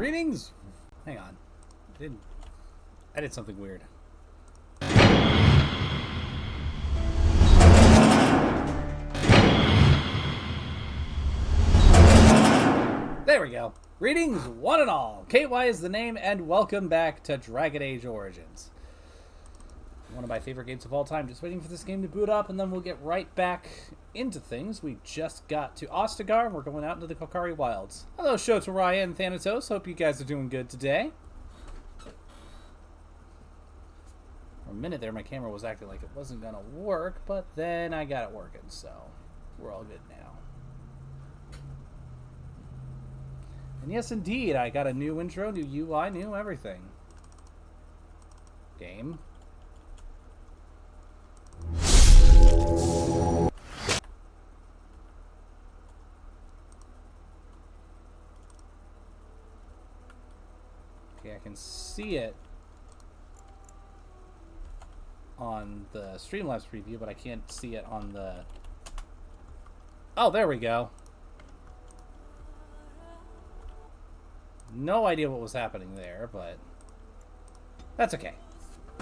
Greetings! Hang on. I did something weird. There we go. Greetings, one and all. KY is the name, and welcome back to Dragon Age Origins. One of my favorite games of all time. Just waiting for this game to boot up, and then we'll get right back into things. We just got to Ostagar, and we're going out into the Kokari Wilds. Hello, Shotoraya and Thanatos. Hope you guys are doing good today. For a minute there, my camera was acting like it wasn't going to work, but then I got it working, so we're all good now. And yes, indeed, I got a new intro, new UI, new everything. Game. Okay, I can see it on the Streamlabs preview, but I can't see it on the... Oh, there we go. No idea what was happening there, but that's okay.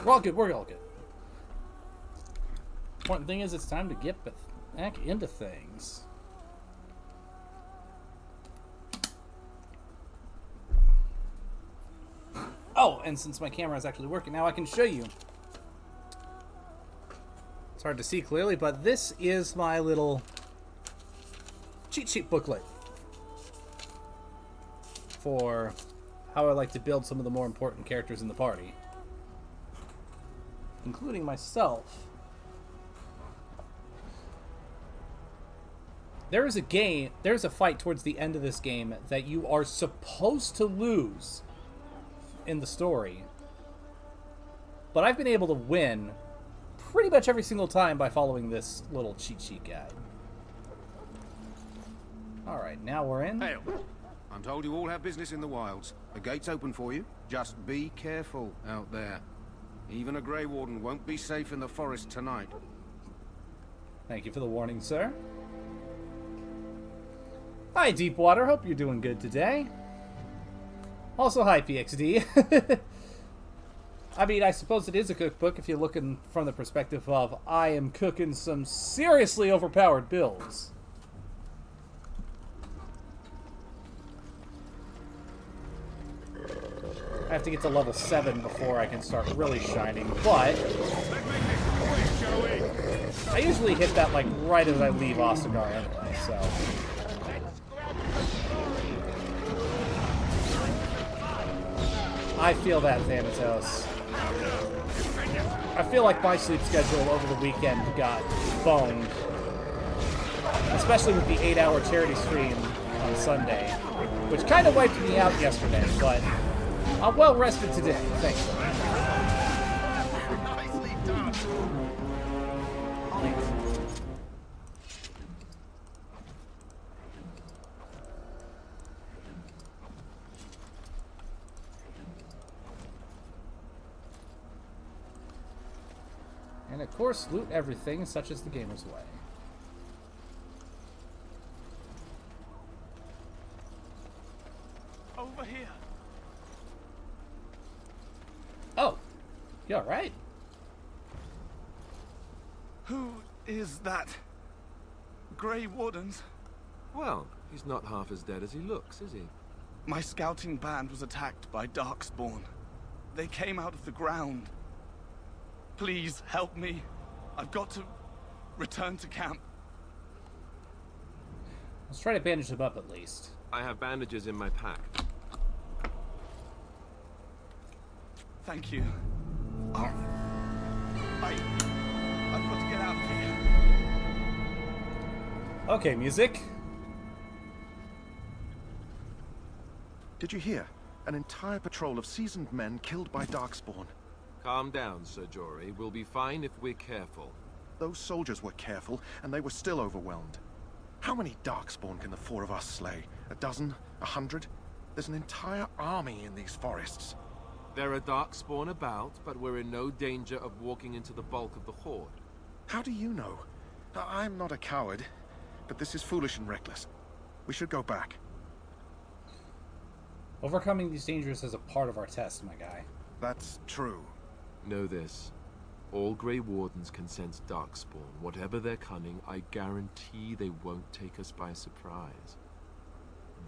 We're all good. We're all good. Important thing is it's time to get back into things. Oh, and since my camera is actually working now, I can show you. It's hard to see clearly, but this is my little cheat sheet booklet for how I like to build some of the more important characters in the party, including myself. There's a fight towards the end of this game that you are supposed to lose in the story, but I've been able to win pretty much every single time by following this little cheat sheet guide. Alright, now we're in. Hail. I'm told you all have business in the wilds. The gate's open for you. Just be careful out there. Even a Grey Warden won't be safe in the forest tonight. Thank you for the warning, sir. Hi, Deepwater. Hope you're doing good today. Also, hi, PXD. I mean, I suppose it is a cookbook if you're looking from the perspective of I am cooking some seriously overpowered builds. I have to get to level 7 before I can start really shining, but I usually hit that like right as I leave Ostagar anyway, so. I feel that, Thanatos. I feel like my sleep schedule over the weekend got boned. Especially with the 8-hour charity stream on Sunday, which kind of wiped me out yesterday, but I'm well rested today, thanks. Nicely done. And of course, loot everything, such as the gamer's way. Over here. Oh, you alright? Who is that? Grey Wardens? Well, he's not half as dead as he looks, is he? My scouting band was attacked by Darkspawn. They came out of the ground. Please help me. I've got to return to camp. Let's try to bandage them up at least. I have bandages in my pack. Thank you. I've got to get out of here. Okay, music. Did you hear? An entire patrol of seasoned men killed by Darkspawn. Calm down, Sir Jory. We'll be fine if we're careful. Those soldiers were careful, and they were still overwhelmed. How many Darkspawn can the four of us slay? A dozen? 100? There's an entire army in these forests. There are Darkspawn about, but we're in no danger of walking into the bulk of the Horde. How do you know? I'm not a coward, but this is foolish and reckless. We should go back. Overcoming these dangers is a part of our test, my guy. That's true. Know this. All Grey Wardens can sense Darkspawn. Whatever their cunning, I guarantee they won't take us by surprise.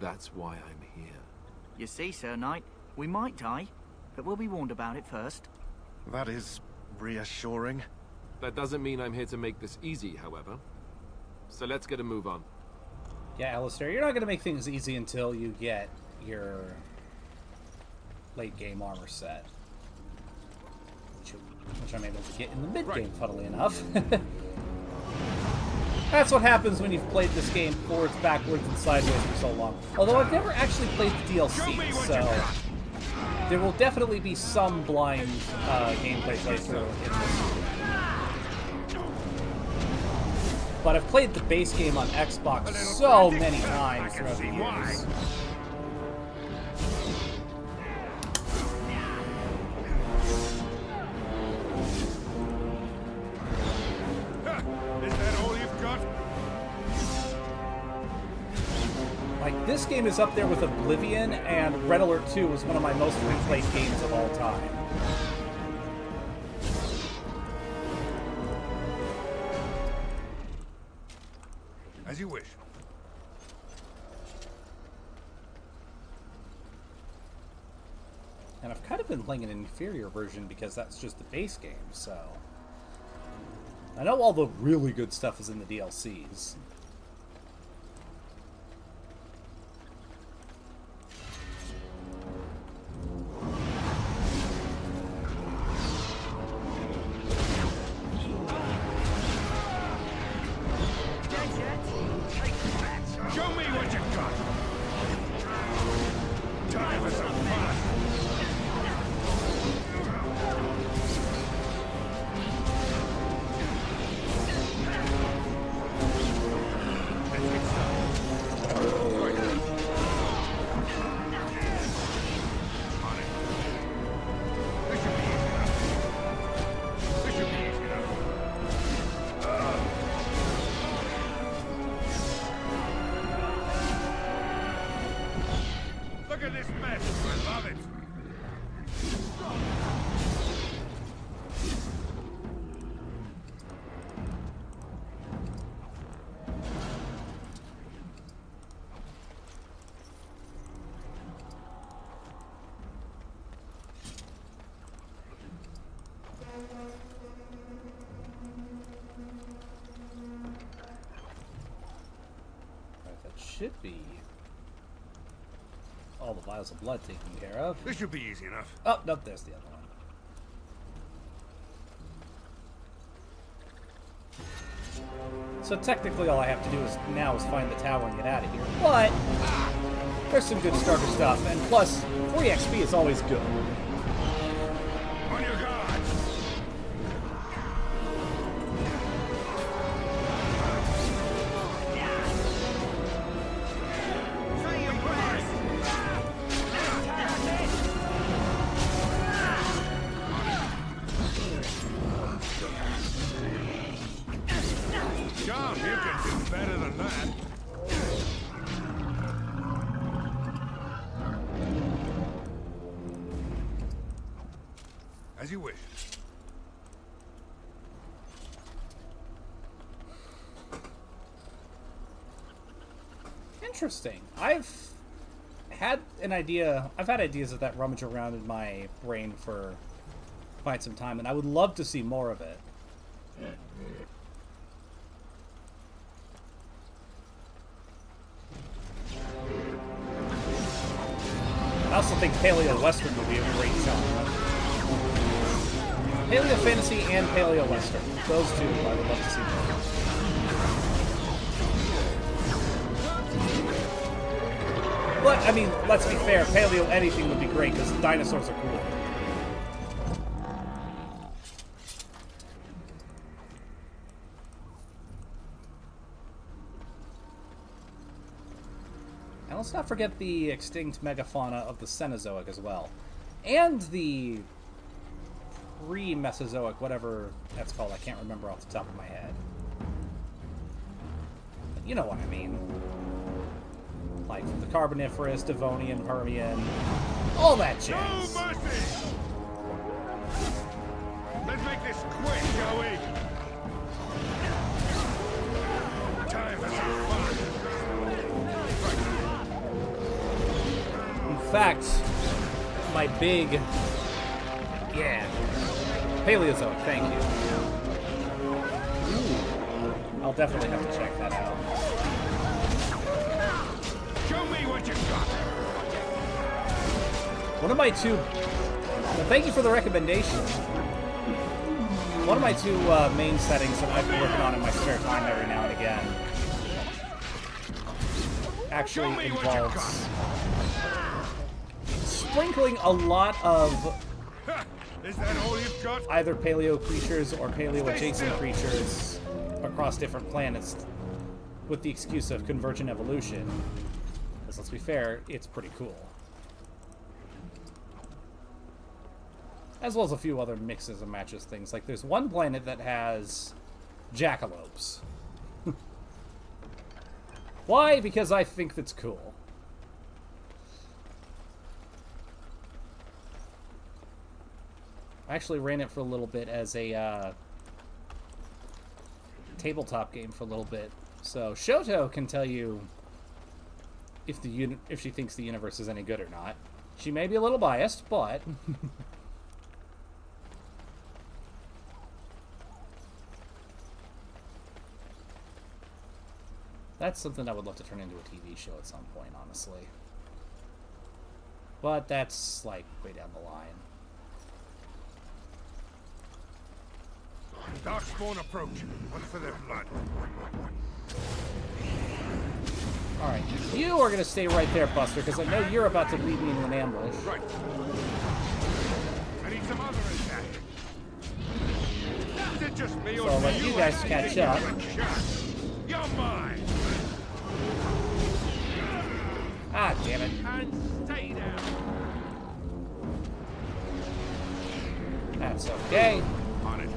That's why I'm here. You see, Sir Knight, we might die, but we'll be warned about it first. That is reassuring. That doesn't mean I'm here to make this easy, however. So let's get a move on. Yeah, Alistair, you're not going to make things easy until you get your late game armor set. Which I'm able to get in the mid-game, funnily enough. That's what happens when you've played this game forwards, backwards, and sideways for so long. Although I've never actually played the DLC, so there will definitely be some blind gameplay playthrough in this. But I've played the base game on Xbox so many times throughout the years. Is that all you've got? Like, this game is up there with Oblivion, and Red Alert 2 was one of my most replayed games of all time. As you wish. And I've kind of been playing an inferior version because that's just the base game, so... I know all the really good stuff is in the DLCs. Show me what you got. Time for some fun. Look at this mess. I love it. Right, that should be all the vials of blood taken care of. This should be easy enough. Oh, nope, there's the other one. So technically all I have to do is find the tower and get out of here. But there's some good starter stuff, and plus, free XP is always good. On your guard. Say your prayers. John, you can do better than that. As you wish. Interesting. I've had ideas of that rummage around in my brain for quite some time, and I would love to see more of it. I also think Paleo Western would be a great genre. Paleo Fantasy and Paleo Western. Those two I would love to see more. But, I mean, let's be fair, Paleo anything would be great because dinosaurs are cool. And let's not forget the extinct megafauna of the Cenozoic as well. And the pre-Mesozoic, whatever that's called, I can't remember off the top of my head. But you know what I mean. like the Carboniferous, Devonian, Permian, all that jazz. No mercy! Let's make this quick, shall we? Time for some fun. In fact, my big... Yeah. Paleozoic, thank you. Ooh. I'll definitely have to check that out. Show me what you've got. One of my two... Well, thank you for the recommendation. One of my two main settings that I've been working on in my spare time every now and again actually involves sprinkling a lot of Is that all you've got? either paleo creatures or paleo-adjacent creatures across different planets with the excuse of convergent evolution. Because let's be fair, it's pretty cool. As well as a few other mixes and matches things. Like there's one planet that has jackalopes. Why? Because I think that's cool. I actually ran it for a little bit as a tabletop game for a little bit. So Shoto can tell you if she thinks the universe is any good or not. She may be a little biased, but that's something I would love to turn into a TV show at some point, honestly. But that's like way down the line. Darkspawn approach. Look for their blood. Alright, you are going to stay right there, Buster, because I know you're about to lead me into an ambush. Right. I need some other attack. Is it just me So or I'll let you guys catch up. You're mine. Ah, damn it. And stay down. That's okay. On it.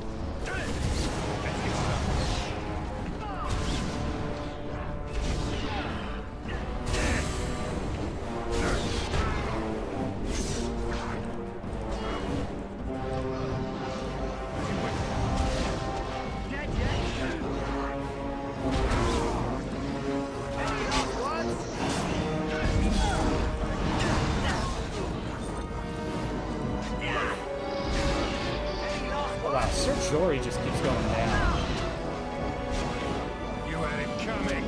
Wow, Sir Jory just keeps going down. You had it coming.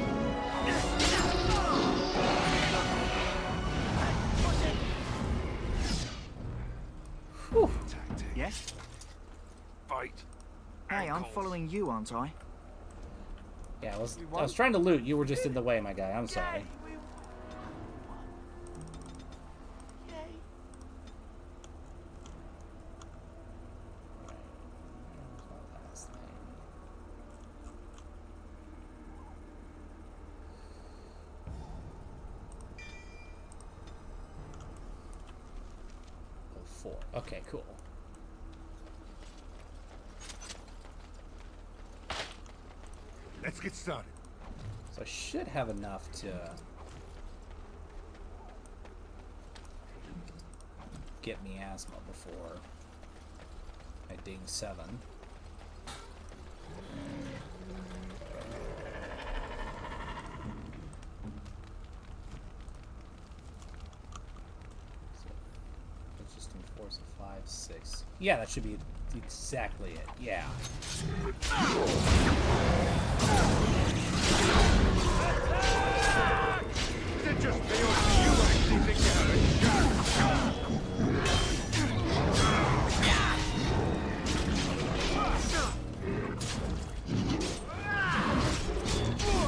Whew. Yes? Fight. Hey, I'm following you, aren't I? Yeah, I was trying to loot. You were just in the way, my guy. I'm sorry. Okay, cool. Let's get started. So I should have enough to get me asthma before I ding 7. Resisting force of 5, 6. Yeah, that should be exactly it. Yeah. Is it just me or do you actually think you have a shot?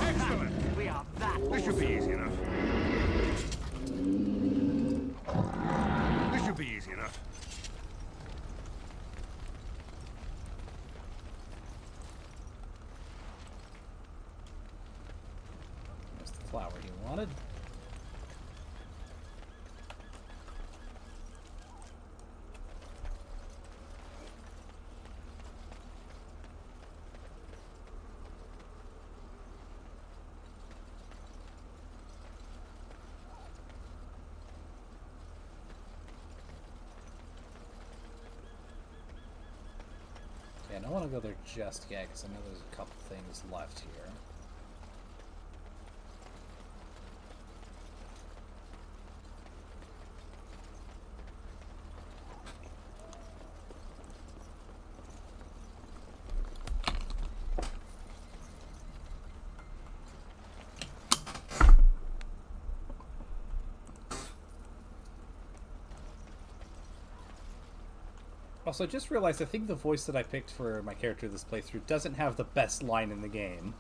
Excellent. We are that. This should be easy enough. This should be easy enough. There's the flower he wanted. I don't want to go there just yet, because I know there's a couple things left here. Also, I just realized I think the voice that I picked for my character this playthrough doesn't have the best line in the game.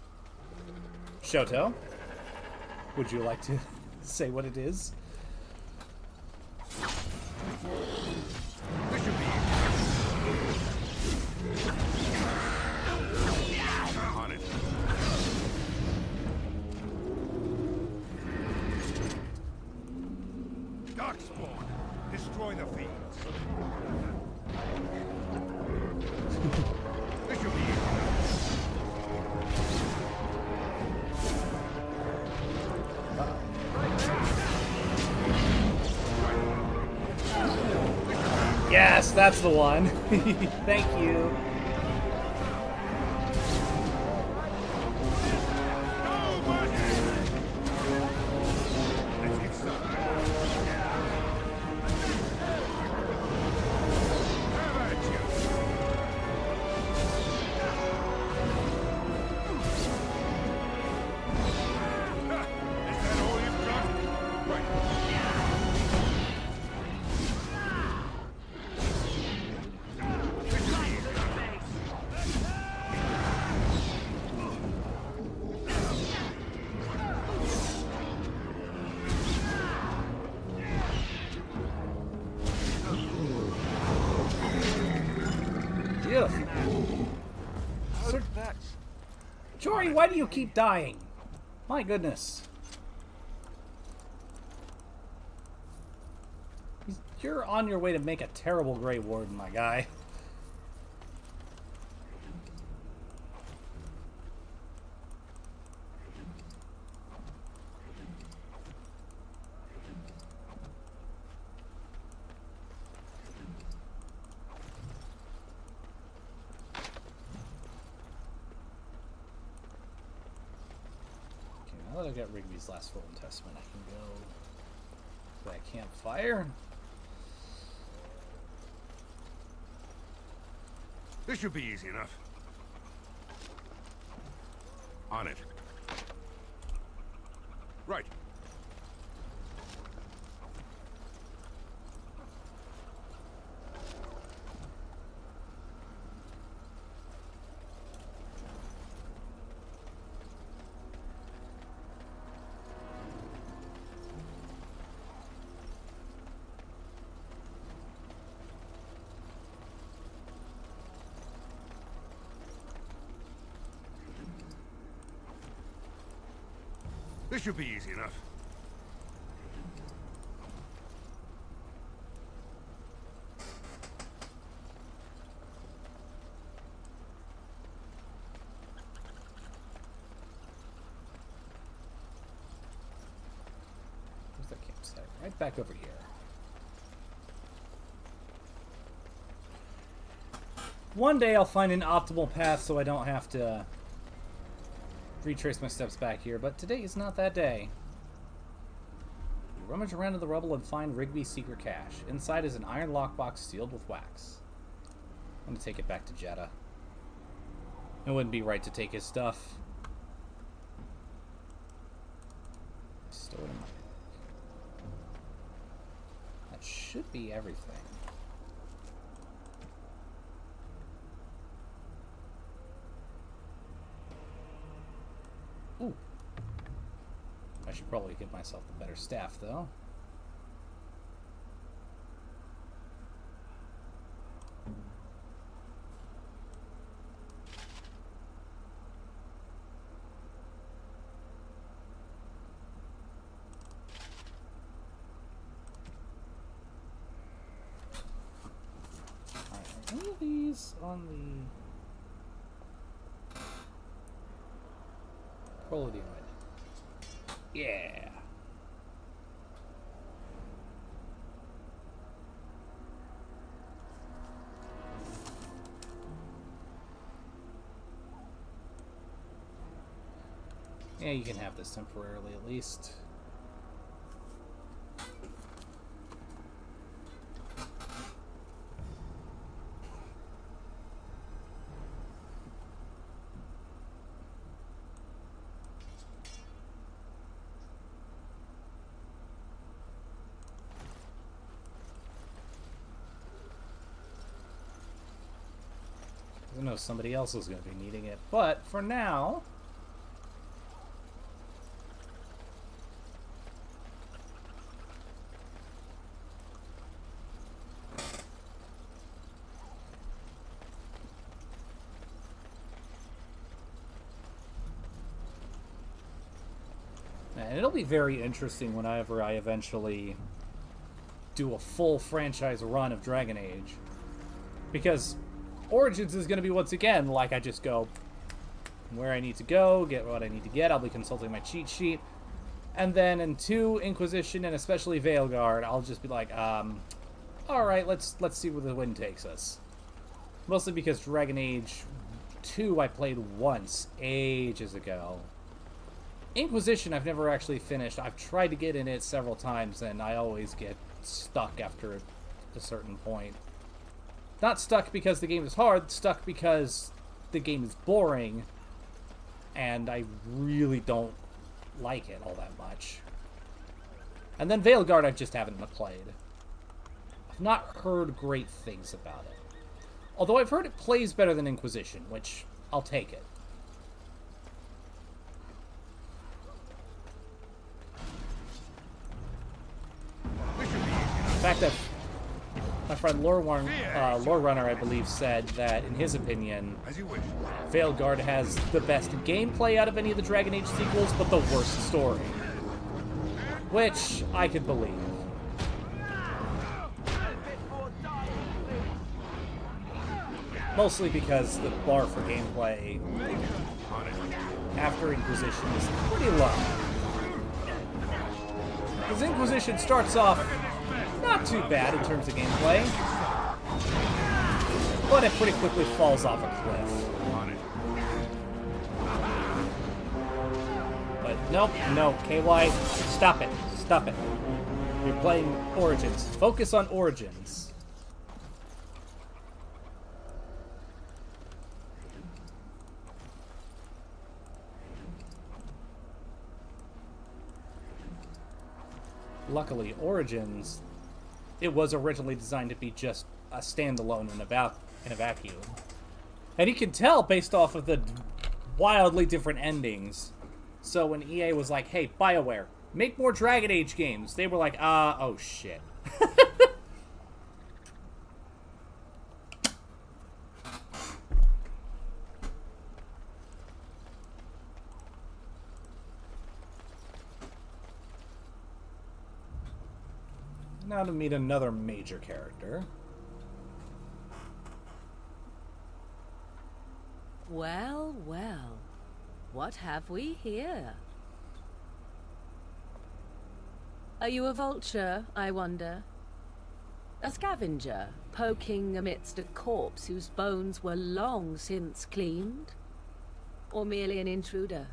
Shoto, would you like to say what it is? On it. Darkspawn, destroy the fiends. This should be easy Yes, that's the one. Thank you. Let's get started. How about you? Ha! Is that all you've got? Right. Beautiful. Sir Jory, why do you keep dying? My goodness. You're on your way to make a terrible Grey Warden, my guy. Now that I've got Rigby's last full testament, I can go to that campfire. This should be easy enough. On it. Right. This should be easy enough. Where's that campsite? Right back over here. One day I'll find an optimal path so I don't have to retrace my steps back here, but today is not that day. You rummage around in the rubble and find Rigby's secret cache. Inside is an iron lockbox sealed with wax. I'm going to take it back to Jeddah. It wouldn't be right to take his stuff. Stored in my... That should be everything. Ooh. I should probably give myself the better staff, though. Alright, are any of these on the... Prolodioid? Yeah. Yeah, you can have this temporarily at least. I know somebody else is going to be needing it, but for now... And it'll be very interesting whenever I eventually do a full franchise run of Dragon Age. Because Origins is going to be, once again, like I just go where I need to go, get what I need to get. I'll be consulting my cheat sheet. And then in 2, Inquisition, and especially Veilguard, I'll just be like, alright, let's see where the wind takes us. Mostly because Dragon Age 2 I played once, ages ago. Inquisition I've never actually finished. I've tried to get in it several times, and I always get stuck after a certain point. Not stuck because the game is hard, stuck because the game is boring, and I really don't like it all that much. And then Veilguard I just haven't played. I've not heard great things about it. Although I've heard it plays better than Inquisition, which I'll take it. In fact, my friend Lore Runner, I believe, said that, in his opinion, Veilguard has the best gameplay out of any of the Dragon Age sequels, but the worst story. Which I could believe. Mostly because the bar for gameplay after Inquisition is pretty low. Because Inquisition starts off not too bad in terms of gameplay, but it pretty quickly falls off a cliff. But nope, no, KY, stop it, stop it. You're playing Origins. Focus on Origins. Luckily, Origins, it was originally designed to be just a standalone in a vacuum. And you can tell based off of the wildly different endings. So when EA was like, hey, BioWare, make more Dragon Age games, they were like, oh shit. Now to meet another major character. Well, well. What have we here? Are you a vulture, I wonder? A scavenger, poking amidst a corpse whose bones were long since cleaned? Or merely an intruder,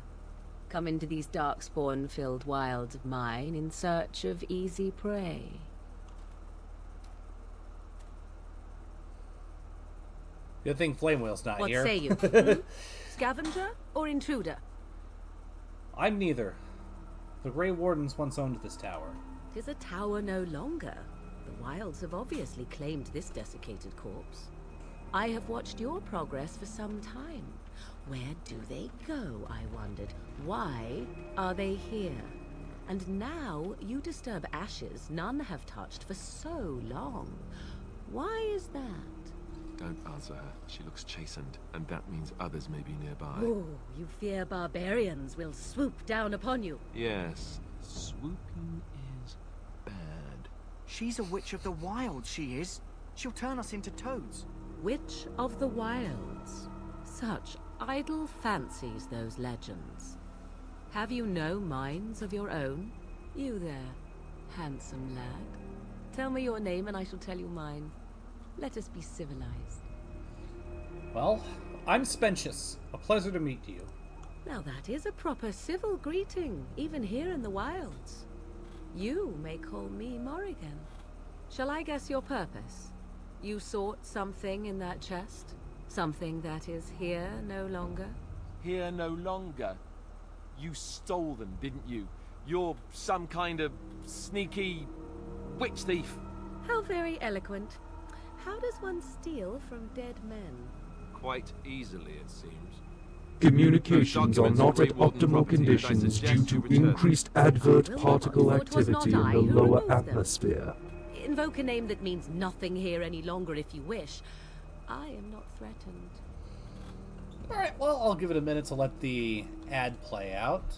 come into these darkspawn-filled wilds of mine in search of easy prey? Good thing Flamewheel's not What here. What say you? Hmm? Scavenger or intruder? I'm neither. The Grey Wardens once owned this tower. 'Tis a tower no longer. The wilds have obviously claimed this desiccated corpse. I have watched your progress for some time. Where do they go, I wondered? Why are they here? And now you disturb ashes none have touched for so long. Why is that? Don't answer her. She looks chastened, and that means others may be nearby. Oh, you fear barbarians will swoop down upon you. Yes, swooping is bad. She's a witch of the wild, she is. She'll turn us into toads. Witch of the wilds. Such idle fancies, those legends. Have you no minds of your own? You there, handsome lad. Tell me your name and I shall tell you mine. Let us be civilized. Well, I'm Spentius. A pleasure to meet you. Now that is a proper civil greeting, even here in the wilds. You may call me Morrigan. Shall I guess your purpose? You sought something in that chest? Something that is here no longer? Here no longer. You stole them, didn't you? You're some kind of sneaky witch thief. How very eloquent. How does one steal from dead men? Quite easily, it seems. Communications are not at optimal conditions due to increased advert Wilmot, particle for 'twas not activity in I the who lower removed them. atmosphere. Invoke a name that means nothing here any longer if you wish. I am not threatened. Alright, well, I'll give it a minute to let the ad play out.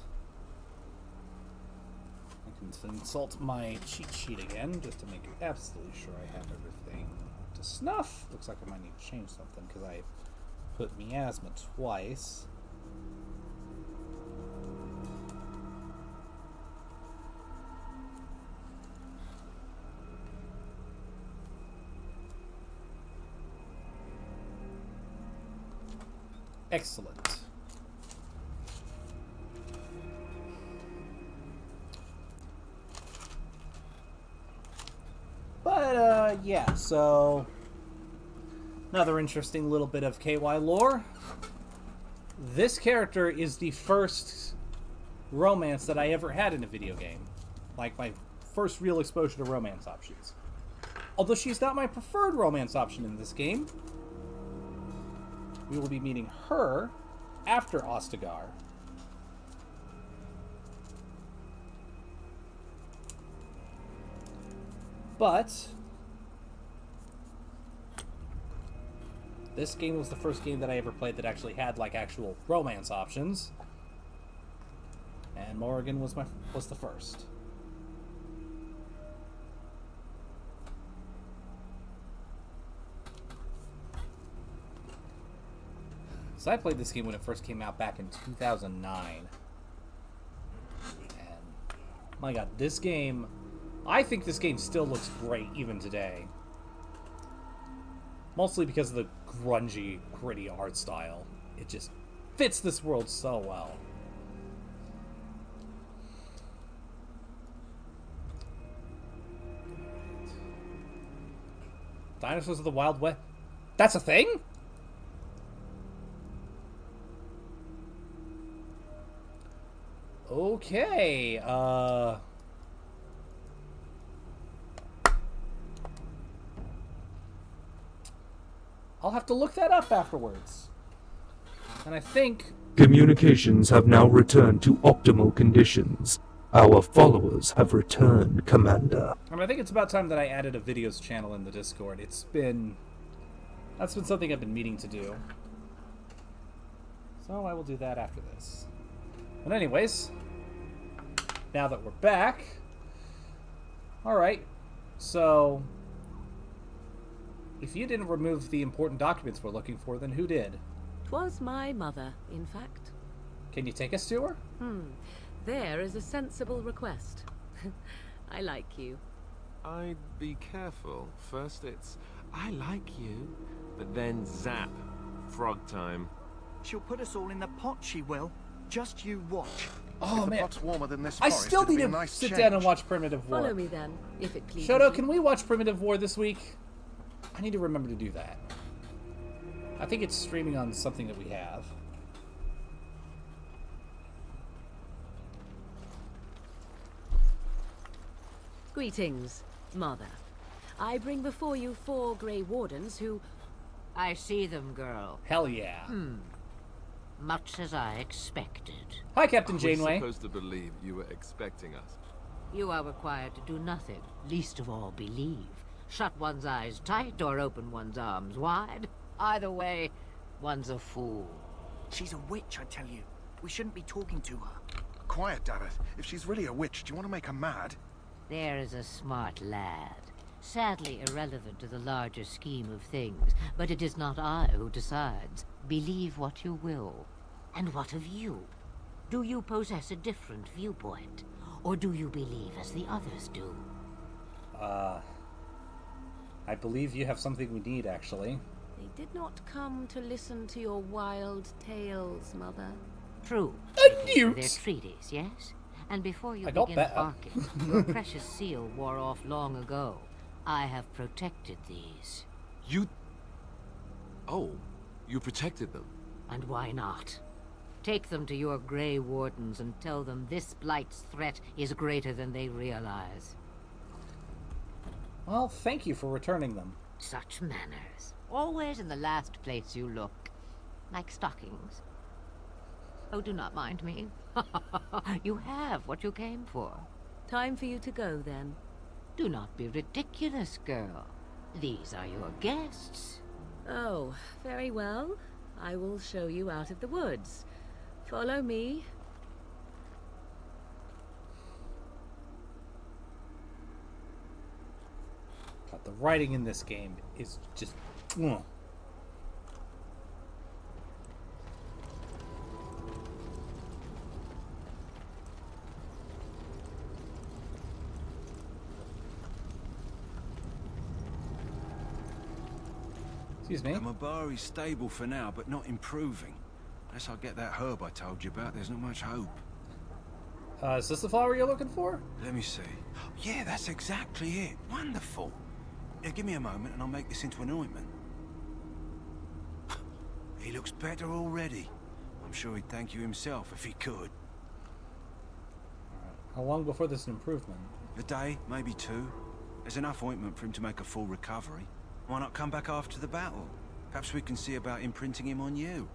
I can consult my cheat sheet again, just to make absolutely sure I have everything to snuff. Looks like I might need to change something, because I put miasma twice. Excellent. But, yeah, so another interesting little bit of KY lore. This character is the first romance that I ever had in a video game. Like, my first real exposure to romance options. Although she's not my preferred romance option in this game. We will be meeting her after Ostagar. But this game was the first game that I ever played that actually had like actual romance options. And Morrigan was the first. So I played this game when it first came out back in 2009. And my god, this game, I think this game still looks great even today. Mostly because of the grungy, gritty art style. It just fits this world so well. Dinosaurs of the Wild West. That's a thing? Okay, I'll have to look that up afterwards. And I think Communications have now returned to optimal conditions. Our followers have returned, Commander. I think it's about time that I added a videos channel in the Discord. That's been something I've been meaning to do. So I will do that after this. But anyways, now that we're back, alright, so if you didn't remove the important documents we're looking for, then who did? 'Twas my mother, in fact. Can you take us to her? There is a sensible request. I like you. I'd be careful. First it's, I like you, but then zap. Frog time. She'll put us all in the pot, she will. Just you watch. Oh, If the man. pot's warmer than this I forest, still it'd need be a to nice sit change. down and watch Primitive War. Follow me then, if it pleases Shoto, you. can we watch Primitive War this week? I need to remember to do that. I think it's streaming on something that we have. Greetings, Mother. I bring before you 4 Grey Wardens who... I see them, girl. Hell yeah. Much as I expected. Hi, Captain I was Janeway. supposed to believe you were expecting us. You are required to do nothing, least of all believe. Shut one's eyes tight or open one's arms wide. Either way, one's a fool. She's a witch, I tell you. We shouldn't be talking to her. Quiet, dammit. If she's really a witch, do you want to make her mad? There is a smart lad. Sadly irrelevant to the larger scheme of things, but it is not I who decides. Believe what you will. And what of you? Do you possess a different viewpoint? Or do you believe as the others do? I believe you have something we need, actually. They did not come to listen to your wild tales, Mother. True. A It is for their newt! treaties, yes? And before you I got begin that. barking, your precious seal wore off long ago. I have protected these. You... Oh, you protected them. And why not? Take them to your Grey Wardens and tell them this Blight's threat is greater than they realize. Well, thank you for returning them. Such manners. Always in the last place you look. Like stockings. Oh, do not mind me. You have what you came for. Time for you to go, then. Do not be ridiculous, girl. These are your guests. Oh, very well. I will show you out of the woods. Follow me. God, the writing in this game is just... Excuse me. The Mabari's stable for now, but not improving. Unless I get that herb I told you about, there's not much hope. Is this the flower you're looking for? Let me see. Yeah, that's exactly it. Wonderful. Yeah, give me a moment and I'll make this into an ointment. He looks better already. I'm sure he'd thank you himself if he could. How long before this improvement? A day, maybe 2. There's enough ointment for him to make a full recovery. Why not come back after the battle? Perhaps we can see about imprinting him on you.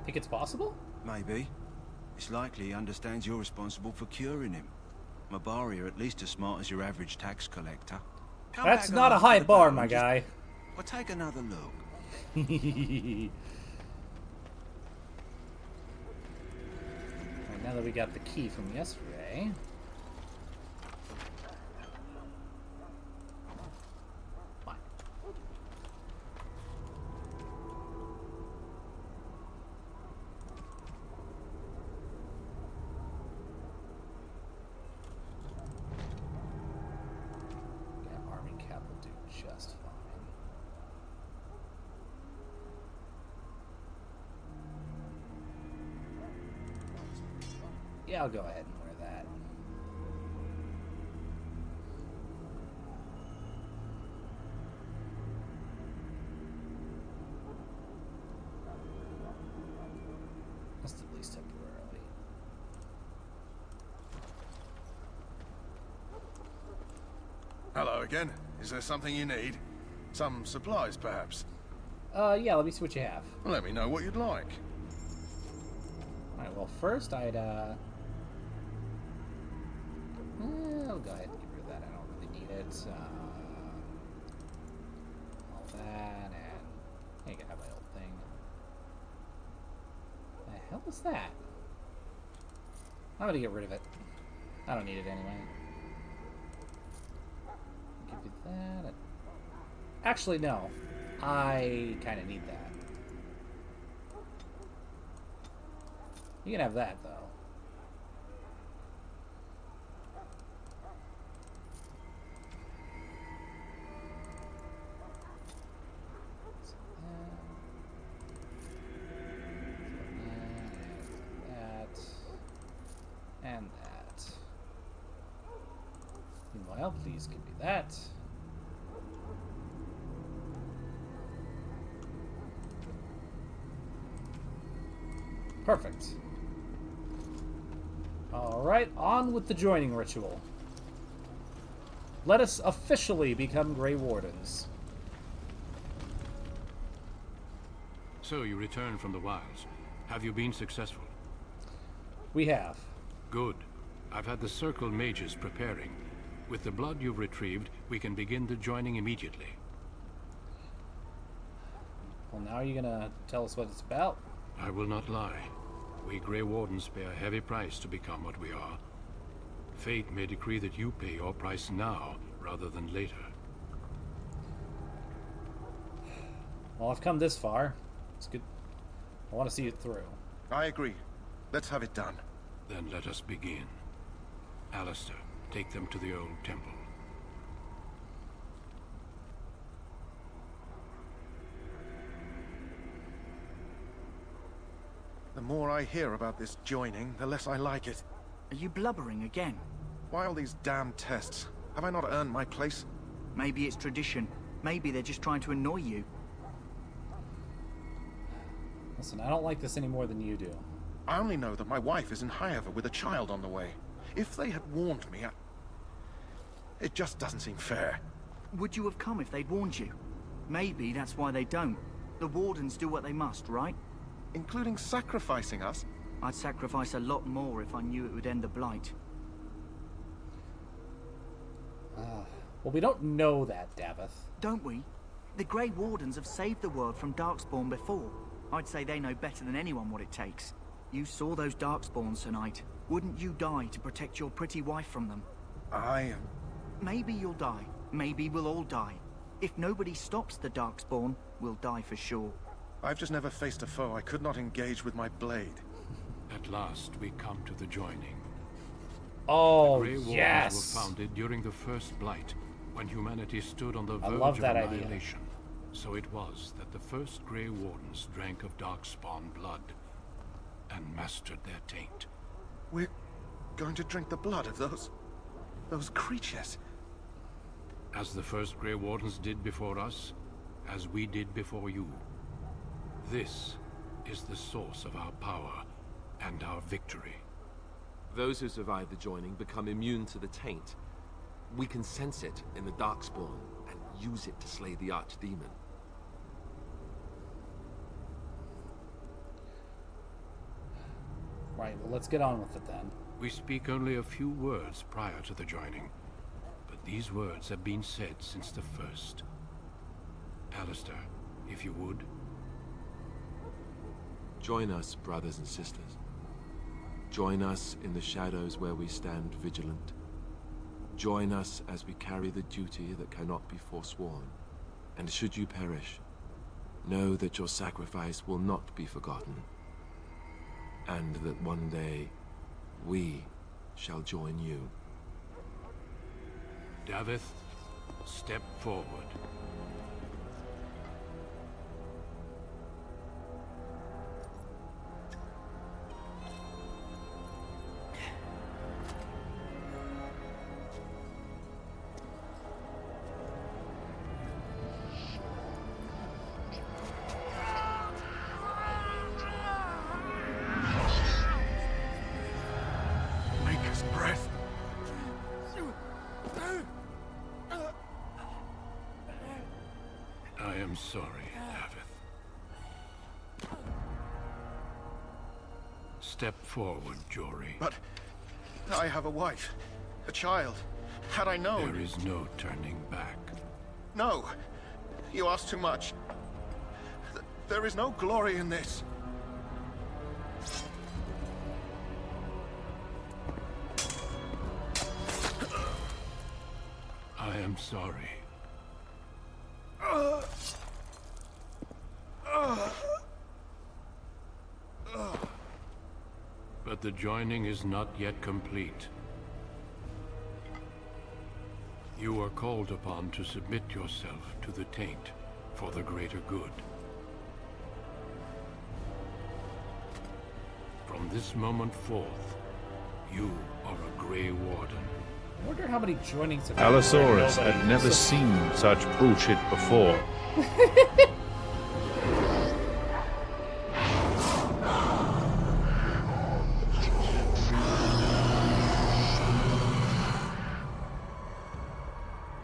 Think it's possible? Maybe. It's likely he understands you're responsible for curing him. Mabari are at least as smart as your average tax collector. Come That's back not a after high the bar, battle my and just- guy. Well, take another look. Alright, now that we got the key from yesterday... Fine. Yeah, army cap will do just fine. Yeah, I'll go ahead and wear that. Just at least temporarily. Hello again. Is there something you need? Some supplies, perhaps? Yeah, let me see what you have. Let me know what you'd like. Alright, well, first I'd, I'll go ahead and get rid of that. I don't really need it. All that, and I can have my old thing. The hell is that? I'm gonna get rid of it. I don't need it anyway. Give you that. Actually, no. I kind of need that. You can have that, though. That. And that. Meanwhile, please give me that. Perfect. Alright, on with the joining ritual. Let us officially become Grey Wardens. So you returned from the wilds. Have you been successful? We have. Good. I've had the Circle mages preparing. With the blood you've retrieved, we can begin the joining immediately. Well, now you're gonna tell us what it's about? I will not lie. We Grey Wardens pay a heavy price to become what we are. Fate may decree that you pay your price now, rather than later. Well, I've come this far. It's good. I want to see it through. I agree. Let's have it done. Then let us begin. Alistair, take them to the old temple. The more I hear about this joining, the less I like it. Are you blubbering again? Why all these damn tests? Have I not earned my place? Maybe it's tradition. Maybe they're just trying to annoy you. Listen, I don't like this any more than you do. I only know that my wife is in Highover with a child on the way. If they had warned me, it just doesn't seem fair. Would you have come if they'd warned you? Maybe that's why they don't. The Wardens do what they must, right? Including sacrificing us? I'd sacrifice a lot more if I knew it would end the Blight. Well, we don't know that, Davith. Don't we? The Grey Wardens have saved the world from Darkspawn before. I'd say they know better than anyone what it takes. You saw those Darkspawns tonight. Wouldn't you die to protect your pretty wife from them? Maybe you'll die. Maybe we'll all die. If nobody stops the Darkspawn, we'll die for sure. I've just never faced a foe I could not engage with my blade. At last, we come to the joining. Oh, the Grey Wardens yes! were founded during the First Blight, when humanity stood on the I verge love of that idea. annihilation. So it was that the first Grey Wardens drank of Darkspawn blood and mastered their taint. We're going to drink the blood of those creatures. As the first Grey Wardens did before us, as we did before you. This is the source of our power and our victory. Those who survive the joining become immune to the taint. We can sense it in the Darkspawn and use it to slay the Archdemon. Right, well, let's get on with it then. We speak only a few words prior to the joining, but these words have been said since the first. Alistair, if you would. Join us, brothers and sisters. Join us in the shadows where we stand vigilant. Join us as we carry the duty that cannot be forsworn. And should you perish, know that your sacrifice will not be forgotten. And that one day, we shall join you. Davith, step forward. Maker's breath. I am sorry, Davith. Step forward, Jory. But I have a wife, a child. Had I known... There is no turning back. No, you ask too much. There is no glory in this. I am sorry. But the joining is not yet complete. You are called upon to submit yourself to the taint for the greater good. From this moment forth, you are a Grey Warden. I wonder how many joinings have Allosaurus nobody had never uses. seen such bullshit before.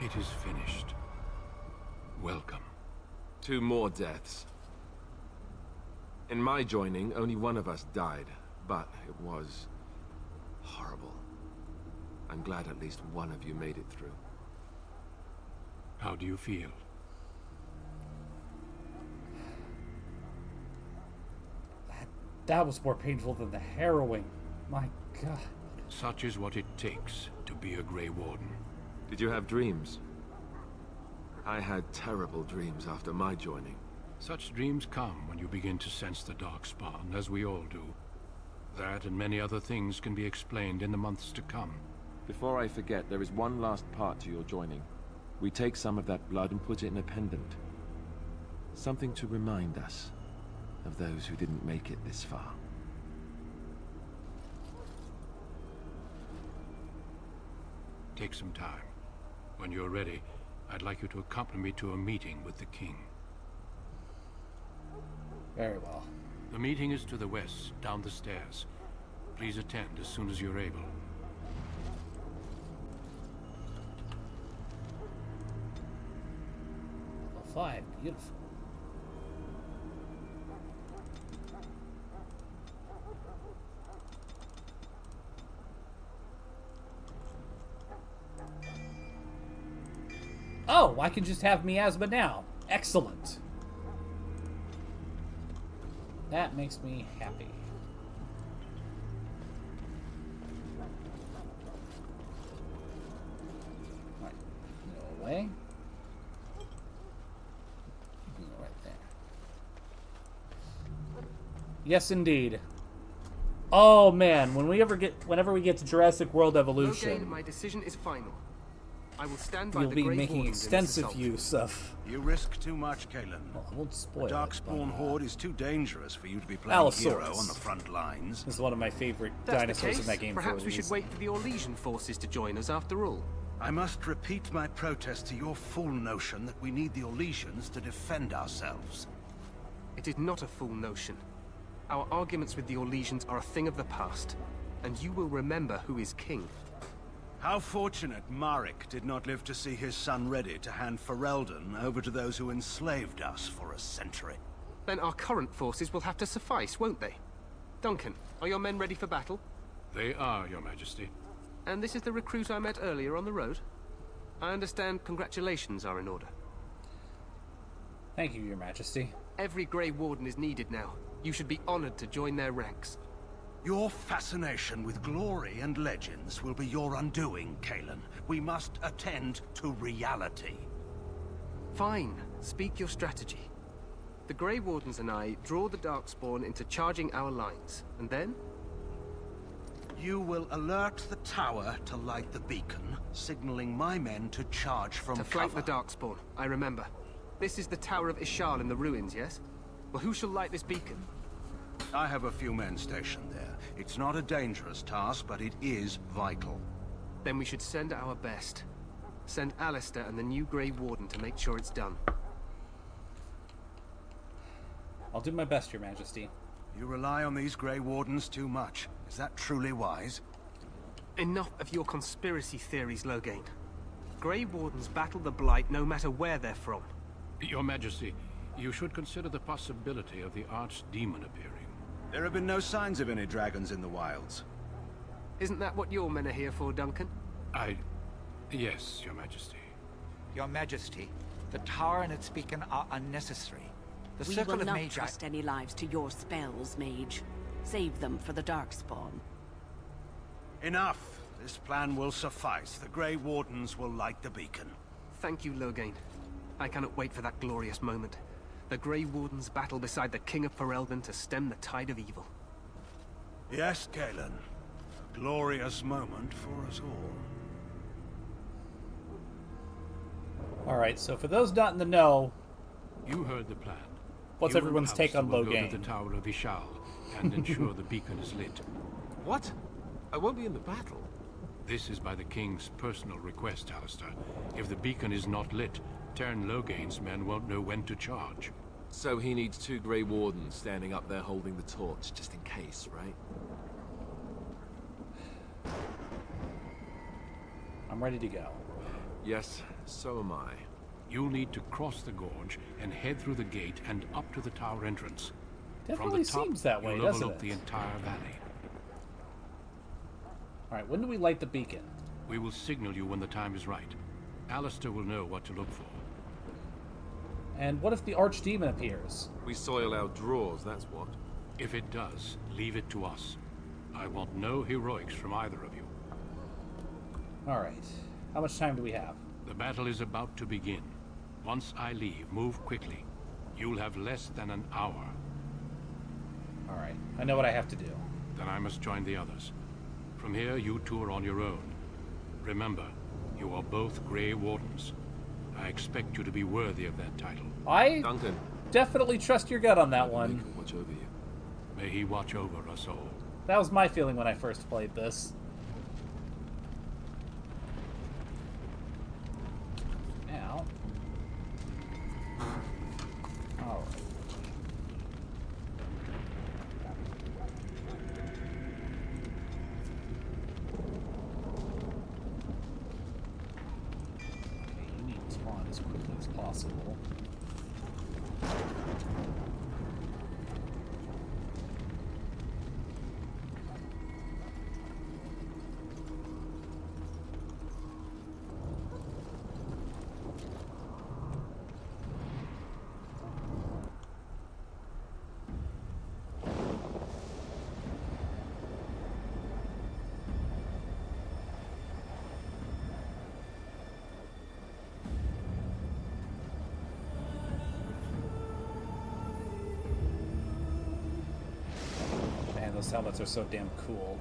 It is finished. Welcome. 2 more deaths. In my joining, only one of us died, but it was horrible. I'm glad at least one of you made it through. How do you feel? That was more painful than the harrowing. My God. Such is what it takes to be a Grey Warden. Did you have dreams? I had terrible dreams after my joining. Such dreams come when you begin to sense the Darkspawn, as we all do. That and many other things can be explained in the months to come. Before I forget, there is one last part to your joining. We take some of that blood and put it in a pendant. Something to remind us of those who didn't make it this far. Take some time. When you're ready, I'd like you to accompany me to a meeting with the king. Very well. The meeting is to the west, down the stairs. Please attend as soon as you're able. Level 5, beautiful. Oh, I can just have miasma now. Excellent. That makes me happy. Alright, go away. Go right there. Yes, indeed. Oh man, whenever we get to Jurassic World Evolution, Logan, my decision is final. I will stand by we'll the be Grey making Wardens in this extensive assault. use of. You risk too much, Kalen. Well, I won't spoil The it, Darkspawn but, horde is too dangerous for you to be playing Allosaurus. hero on the front lines. This is one of my favorite That's dinosaurs the in case. that game. Perhaps for a we should reason. wait for the Orlesian forces to join us after all. I must repeat my protest to your fool notion that we need the Orlesians to defend ourselves. It is not a fool notion. Our arguments with the Orlesians are a thing of the past, and you will remember who is king. How fortunate Marek did not live to see his son ready to hand Ferelden over to those who enslaved us for a century. Then our current forces will have to suffice, won't they? Duncan, are your men ready for battle? They are, Your Majesty. And this is the recruit I met earlier on the road? I understand congratulations are in order. Thank you, Your Majesty. Every Grey Warden is needed now. You should be honored to join their ranks. Your fascination with glory and legends will be your undoing, Kalen. We must attend to reality. Fine. Speak your strategy. The Grey Wardens and I draw the Darkspawn into charging our lines, and then? You will alert the tower to light the beacon, signaling my men to charge from To flank cover. the Darkspawn, I remember. This is the Tower of Ishal in the ruins, yes? Well, who shall light this beacon? I have a few men stationed there. It's not a dangerous task, but it is vital. Then we should send our best. Send Alistair and the new Grey Warden to make sure it's done. I'll do my best, Your Majesty. You rely on these Grey Wardens too much. Is that truly wise? Enough of your conspiracy theories, Loghain. Grey Wardens battle the Blight no matter where they're from. Your Majesty, you should consider the possibility of the Archdemon appearing. There have been no signs of any dragons in the wilds. Isn't that what your men are here for, Duncan? Yes, Your Majesty. Your Majesty, the tower and its beacon are unnecessary. The We circle will of not Magi... trust any lives to your spells, Mage. Save them for the Darkspawn. Enough. This plan will suffice. The Grey Wardens will light the beacon. Thank you, Loghain. I cannot wait for that glorious moment. The Grey Wardens battle beside the King of Ferelden to stem the tide of evil. Yes, Galen. A glorious moment for us all. Alright, so for those not in the know, You heard the plan. what's You and everyone's take on Alistair will go Loghain? to the Tower of Ishal and ensure the beacon is lit. What? I won't be in the battle. This is by the King's personal request, Alistair. If the beacon is not lit, Tern Loghain's men won't know when to charge. So he needs 2 Grey Wardens standing up there holding the torch, just in case, right? I'm ready to go. Yes, so am I. You'll need to cross the gorge and head through the gate and up to the tower entrance. Definitely From the top, seems that way, you'll doesn't overlook it? the entire valley. Alright, when do we light the beacon? We will signal you when the time is right. Alistair will know what to look for. And what if the Archdemon appears? We soil our drawers, that's what. If it does, leave it to us. I want no heroics from either of you. Alright. How much time do we have? The battle is about to begin. Once I leave, move quickly. You'll have less than an hour. Alright. I know what I have to do. Then I must join the others. From here, you two are on your own. Remember, you are both Grey Wardens. I expect you to be worthy of that title. I Duncan, definitely trust your gut on that They one. can watch over you. May he watch over us all. That was my feeling when I first played this. as quickly as possible. Those helmets are so damn cool.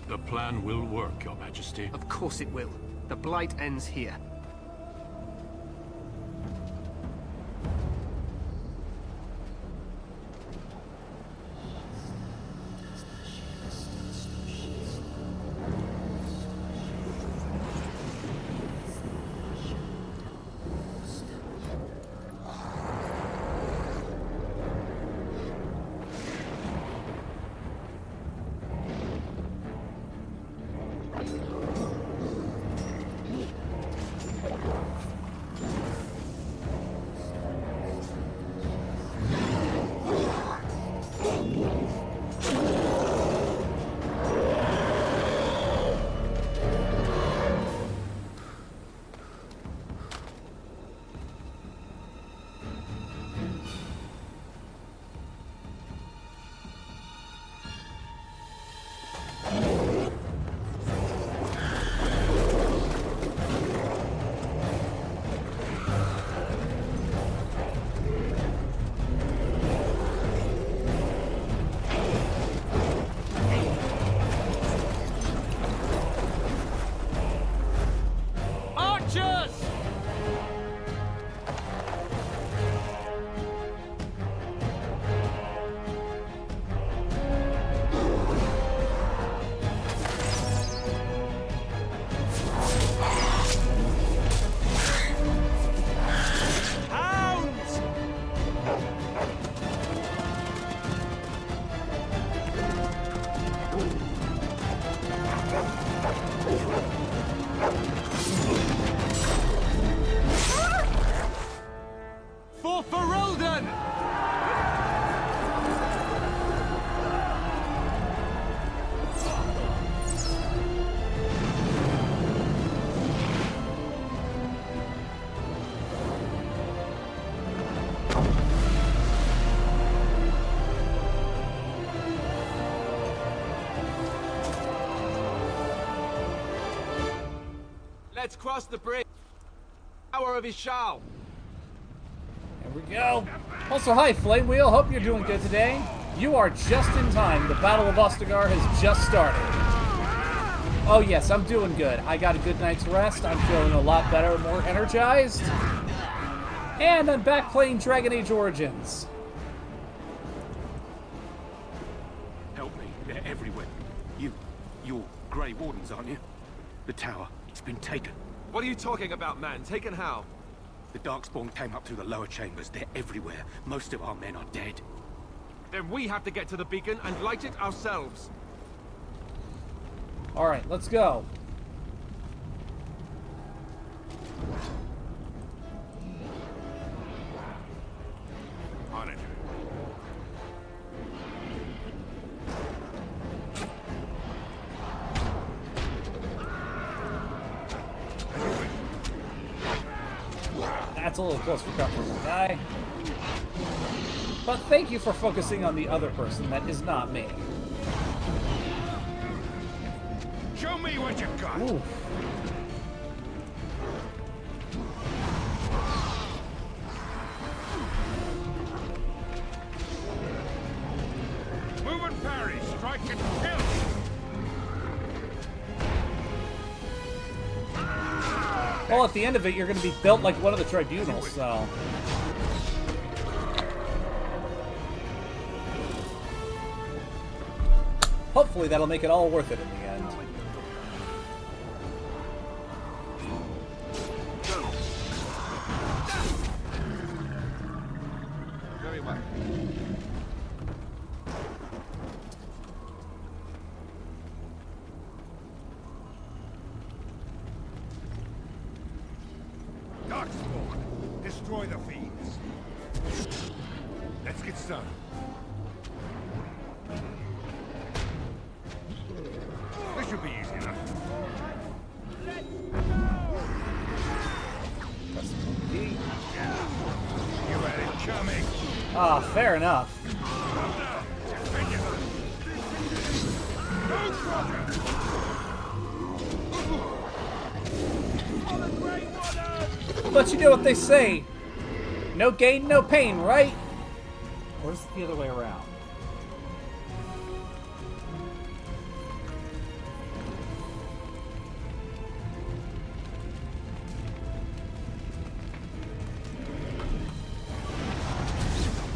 The plan will work, Your Majesty. Of course it will. The Blight ends here. Let's cross the bridge. Power of Ishal. There we go. Also, hi, Flame Wheel. Hope you're doing good today. You are just in time. The Battle of Ostagar has just started. Oh, yes, I'm doing good. I got a good night's rest. I'm feeling a lot better, more energized. And I'm back playing Dragon Age Origins. Help me. They're everywhere. You're Grey Wardens, aren't you? The tower. It's been taken. What are you talking about, man? Taken how? The Darkspawn came up through the lower chambers. They're everywhere. Most of our men are dead. Then we have to get to the beacon and light it ourselves. Alright, let's go. On it. That's a little close for comfort, guy. But thank you for focusing on the other person that is not me. Show me what you've got. Oof. Move and parry, strike and kill. Well, at the end of it, you're going to be built like one of the tribunals, so... Hopefully that'll make it all worth it in the end. way. Darkspawn, destroy the fiends. Let's get started. This should be easy enough. You had it coming. Ah, fair enough. But you know what they say. No gain, no pain, right? Or is it the other way around?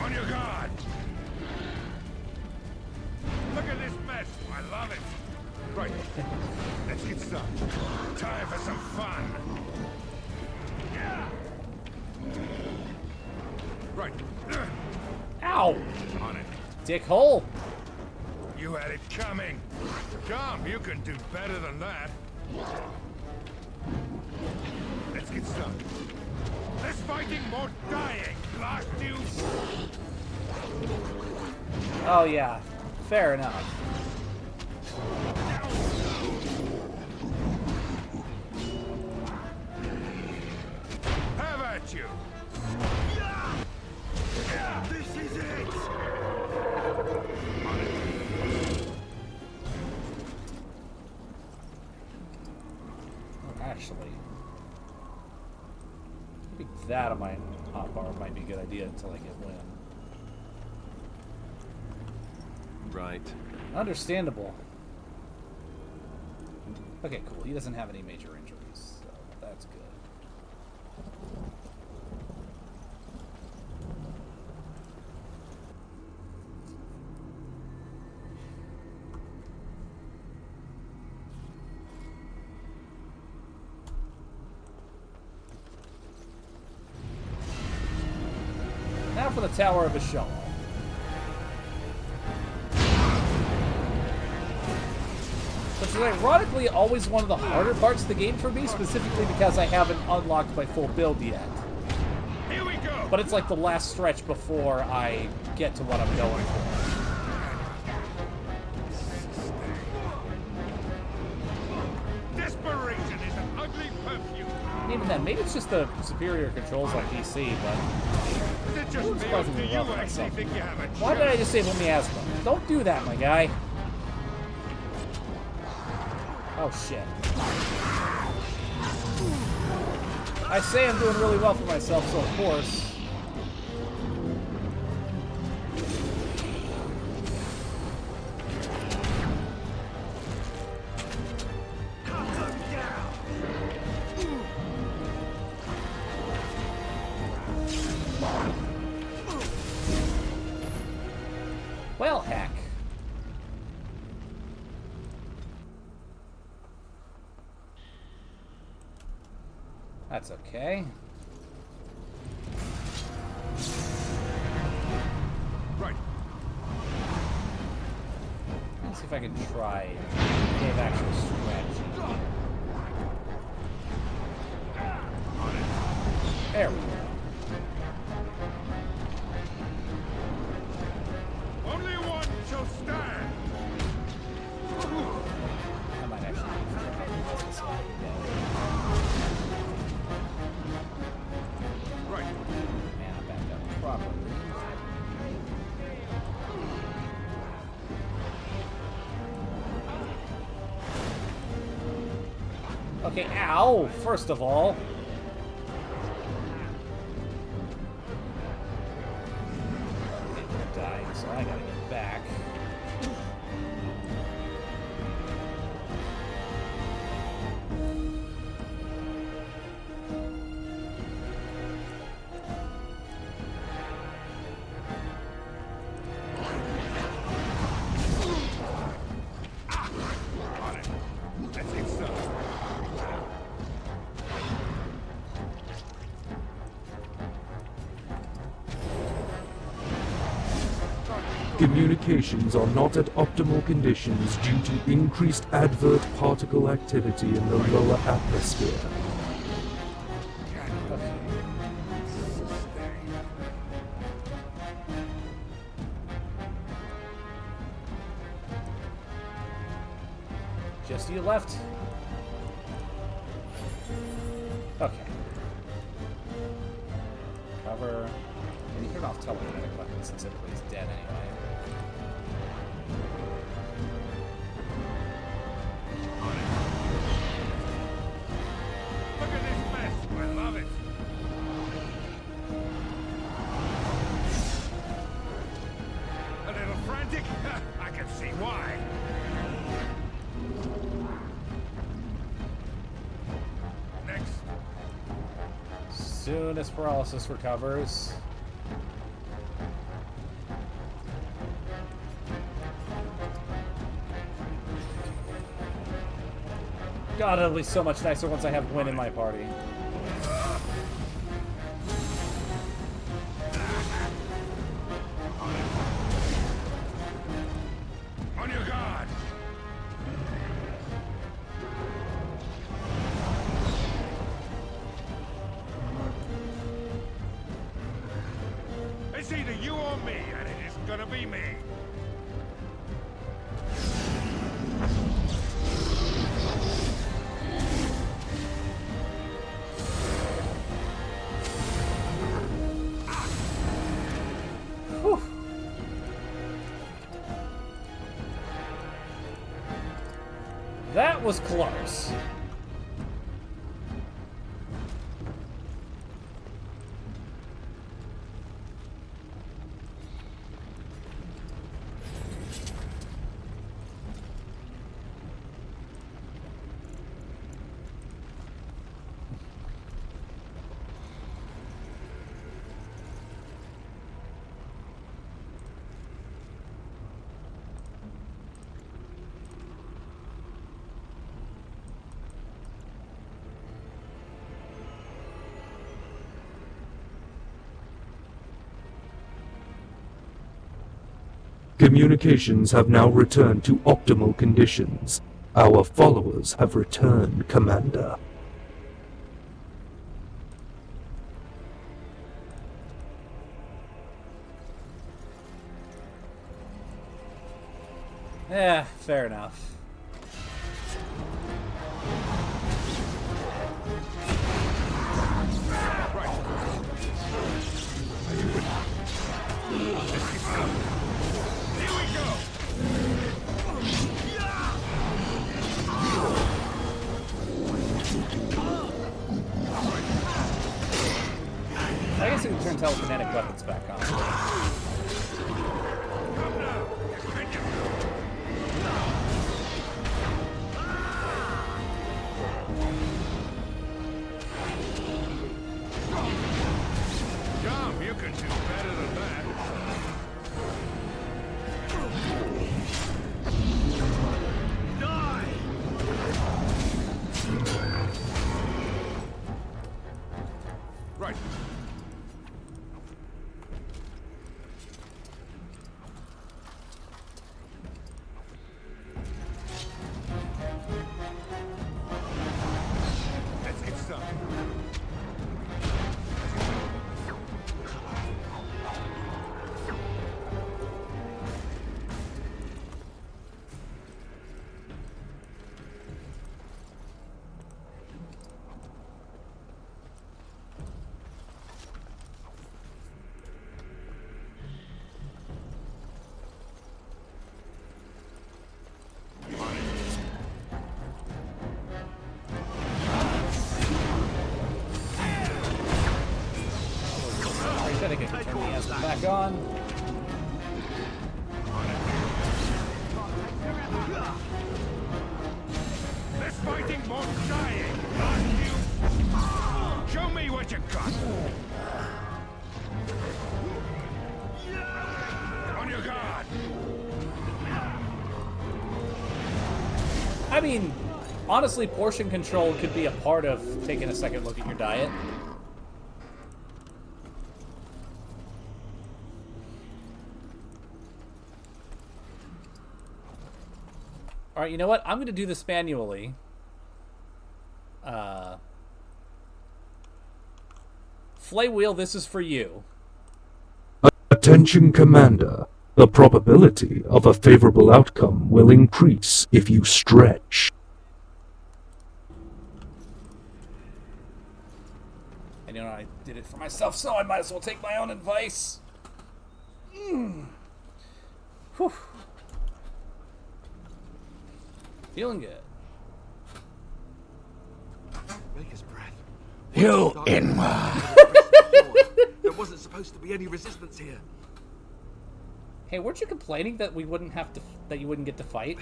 On your guard. Look at this mess. I love it. Right. Let's get started. Time for some fun. Yeah. Right. Ow! On it. Dickhole! You had it coming. Come, you can do better than that. Let's get started. Less fighting, more dying. Blast you. Oh yeah, fair enough. Have at you. This is it. On it. Oh, actually, maybe that on my hotbar might be a good idea until I get Lynn. Right. Understandable. Okay, cool. He doesn't have any major injuries, so that's good. Now for the Tower of Ashell. Which is ironically always one of the harder parts of the game for me, specifically because I haven't unlocked my full build yet. Here we go. But it's like the last stretch before I get to what I'm going for. Desperation is an ugly perfume. And even then, maybe it's just the superior controls on PC, but Is it just me or surprisingly do well you for actually myself. think you have a Why did I chance? disable miasma? Don't do that, my guy. Oh shit. I say I'm doing really well for myself, so of course. Well, heck. That's okay. Right. Let's see if I can try game actual strategy. There we go. Only one shall stand. I might actually use this one. Right. Man, I backed up properly. Okay, ow! First of all. They're dying, so I gotta get back. On it. Let's get started. Communications are not at optimal conditions due to increased advert particle activity in the lower atmosphere. Just to your left. Okay. Cover. And you turn off telekinetic weapons since everybody's dead anyway. Look at this mess. I love it. A little frantic? I can see why. Next. Soon as paralysis recovers. God, it'll be so much nicer once I have Gwen in my party. On your guard. It's either you or me, and it isn't gonna be me. Whew. That was close. Communications have now returned to optimal conditions. Our followers have returned, Commander. Yeah, fair enough. I guess we can turn telekinetic weapons back on. Come, you can do better than that. Die! Right. Let's get started. I think I can turn the asset back on. Less fighting, more dying. Not you. Show me what you got. On your guard. I mean, honestly, portion control could be a part of taking a second look at your diet. Alright, you know what? I'm going to do this manually. Flywheel, this is for you. Attention, Commander. The probability of a favorable outcome will increase if you stretch. And you know, I did it for myself, so I might as well take my own advice. Whew. Feeling good. Make his breath. You inward. There wasn't supposed to be any resistance here. Hey, weren't you complaining that we wouldn't have to, that you wouldn't get to fight?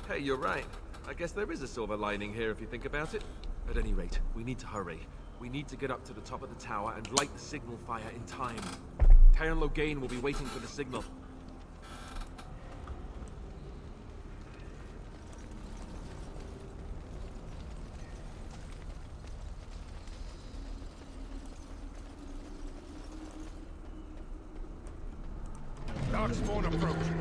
Hey, you're right. I guess there is a silver lining here if you think about it. At any rate, we need to hurry. We need to get up to the top of the tower and light the signal fire in time. Taron Logain will be waiting for the signal. Darkspawn approaching.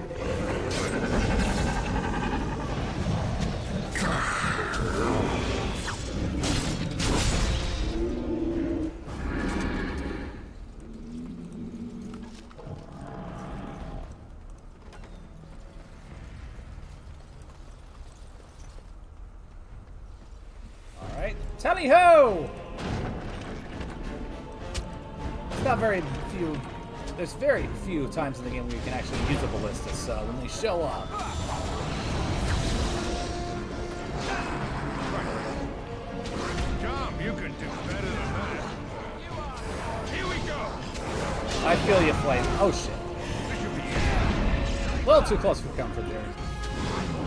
Alright. Tally ho! It's not very few. There's very few times in the game where you can actually use a ballista, so when they show up. Tom, you can do better than that. Here we go. I feel you, Flame. Oh shit. A little too close for comfort there.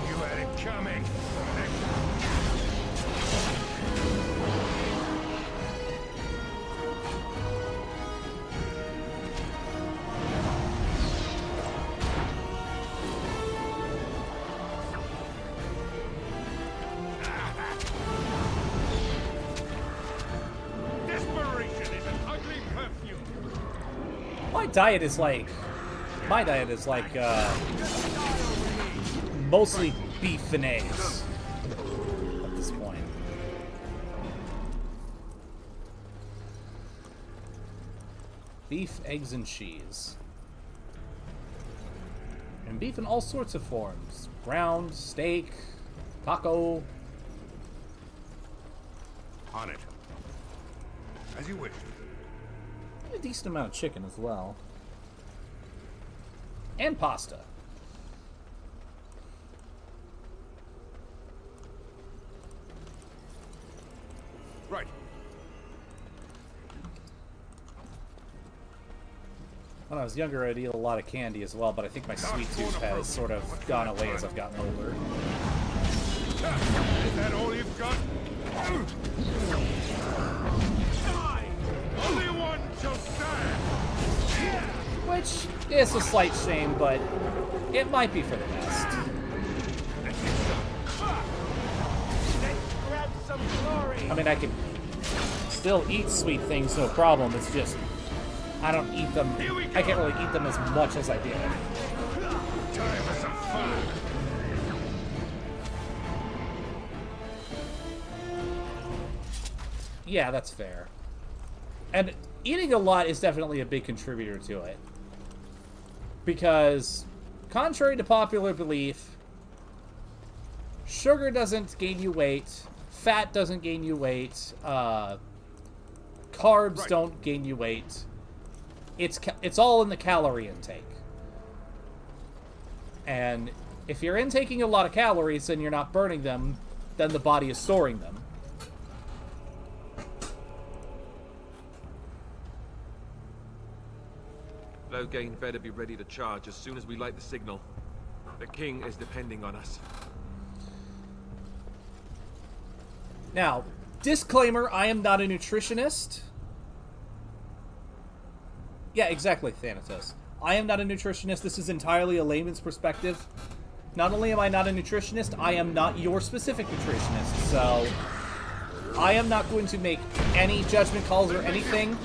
You had it coming. My diet is like, mostly beef fillets at this point. Beef, eggs, and cheese. And beef in all sorts of forms. Ground, steak, taco. On it. As you wish. A decent amount of chicken as well. And pasta. Right. When I was younger, I'd eat a lot of candy as well, but I think my sweet tooth has sort of gone away as I've gotten older. Is that all you've got? Only one shall stand. Which is a slight shame, but it might be for the best. I mean, I can still eat sweet things, no problem. It's just, I don't eat them. I can't really eat them as much as I did. Time for some fun. Yeah, that's fair. And eating a lot is definitely a big contributor to it. Because, contrary to popular belief, sugar doesn't gain you weight, fat doesn't gain you weight, carbs don't gain you weight. It's all in the calorie intake. And if you're intaking a lot of calories and you're not burning them, then the body is storing them. Logain better be ready to charge as soon as we light the signal. The king is depending on us. Now, disclaimer, I am not a nutritionist. Yeah, exactly, Thanatos. I am not a nutritionist. This is entirely a layman's perspective. Not only am I not a nutritionist, I am not your specific nutritionist, so I am not going to make any judgment calls or anything.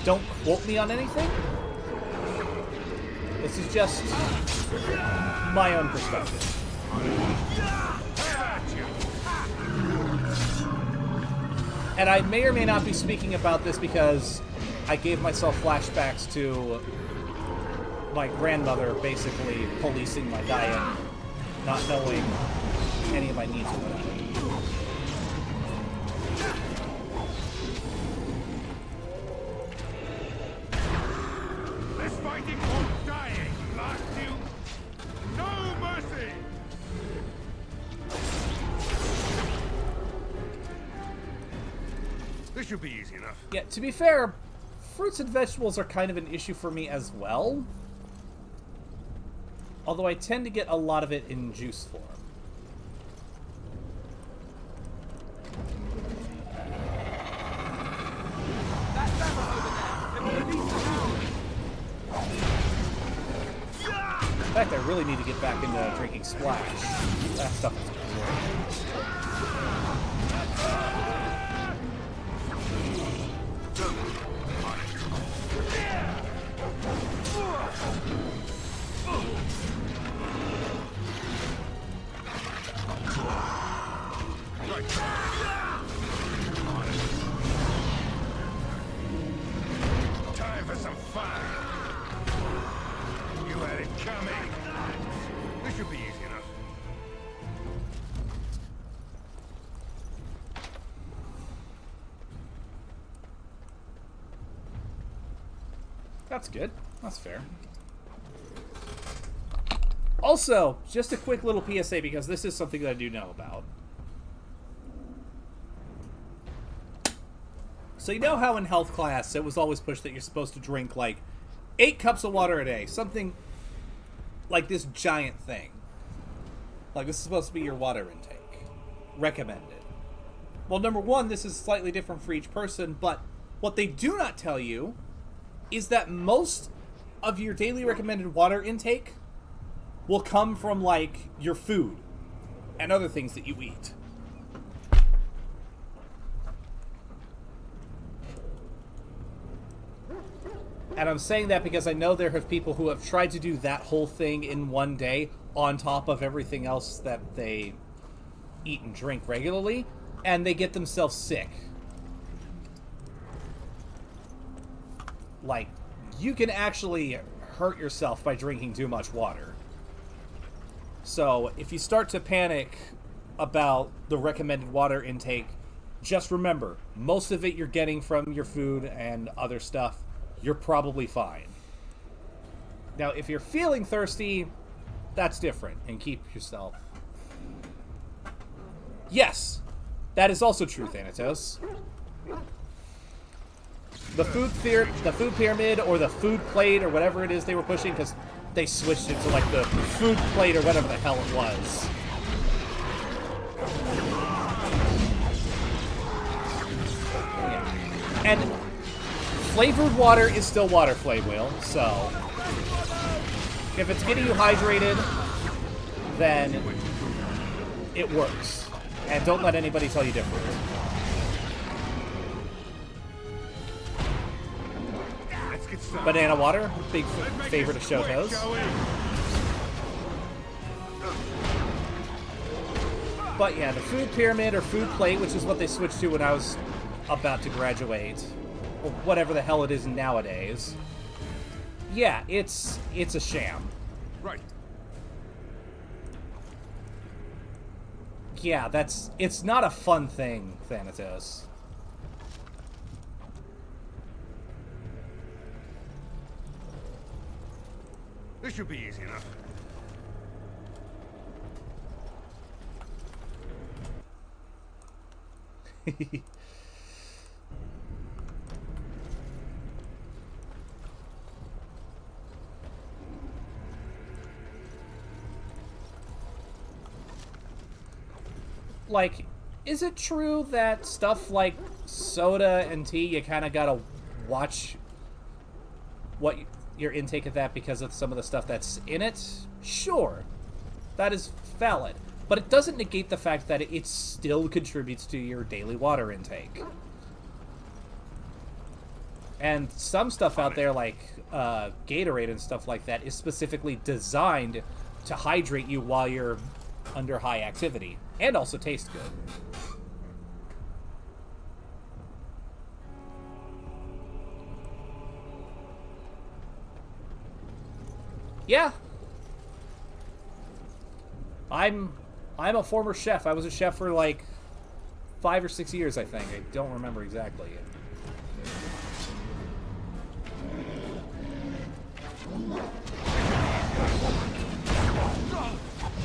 Don't quote me on anything. This is just my own perspective. And I may or may not be speaking about this because I gave myself flashbacks to my grandmother basically policing my diet, not knowing any of my needs or whatever. This fighting or dying, last you. No mercy! This should be easy enough. Yeah, to be fair, fruits and vegetables are kind of an issue for me as well. Although I tend to get a lot of it in juice form. In fact, I really need to get back into drinking Splash. That stuff is great. Time for some fun. You had it coming. This should be easy enough. That's good. That's fair. Also, just a quick little PSA because this is something that I do know about. So you know how in health class it was always pushed that you're supposed to drink like 8 cups of water a day, something like this giant thing. Like this is supposed to be your water intake. Recommended. Well, number one, this is slightly different for each person, but what they do not tell you is that most of your daily recommended water intake will come from like your food and other things that you eat. And I'm saying that because I know there have people who have tried to do that whole thing in one day on top of everything else that they eat and drink regularly, and they get themselves sick. Like, you can actually hurt yourself by drinking too much water. So, if you start to panic about the recommended water intake, just remember, most of it you're getting from your food and other stuff. You're probably fine. Now, if you're feeling thirsty, that's different, and keep yourself. Yes, that is also true, Thanatos. The food pyramid, or the food plate, or whatever it is they were pushing, because they switched it to like the food plate or whatever the hell it was. Yeah. And flavored water is still water, Flame Wheel, so if it's getting you hydrated, then it works. And don't let anybody tell you different. Banana water, big favorite of Shoto's. But yeah, the food pyramid or food plate, which is what they switched to when I was about to graduate, or whatever the hell it is nowadays. Yeah, it's a sham. Right. Yeah, it's not a fun thing, Thanatos. This should be easy enough. Like, is it true that stuff like soda and tea, you kind of gotta watch what your intake of that because of some of the stuff that's in it? Sure, that is valid. But it doesn't negate the fact that it still contributes to your daily water intake. And some stuff out there, like Gatorade and stuff like that, is specifically designed to hydrate you while you're under high activity, and also taste good. Yeah. I'm a former chef. I was a chef for like 5 or 6 years, I think. I don't remember exactly.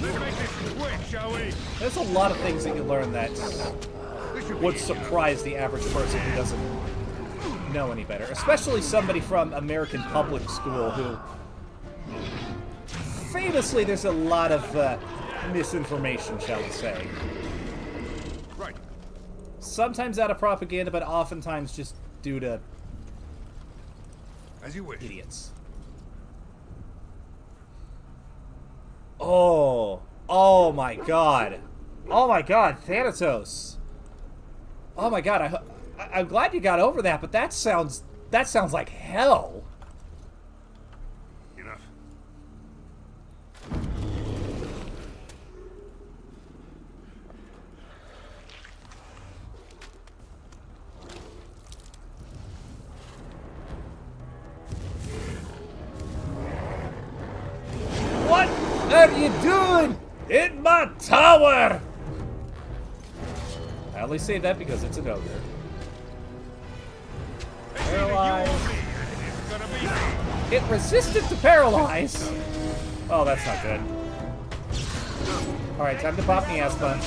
Let's make this quick, shall we? There's a lot of things that you learn that would surprise the average person who doesn't know any better. Especially somebody from American public school who... Famously, there's a lot of misinformation, shall we say. Right. Sometimes out of propaganda, but oftentimes just due to As you wish. idiots. Oh my god. Oh my god, Thanatos. Oh my god, I'm glad you got over that, but that sounds like hell. Enough. What are you doing in my tower? I only say that because it's an ogre. Paralyze. It resisted to paralyze. Oh, that's not good. Alright, time to pop me ass punch.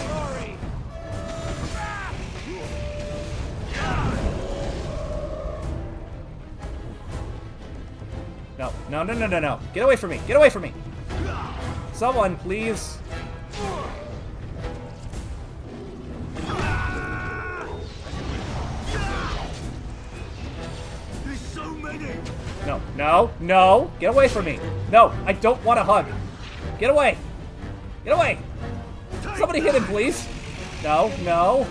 No, no, no, no, no, no. Get away from me. Get away from me. Someone, please. There's so many. No, no, no. Get away from me. No, I don't want a hug. Get away. Get away. Somebody hit him, please. No, no.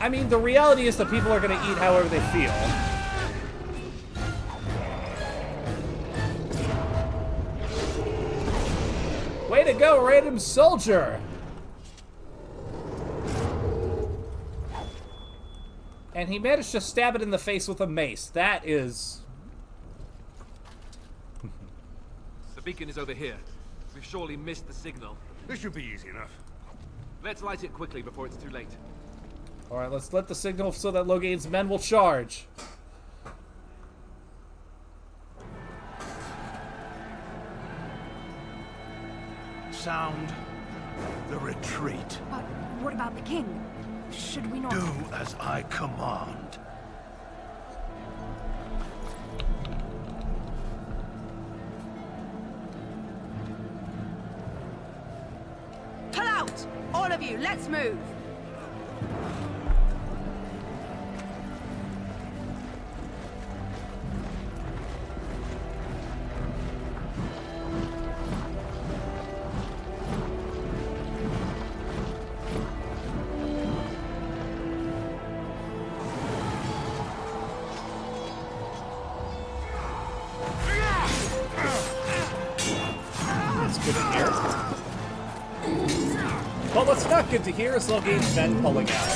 I mean, the reality is that people are going to eat however they feel. Way to go, random soldier! And he managed to stab it in the face with a mace. That is... The beacon is over here. We've surely missed the signal. This should be easy enough. Let's light it quickly before it's too late. Alright, let's let the signal so that Logain's men will charge. Sound the retreat. But what about the king? Should we not... Do as I command. Pull out! All of you, let's move! But what's not good to hear is Logain's men pulling out.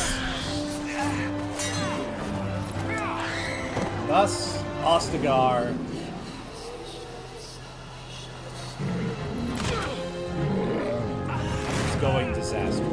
Thus, Ostagar. It's going disaster.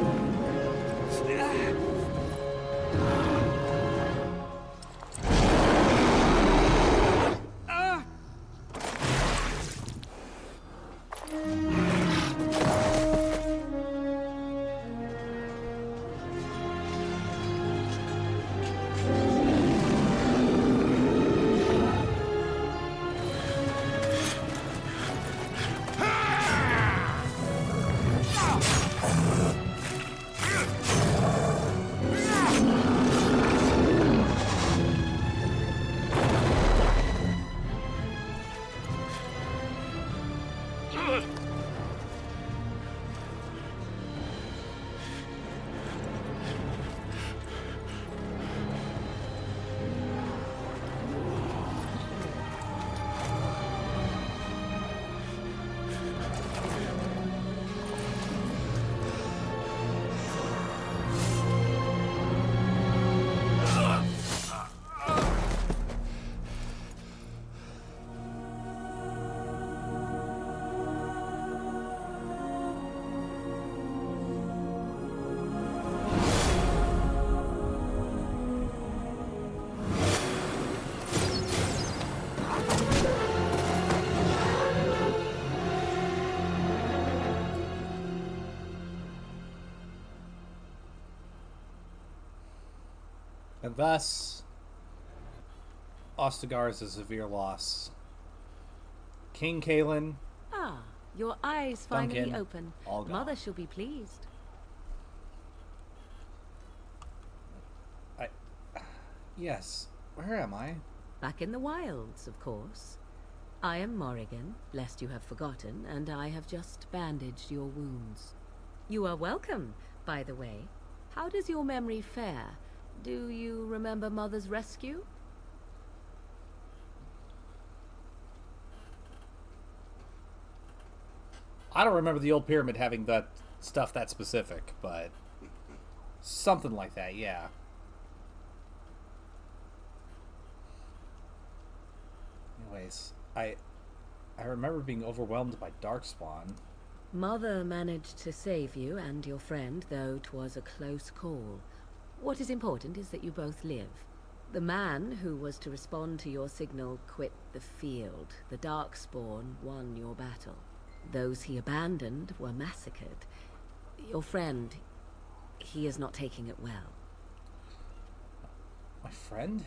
thus, Ostagar is a severe loss. King Kalen. Ah, your eyes finally Duncan, open. all gone. Mother shall be pleased. Yes. Where am I? Back in the wilds, of course. I am Morrigan, lest you have forgotten, and I have just bandaged your wounds. You are welcome, by the way. How does your memory fare? Do you remember Mother's rescue? I don't remember the old pyramid having that stuff that specific, but something like that, yeah. Anyways, I remember being overwhelmed by Darkspawn. Mother managed to save you and your friend, though 'twas a close call. What is important is that you both live. The man who was to respond to your signal quit the field. The Darkspawn won your battle. Those he abandoned were massacred. Your friend, he is not taking it well. My friend?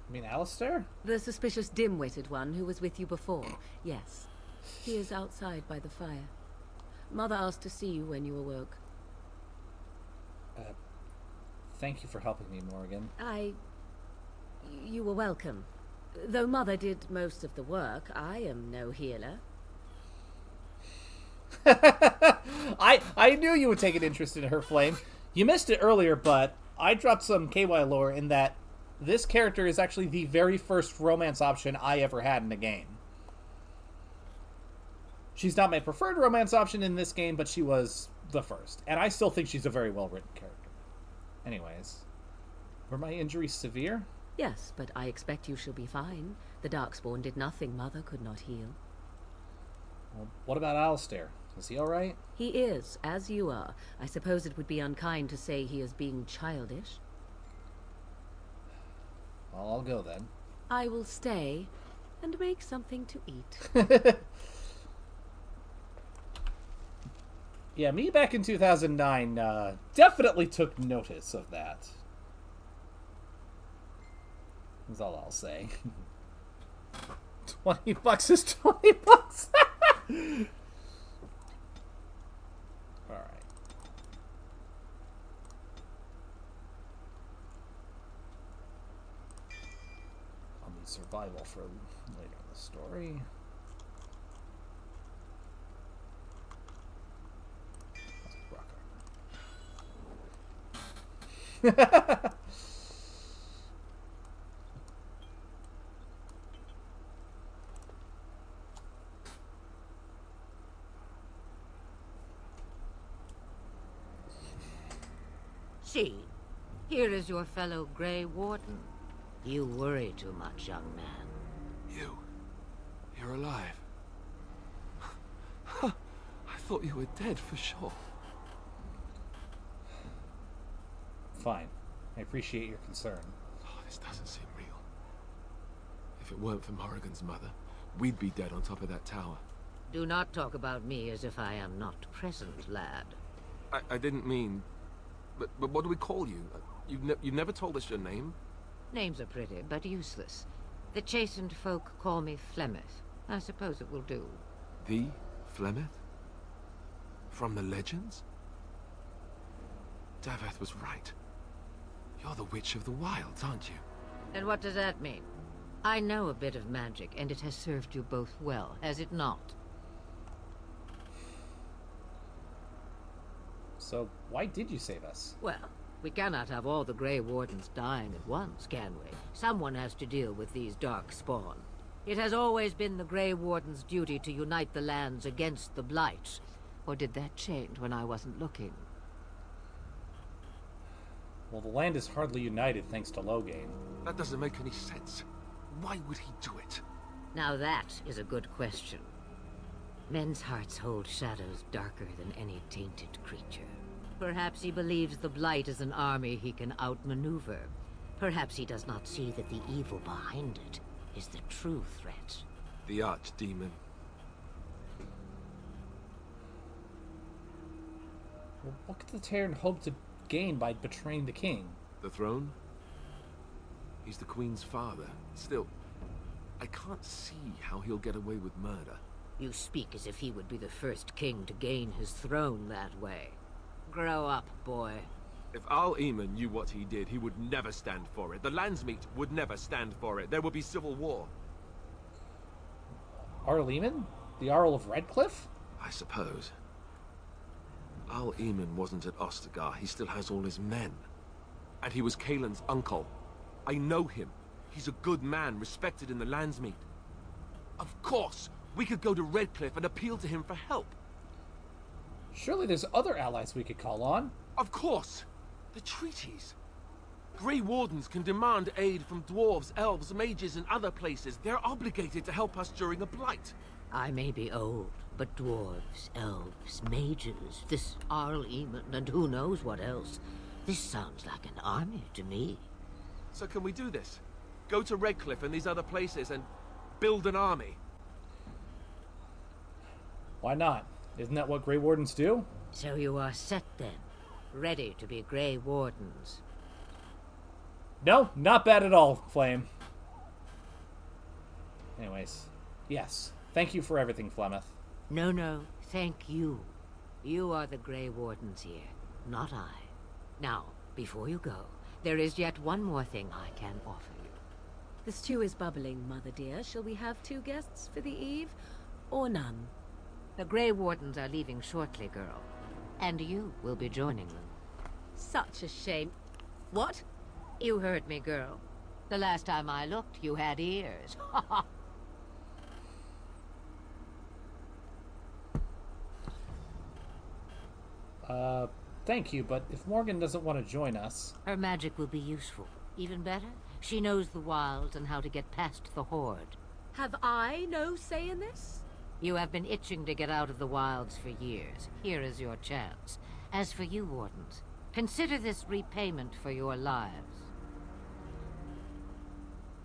You mean Alistair? The suspicious dim-witted one who was with you before. Yes. He is outside by the fire. Mother asked to see you when you awoke. Thank you for helping me, Morrigan. You were welcome. Though Mother did most of the work, I am no healer. I knew you would take an interest in her flame. You missed it earlier, but I dropped some KY lore in that this character is actually the very first romance option I ever had in a game. She's not my preferred romance option in this game, but she was the first. And I still think she's a very well-written character. Anyways, were my injuries severe? Yes, but I expect you shall be fine. The Darkspawn did nothing Mother could not heal. Well, what about Alistair? Is he alright? He is, as you are. I suppose it would be unkind to say he is being childish. Well, I'll go then. I will stay and make something to eat. Yeah, me back in 2009 definitely took notice of that. That's all I'll say. $20 is $20. Alright. I'll need survival for later in the story. See, here is your fellow Grey Warden. You worry too much, young man. You're alive. I thought you were dead for sure. Fine. I appreciate your concern. Oh, this doesn't seem real. If it weren't for Morrigan's mother, we'd be dead on top of that tower. Do not talk about me as if I am not present, lad. I didn't mean... But what do we call you? You've never told us your name? Names are pretty, but useless. The chastened folk call me Flemeth. I suppose it will do. The Flemeth? From the legends? Daveth was right. You're the Witch of the Wilds, aren't you? And what does that mean? I know a bit of magic, and it has served you both well, has it not? So, why did you save us? Well, we cannot have all the Grey Wardens dying at once, can we? Someone has to deal with these Darkspawn. It has always been the Grey Warden's duty to unite the lands against the Blight. Or did that change when I wasn't looking? Well, the land is hardly united thanks to Loghain. That doesn't make any sense. Why would he do it? Now that is a good question. Men's hearts hold shadows darker than any tainted creature. Perhaps he believes the Blight is an army he can outmaneuver. Perhaps he does not see that the evil behind it is the true threat. The Archdemon. Well, what could the Terran hope to gain by betraying the king? The throne? He's the Queen's father. Still, I can't see how he'll get away with murder. You speak as if he would be the first king to gain his throne that way. Grow up, boy. If Al-Eamon knew what he did, he would never stand for it. The Landsmeet would never stand for it. There would be civil war. Ar-Leman? The Arl of Redcliffe? I suppose. Al-Eamon wasn't at Ostagar. He still has all his men. And he was Kaelin's uncle. I know him. He's a good man, respected in the Landsmeet. Of course, we could go to Redcliffe and appeal to him for help. Surely there's other allies we could call on. Of course! The treaties. Grey Wardens can demand aid from dwarves, elves, mages, and other places. They're obligated to help us during a blight. I may be old, but dwarves, elves, mages, this Arl-Eamon, and who knows what else. This sounds like an army to me. So can we do this? Go to Redcliffe and these other places and build an army? Why not? Isn't that what Grey Wardens do? So you are set then, ready to be Grey Wardens. No, not bad at all, Flame. Anyways, yes. Thank you for everything, Flemeth. No, thank you. You are the Grey Wardens here, not I. Now, before you go, there is yet one more thing I can offer you. The stew is bubbling, Mother dear. Shall we have 2 guests for the eve, or none? The Grey Wardens are leaving shortly, girl. And you will be joining them. Such a shame. What? You heard me, girl. The last time I looked, you had ears. Thank you, but if Morgan doesn't want to join us... Her magic will be useful. Even better, she knows the wilds and how to get past the Horde. Have I no say in this? You have been itching to get out of the wilds for years. Here is your chance. As for you, Wardens, consider this repayment for your lives.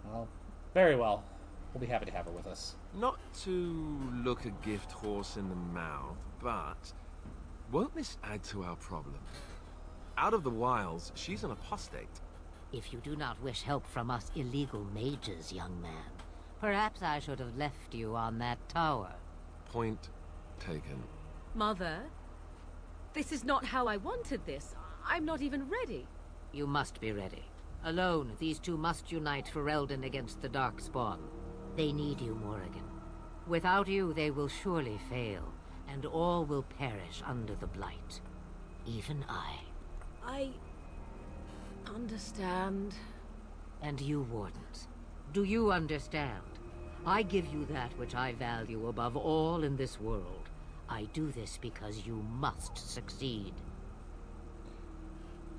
Well, very well. We'll be happy to have her with us. Not to look a gift horse in the mouth, but won't this add to our problem? Out of the wilds, she's an apostate. If you do not wish help from us illegal mages, young man, perhaps I should have left you on that tower. Point taken. Mother, this is not how I wanted this. I'm not even ready. You must be ready. Alone, these two must unite for Eldon against the Darkspawn. They need you, Morrigan. Without you, they will surely fail, and all will perish under the Blight. Even I understand. And you, Wardens, do you understand? I give you that which I value above all in this world. I do this because you must succeed.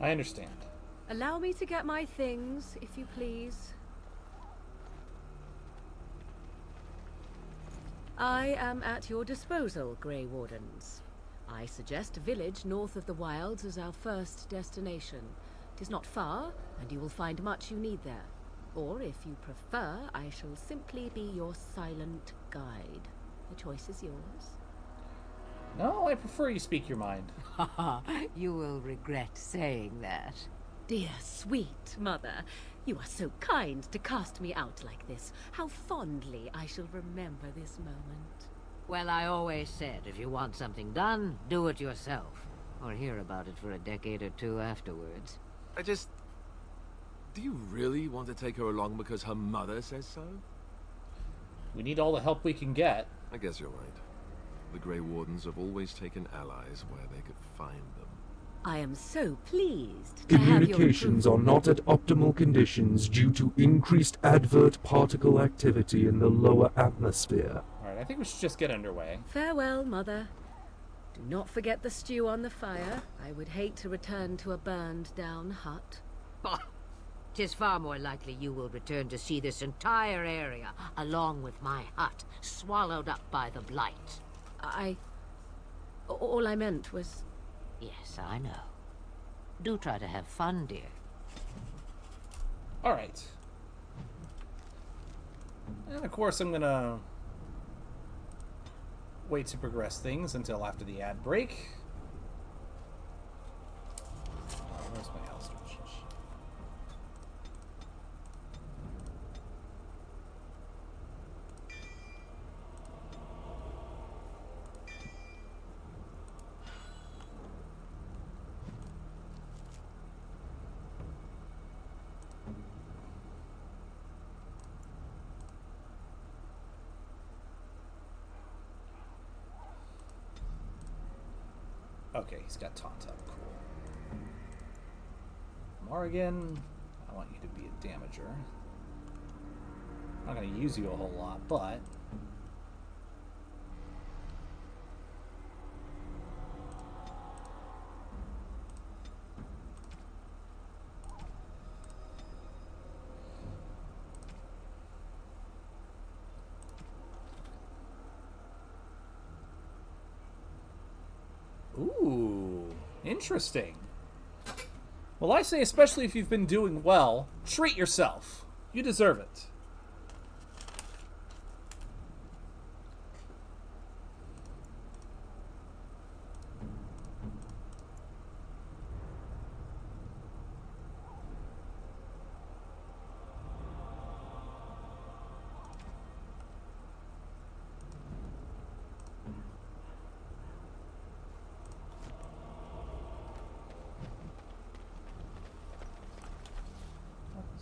I understand. Allow me to get my things, if you please. I am at your disposal, Grey Wardens. I suggest a village north of the wilds as our first destination. It is not far, and you will find much you need there. Or, if you prefer, I shall simply be your silent guide. The choice is yours. No, I prefer you speak your mind. You will regret saying that. Dear, sweet mother, you are so kind to cast me out like this. How fondly I shall remember this moment. Well, I always said, if you want something done, do it yourself. Or hear about it for a decade or two afterwards. Do you really want to take her along because her mother says so? We need all the help we can get. I guess you're right. The Grey Wardens have always taken allies where they could find them. I am so pleased to have your Communications are not at optimal conditions due to increased advert particle activity in the lower atmosphere. Alright, I think we should just get underway. Farewell, Mother. Do not forget the stew on the fire. I would hate to return to a burned-down hut. Bah! 'Tis far more likely you will return to see this entire area, along with my hut, swallowed up by the Blight. All I meant was... Yes, I know. Do try to have fun, dear. Alright. And of course I'm gonna wait to progress things until after the ad break. Where's my house? Okay, he's got taunt up. Cool. Morrigan, I want you to be a damager. I'm not going to use you a whole lot, but... Ooh, interesting. Well, I say, especially if you've been doing well, treat yourself. You deserve it.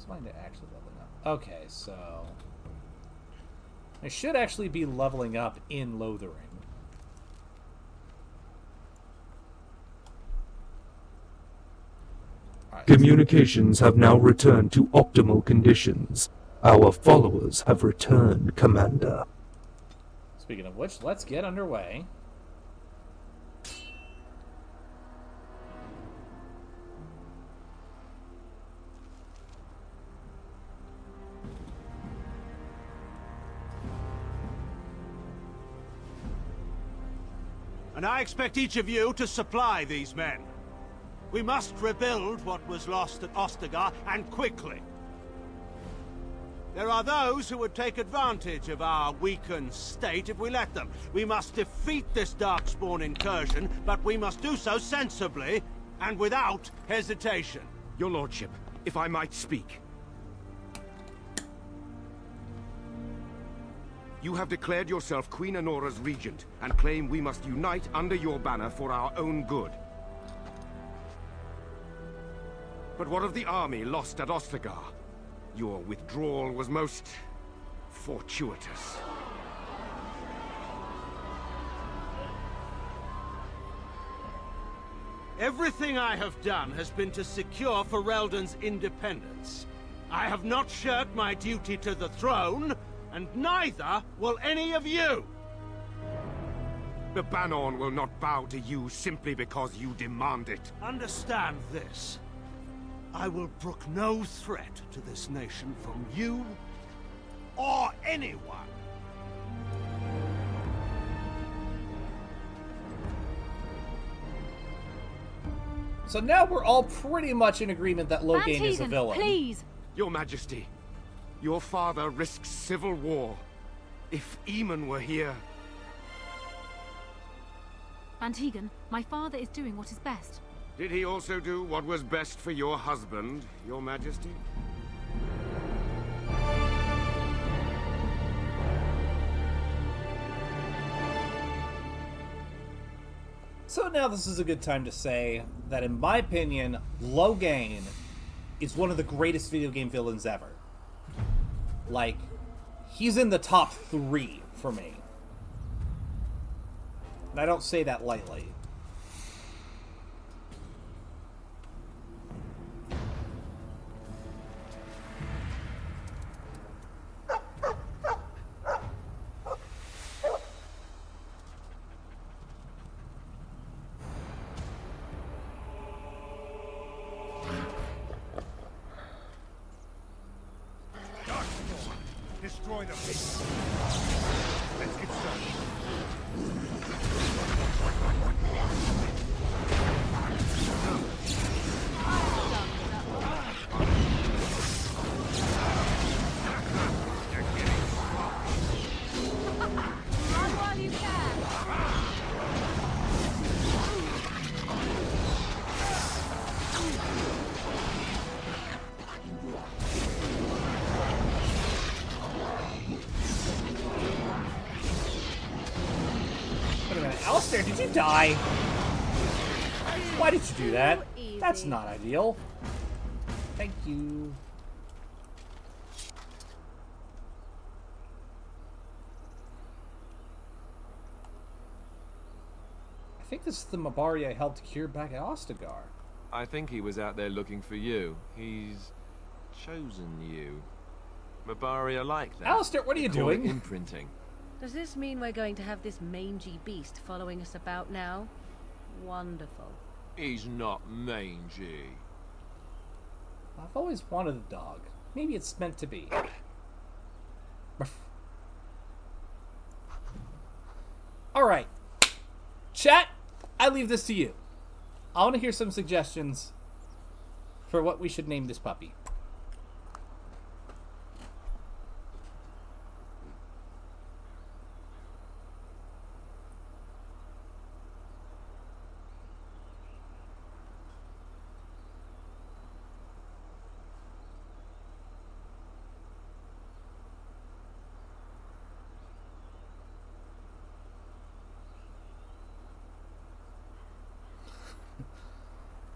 Find it actually leveling up. Okay, so I should actually be leveling up in Lothering. Right. Communications have now returned to optimal conditions. Our followers have returned, Commander. Speaking of which, let's get underway. And I expect each of you to supply these men. We must rebuild what was lost at Ostagar, and quickly. There are those who would take advantage of our weakened state if we let them. We must defeat this Darkspawn incursion, but we must do so sensibly and without hesitation. Your Lordship, if I might speak. You have declared yourself Queen Honora's regent, and claim we must unite under your banner for our own good. But what of the army lost at Ostagar? Your withdrawal was most fortuitous. Everything I have done has been to secure Ferelden's independence. I have not shirked my duty to the throne, and neither will any of you! The Bannorn will not bow to you simply because you demand it. Understand this. I will brook no threat to this nation from you or anyone. So now we're all pretty much in agreement that Loghain is a villain. Please! Your Majesty, your father risks civil war. If Eamon were here... Antigon, my father is doing what is best. Did he also do what was best for your husband, Your Majesty? So now this is a good time to say that, in my opinion, Loghain is one of the greatest video game villains ever. Like, he's in the top 3 for me. And I don't say that lightly. Destroy the beast. Let's get started. Alistair, did you die? Why did you do that? That's not ideal. Thank you. I think this is the Mabari I helped cure back at Ostagar. I think he was out there looking for you. He's chosen you. Mabari are like that. Alistair, what are you They call it doing? Imprinting. Does this mean we're going to have this mangy beast following us about now? Wonderful. He's not mangy. I've always wanted a dog. Maybe it's meant to be. Alright. Chat, I leave this to you. I want to hear some suggestions for what we should name this puppy.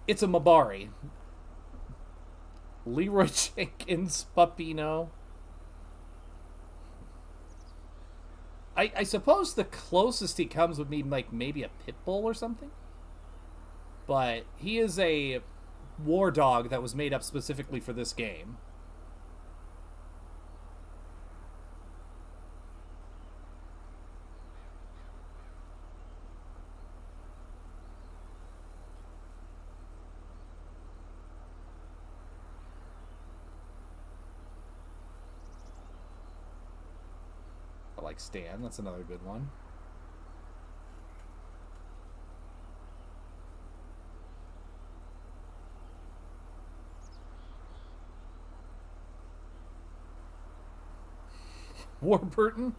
It's a Mabari. Leroy Jenkins Puppino. I suppose the closest he comes would be like maybe a pit bull or something. But he is a war dog that was made up specifically for this game. I like Stan, that's another good one. Warburton?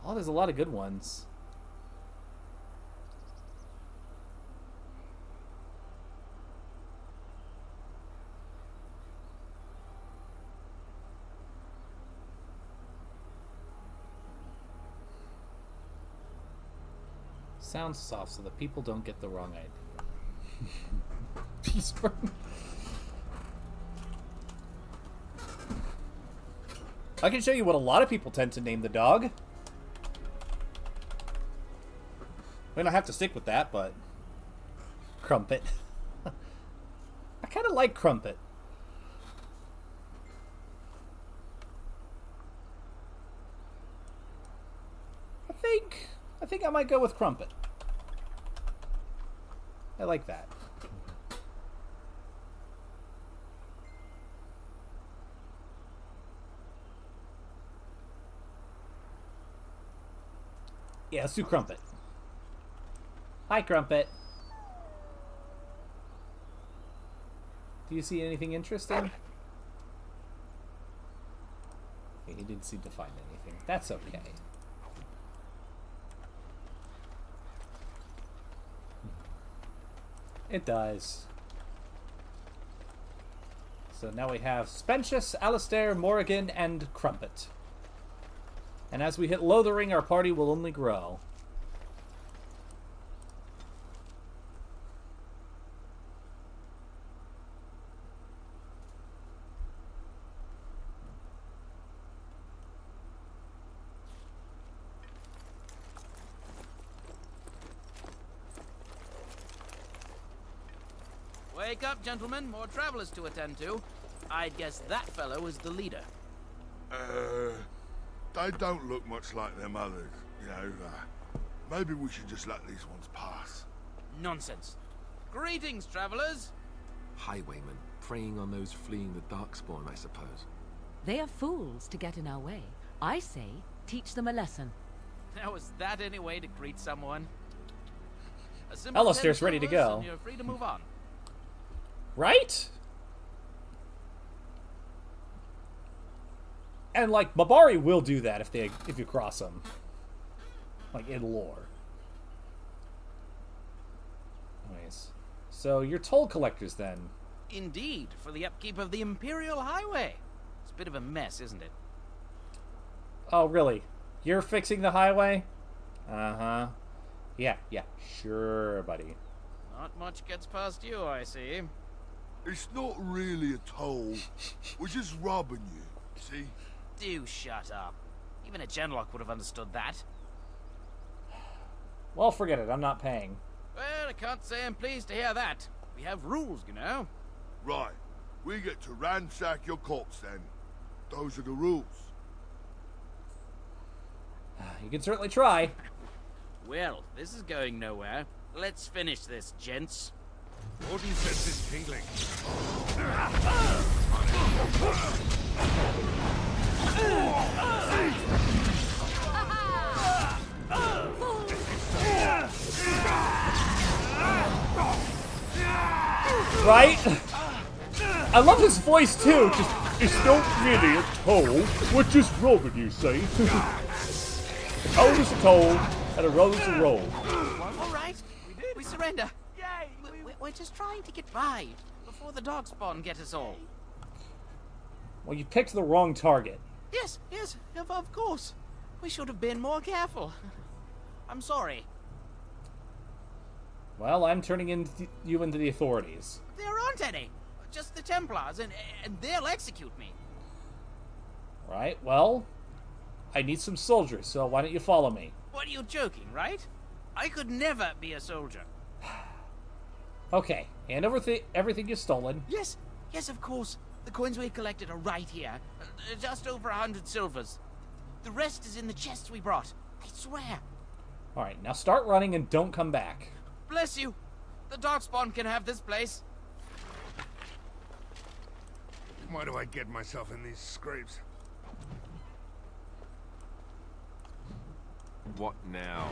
Oh, there's a lot of good ones. Sounds soft so that people don't get the wrong idea. Peaceburn. I can show you what a lot of people tend to name the dog. We don't have to stick with that, but... Crumpet. I kind of like Crumpet. I think I might go with Crumpet. I like that. Yeah, let's do Crumpet. Hi, Crumpet. Do you see anything interesting? Okay, he didn't seem to find anything. That's okay. It does. So now we have Spentius, Alistair, Morrigan, and Crumpet. And as we hit Lothering, our party will only grow. Wake up, gentlemen. More travelers to attend to. I'd guess that fellow is the leader. They don't look much like them others, you know. Maybe we should just let these ones pass. Nonsense. Greetings, travelers. Highwaymen, preying on those fleeing the Darkspawn, I suppose. They are fools to get in our way. I say, teach them a lesson. Now, is that any way to greet someone? A simple Alistair's 10 ready to silvers go. and you're free to move on. Right? And like Mabari will do that if you cross them. Like in lore. Anyways. So you're toll collectors then. Indeed, for the upkeep of the Imperial Highway. It's a bit of a mess, isn't it? Oh, really? You're fixing the highway? Uh-huh. Yeah, sure, buddy. Not much gets past you, I see. It's not really a toll. We're just robbing you, see? Do shut up. Even a genlock would have understood that. Well, forget it. I'm not paying. Well, I can't say I'm pleased to hear that. We have rules, you know. Right. We get to ransack your corpse then. Those are the rules. You can certainly try. Well, this is going nowhere. Let's finish this, gents. Warden says this tingling. Right? I love his voice too. Just, It's not really a toll. We're just robbing, you see. toll is a toll, and a roll is a roll. All right, we surrender. Yay! We're just trying to get by before the darkspawn get us all. Well, you picked the wrong target. Yes, of course. We should have been more careful. I'm sorry. Well, I'm turning you into the authorities. There aren't any. Just the Templars, and they'll execute me. Right, well, I need some soldiers, so why don't you follow me? What, are you joking, right? I could never be a soldier. Okay, hand over everything you've stolen. Yes, of course. The coins we collected are right here. Just over 100 silvers. The rest is in the chests we brought. I swear. Alright, now start running and don't come back. Bless you. The darkspawn can have this place. Why do I get myself in these scrapes? What now?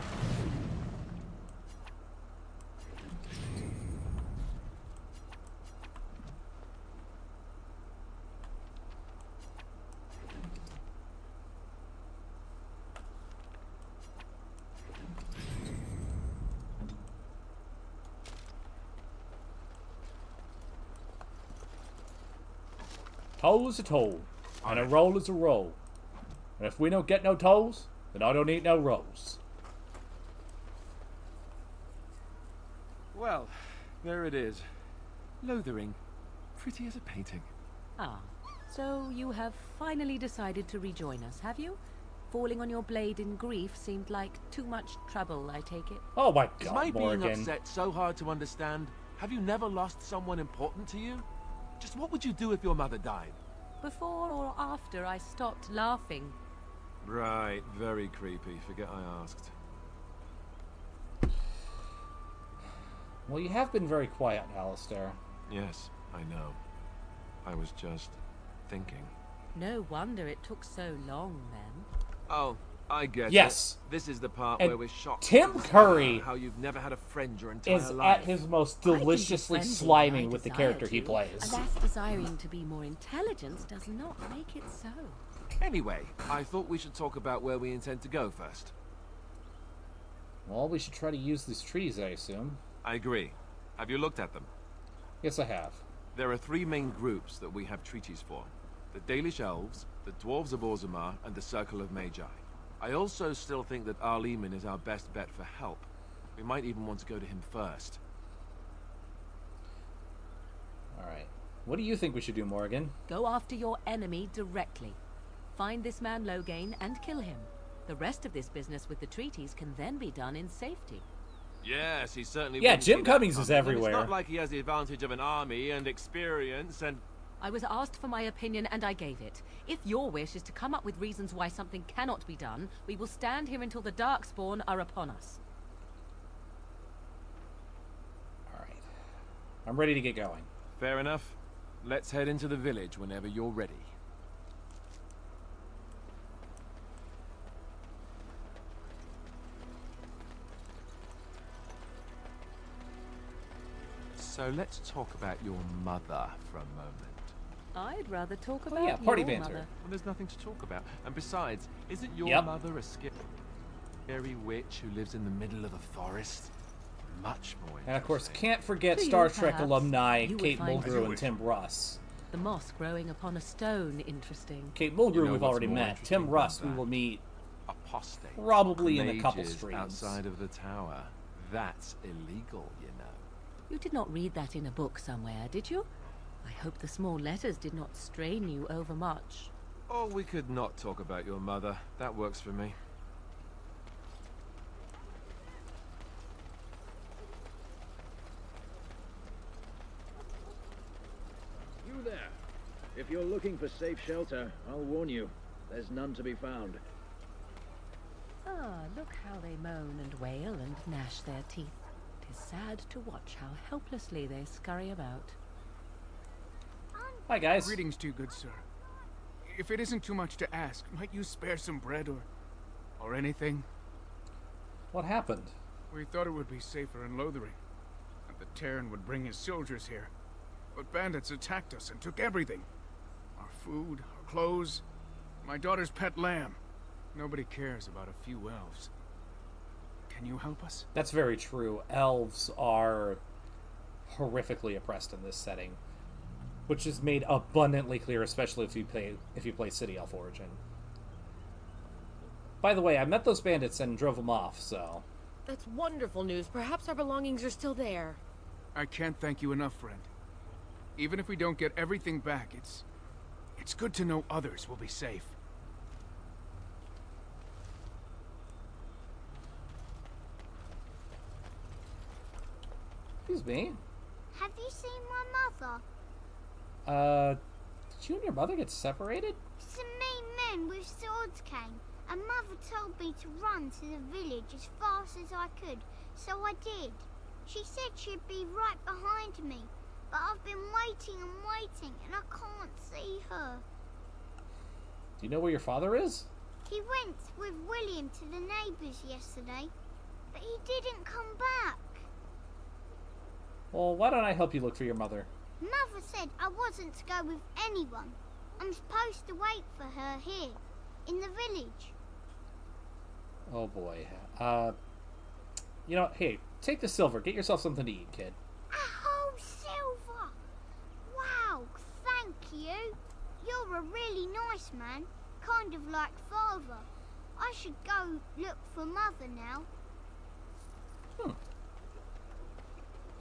Toll is a toll, and a roll is a roll. And if we don't get no tolls, then I don't eat no rolls. Well, there it is. Lothering. Pretty as a painting. Ah, so you have finally decided to rejoin us, have you? Falling on your blade in grief seemed like too much trouble, I take it. Oh my Is god, my being Morgan. upset so hard to understand? Have you never lost someone important to you? Just what would you do if your mother died? Before or after I stopped laughing. Right, very creepy. Forget I asked. Well, you have been very quiet, Alistair. Yes, I know. I was just thinking. No wonder it took so long, then. Oh, I get Yes. it. This is the part And where we're shocked. Tim Curry how you've never had a friend your entire is life. at his most I can be deliciously friendly slimy when I with the desire character he to, plays. Alas, desiring to be more intelligent does not make it so. Anyway, I thought we should talk about where we intend to go first. Well, we should try to use these trees, I assume. I agree. Have you looked at them? Yes, I have. There are three main groups that we have treaties for. The Dalish Elves, the Dwarves of Orzammar, and the Circle of Magi. I also still think that Arleman is our best bet for help. We might even want to go to him first. Alright. What do you think we should do, Morgan? Go after your enemy directly. Find this man Loghain and kill him. The rest of this business with the treaties can then be done in safety. Yes, he certainly Yeah, wouldn't Jim see that Cummings is coming. And everywhere. It's not like he has the advantage of an army and experience and... I was asked for my opinion and I gave it. If your wish is to come up with reasons why something cannot be done, we will stand here until the Darkspawn are upon us. Alright. I'm ready to get going. Fair enough. Let's head into the village whenever you're ready. So let's talk about your mother for a moment. I'd rather talk about yeah, party your banter. mother. Well, there's nothing to talk about. And besides, isn't your Yep. mother a scary witch who lives in the middle of a forest? Much more And of course, interesting. can't forget To you, Star Trek perhaps, alumni you would Kate find Mulgrew and Tim Russ. The moss growing upon a stone interesting. Kate Mulgrew You know we've what's already more met. interesting Tim Russ than we that? will meet Apostates. probably in a couple Mages streams. outside of the tower. That's illegal, you know. You did not read that in a book somewhere, did you? I hope the small letters did not strain you overmuch. Or we could not talk about your mother. That works for me. You there. If you're looking for safe shelter, I'll warn you. There's none to be found. Ah, look how they moan and wail and gnash their teeth. It is sad to watch how helplessly they scurry about. Hi, guys. Greetings to you, good sir. If it isn't too much to ask, might you spare some bread or anything? What happened? We thought it would be safer in Lothering, and the Terran would bring his soldiers here. But bandits attacked us and took everything. Our food, our clothes, my daughter's pet lamb. Nobody cares about a few elves. Can you help us? That's very true. Elves are horrifically oppressed in this setting, which is made abundantly clear, especially if you play City Elf Origin. By the way, I met those bandits and drove them off, so... That's wonderful news. Perhaps our belongings are still there. I can't thank you enough, friend. Even if we don't get everything back, it's good to know others will be safe. Excuse me? Have you seen my mother? Did you and your mother get separated? Some mean men with swords came, and Mother told me to run to the village as fast as I could, so I did. She said she'd be right behind me, but I've been waiting and waiting, and I can't see her. Do you know where your father is? He went with William to the neighbours yesterday, but he didn't come back. Well, why don't I help you look for your mother? Mother said I wasn't to go with anyone. I'm supposed to wait for her here, in the village. Oh boy. You know, hey, take the silver. Get yourself something to eat, kid. A whole silver! Wow, thank you. You're a really nice man, kind of like Father. I should go look for Mother now.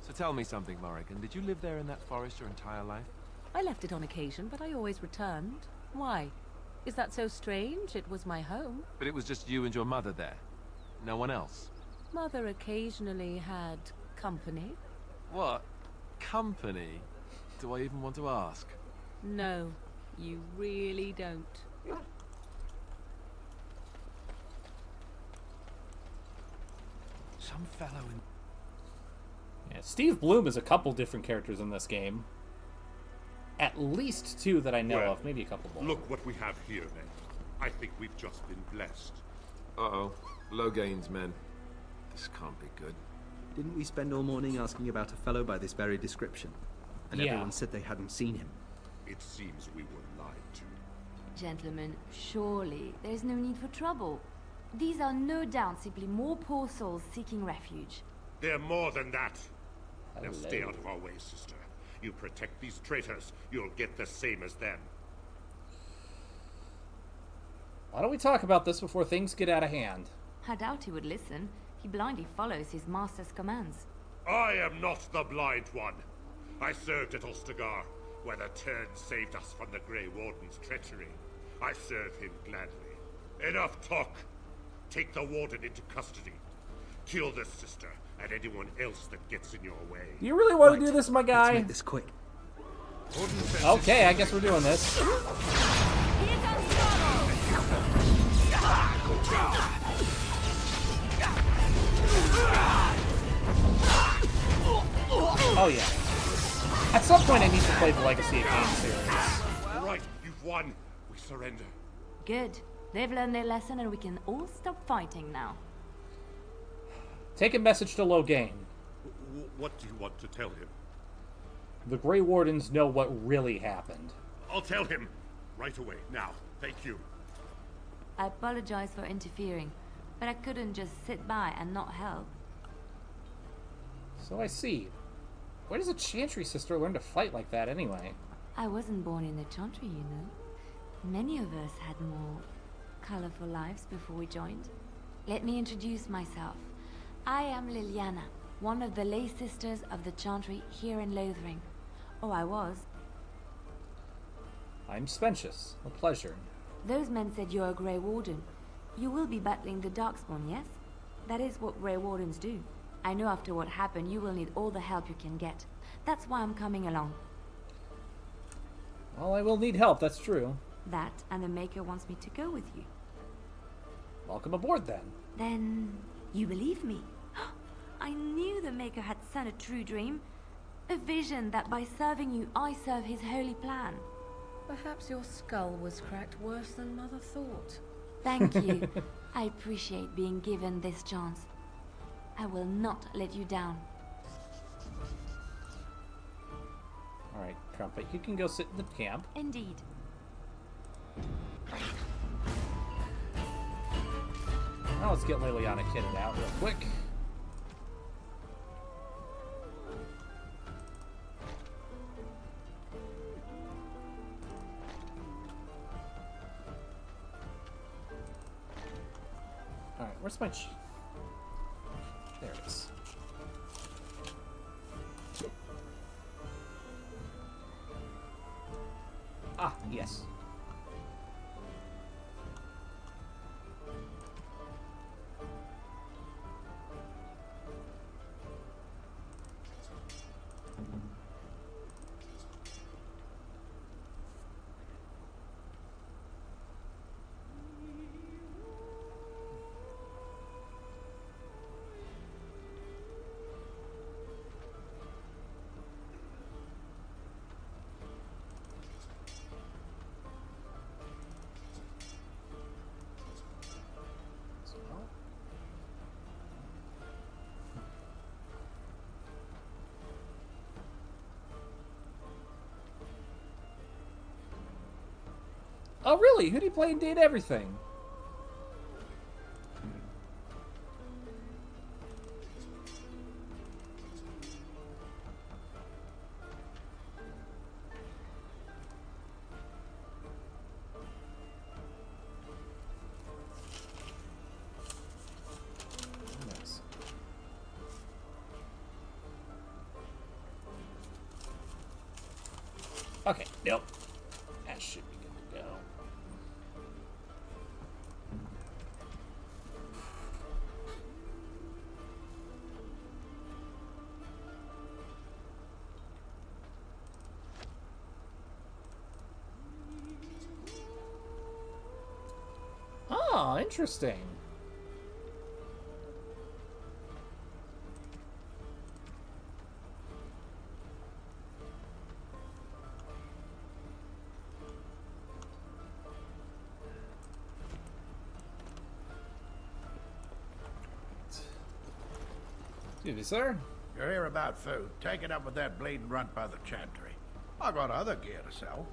So tell me something, Morrigan. Did you live there in that forest your entire life? I left it on occasion, but I always returned. Why? Is that so strange? It was my home. But it was just you and your mother there. No one else. Mother occasionally had company. What? Company? Do I even want to ask? No, you really don't. Some fellow in... Yeah, Steve Bloom is a couple different characters in this game. At least two that I know of, maybe a couple more. Look what we have here, then. I think we've just been blessed. Uh-oh. Low gains, men. This can't be good. Didn't we spend all morning asking about a fellow by this very description? And everyone said they hadn't seen him. It seems we were lied to. Gentlemen, surely there is no need for trouble. These are no doubt simply more poor souls seeking refuge. They're more than that. Now Hello. stay out of our way, sister. You protect these traitors, you'll get the same as them. Why don't we talk about this before things get out of hand? I doubt he would listen. He blindly follows his master's commands. I am not the blind one. I served at Ostagar, where the Turn saved us from the Grey Warden's treachery. I serve him gladly. Enough talk. Take the Warden into custody. Kill this sister and anyone else that gets in your way. Do you really want to do this, my guy? Let's make this quick. Okay, I guess we're doing this. Oh yeah. At some point I need to play the Legacy of Kain series. All right, you've won. We surrender. Good. They've learned their lesson and we can all stop fighting now. Take a message to Logain. What do you want to tell him? The Grey Wardens know what really happened. I'll tell him. Right away, now. Thank you. I apologize for interfering, but I couldn't just sit by and not help. So I see. Where does a Chantry sister learn to fight like that anyway? I wasn't born in the Chantry, you know. Many of us had more colorful lives before we joined. Let me introduce myself. I am Liliana, one of the lay sisters of the Chantry here in Lothering. Oh, I was. I'm Spentius. A pleasure. Those men said you're a Grey Warden. You will be battling the Darkspawn, yes? That is what Grey Wardens do. I know after what happened, you will need all the help you can get. That's why I'm coming along. Well, I will need help, that's true. That, and the Maker wants me to go with you. Welcome aboard, then. Then, you believe me? I knew the Maker had sent a true dream. A vision that by serving you, I serve his holy plan. Perhaps your skull was cracked worse than Mother thought. Thank you. I appreciate being given this chance. I will not let you down. Alright, Trumpet, you can go sit in the camp. Indeed. Now let's get Liliana kitted out real quick. Alright, where's my... There it is. Ah, yes. Oh, really? Who do you play in Date Everything? Nice. Okay, nope. That should be good to go. Oh, interesting. Excuse me, sir. You're here about food. Take it up with that bleeding runt by the chantry. I got other gear to sell.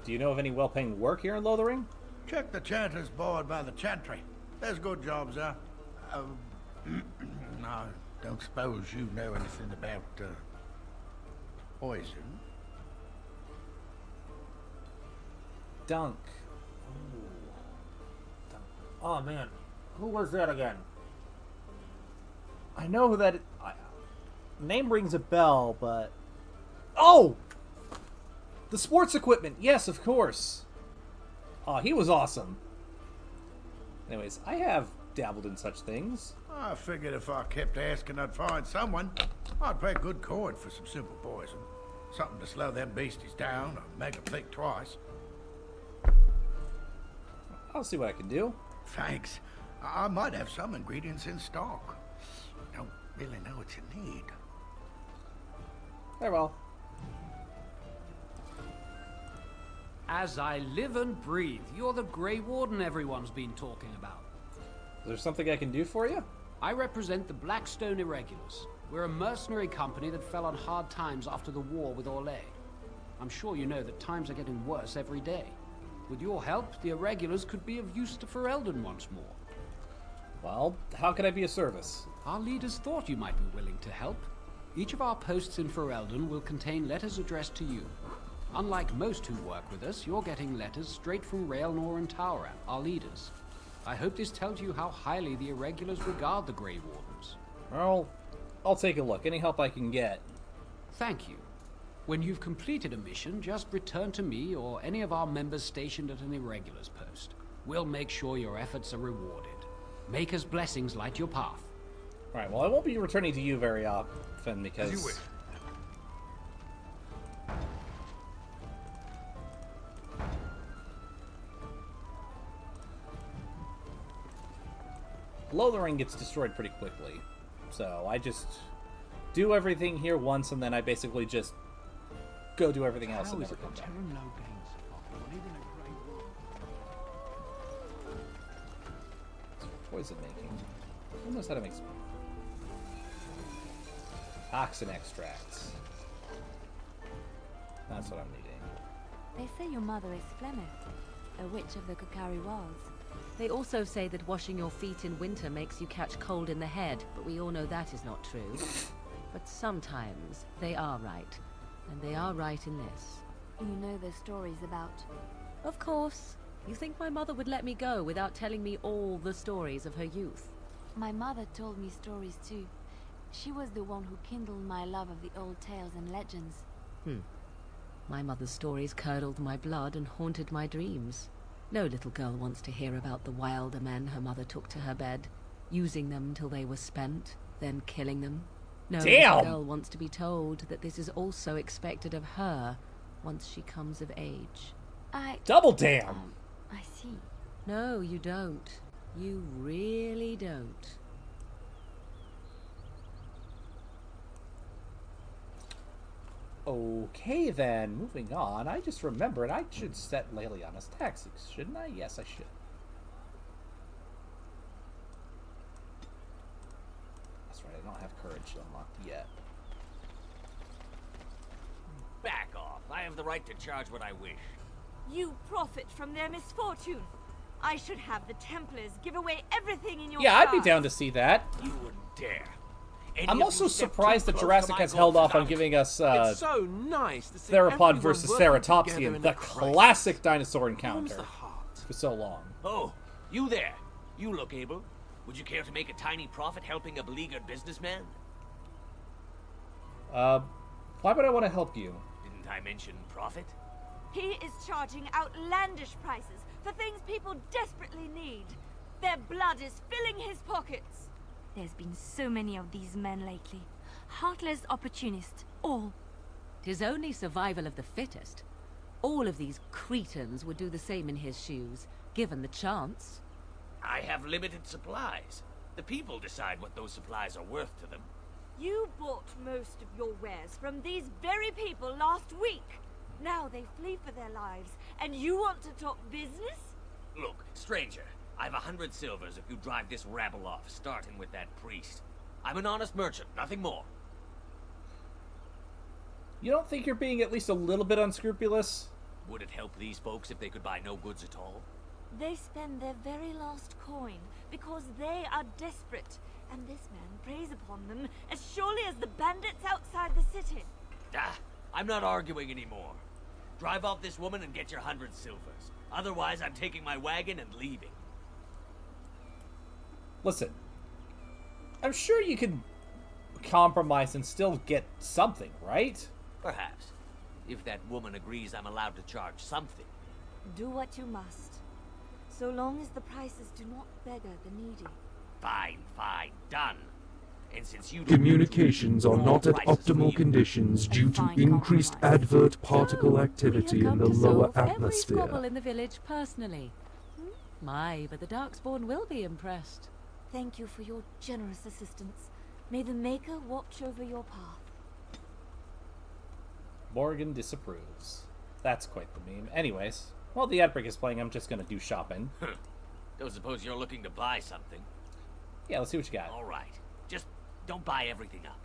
Do you know of any well-paying work here in Lothering? Check the chanter's board by the chantry. There's good jobs there. I don't suppose you know anything about, poison? Dunk. Oh, man. Who was that again? I know who that is. Name rings a bell, but... Oh! The sports equipment. Yes, of course. Oh, he was awesome. Anyways, I have dabbled in such things. I figured if I kept asking, I'd find someone. I'd pay good coin for some simple poison. Something to slow them beasties down or make them think twice. I'll see what I can do. Thanks. I might have some ingredients in stock. Don't really know what you need. Very well. As I live and breathe, you're the Grey Warden everyone's been talking about. Is there something I can do for you? I represent the Blackstone Irregulars. We're a mercenary company that fell on hard times after the war with Orlais. I'm sure you know that times are getting worse every day. With your help, the Irregulars could be of use to Ferelden once more. Well, how can I be of service? Our leaders thought you might be willing to help. Each of our posts in Ferelden will contain letters addressed to you. Unlike most who work with us, you're getting letters straight from Raelnor and Tauran, our leaders. I hope this tells you how highly the Irregulars regard the Grey Wardens. Well, I'll take a look. Any help I can get. Thank you. When you've completed a mission, just return to me or any of our members stationed at an irregulars post. We'll make sure your efforts are rewarded. Maker's blessings light your path. Alright, well, I won't be returning to you very often because... As you wish. Lothering gets destroyed pretty quickly. So I just do everything here once, and then I basically just go do everything else and never come back. Poison making. Who knows how to make toxin extracts? That's what I'm needing. They say your mother is Flemeth, a witch of the Kokari Wilds. They also say that washing your feet in winter makes you catch cold in the head, but we all know that is not true. But sometimes they are right, and they are right in this. You know the stories about... Of course. You think my mother would let me go without telling me all the stories of her youth? My mother told me stories too. She was the one who kindled my love of the old tales and legends. My mother's stories curdled my blood and haunted my dreams. No little girl wants to hear about the wilder men her mother took to her bed, using them till they were spent, then killing them. No little girl wants to be told that this is also expected of her once she comes of age. Double damn! I see. No, you don't. You really don't. Okay then, moving on. I just remembered I should set Leliana's taxes, shouldn't I? Yes, I should. That's right, I don't have courage unlocked yet. Back off. I have the right to charge what I wish. You profit from their misfortune. I should have the Templars give away everything in your I'd be down to see that. You wouldn't dare. I'm also surprised that Jurassic has held off on giving us it's so nice to see Theropod versus Ceratopsian, Ceratopsian, the classic dinosaur encounter, for so long. Oh, you there. You look able. Would you care to make a tiny profit helping a beleaguered businessman? Why would I want to help you? Didn't I mention profit? He is charging outlandish prices for things people desperately need. Their blood is filling his pockets. There's been so many of these men lately. Heartless opportunists, all. 'Tis only survival of the fittest. All of these cretins would do the same in his shoes, given the chance. I have limited supplies. The people decide what those supplies are worth to them. You bought most of your wares from these very people last week. Now they flee for their lives, and you want to talk business? Look, stranger, I've 100 silvers if you drive this rabble off, starting with that priest. I'm an honest merchant, nothing more. You don't think you're being at least a little bit unscrupulous? Would it help these folks if they could buy no goods at all? They spend their very last coin because they are desperate, and this man preys upon them as surely as the bandits outside the city. Ah, I'm not arguing anymore. Drive off this woman and get your 100 silvers. Otherwise, I'm taking my wagon and leaving. Listen, I'm sure you can compromise and still get something, right? Perhaps. If that woman agrees I'm allowed to charge something. Do what you must. So long as the prices do not beggar the needy. Fine, fine, done. And since you Communications are not at optimal conditions due to increased advert particle activity in the lower Every atmosphere. squabble in the village personally. My, but the Darkspawn will be impressed. Thank you for your generous assistance. May the Maker watch over your path. Morgan disapproves. That's quite the meme. Anyways, while the Outbreak is playing, I'm just gonna do shopping. Don't suppose you're looking to buy something? Yeah, let's see what you got. All right. Just don't buy everything up.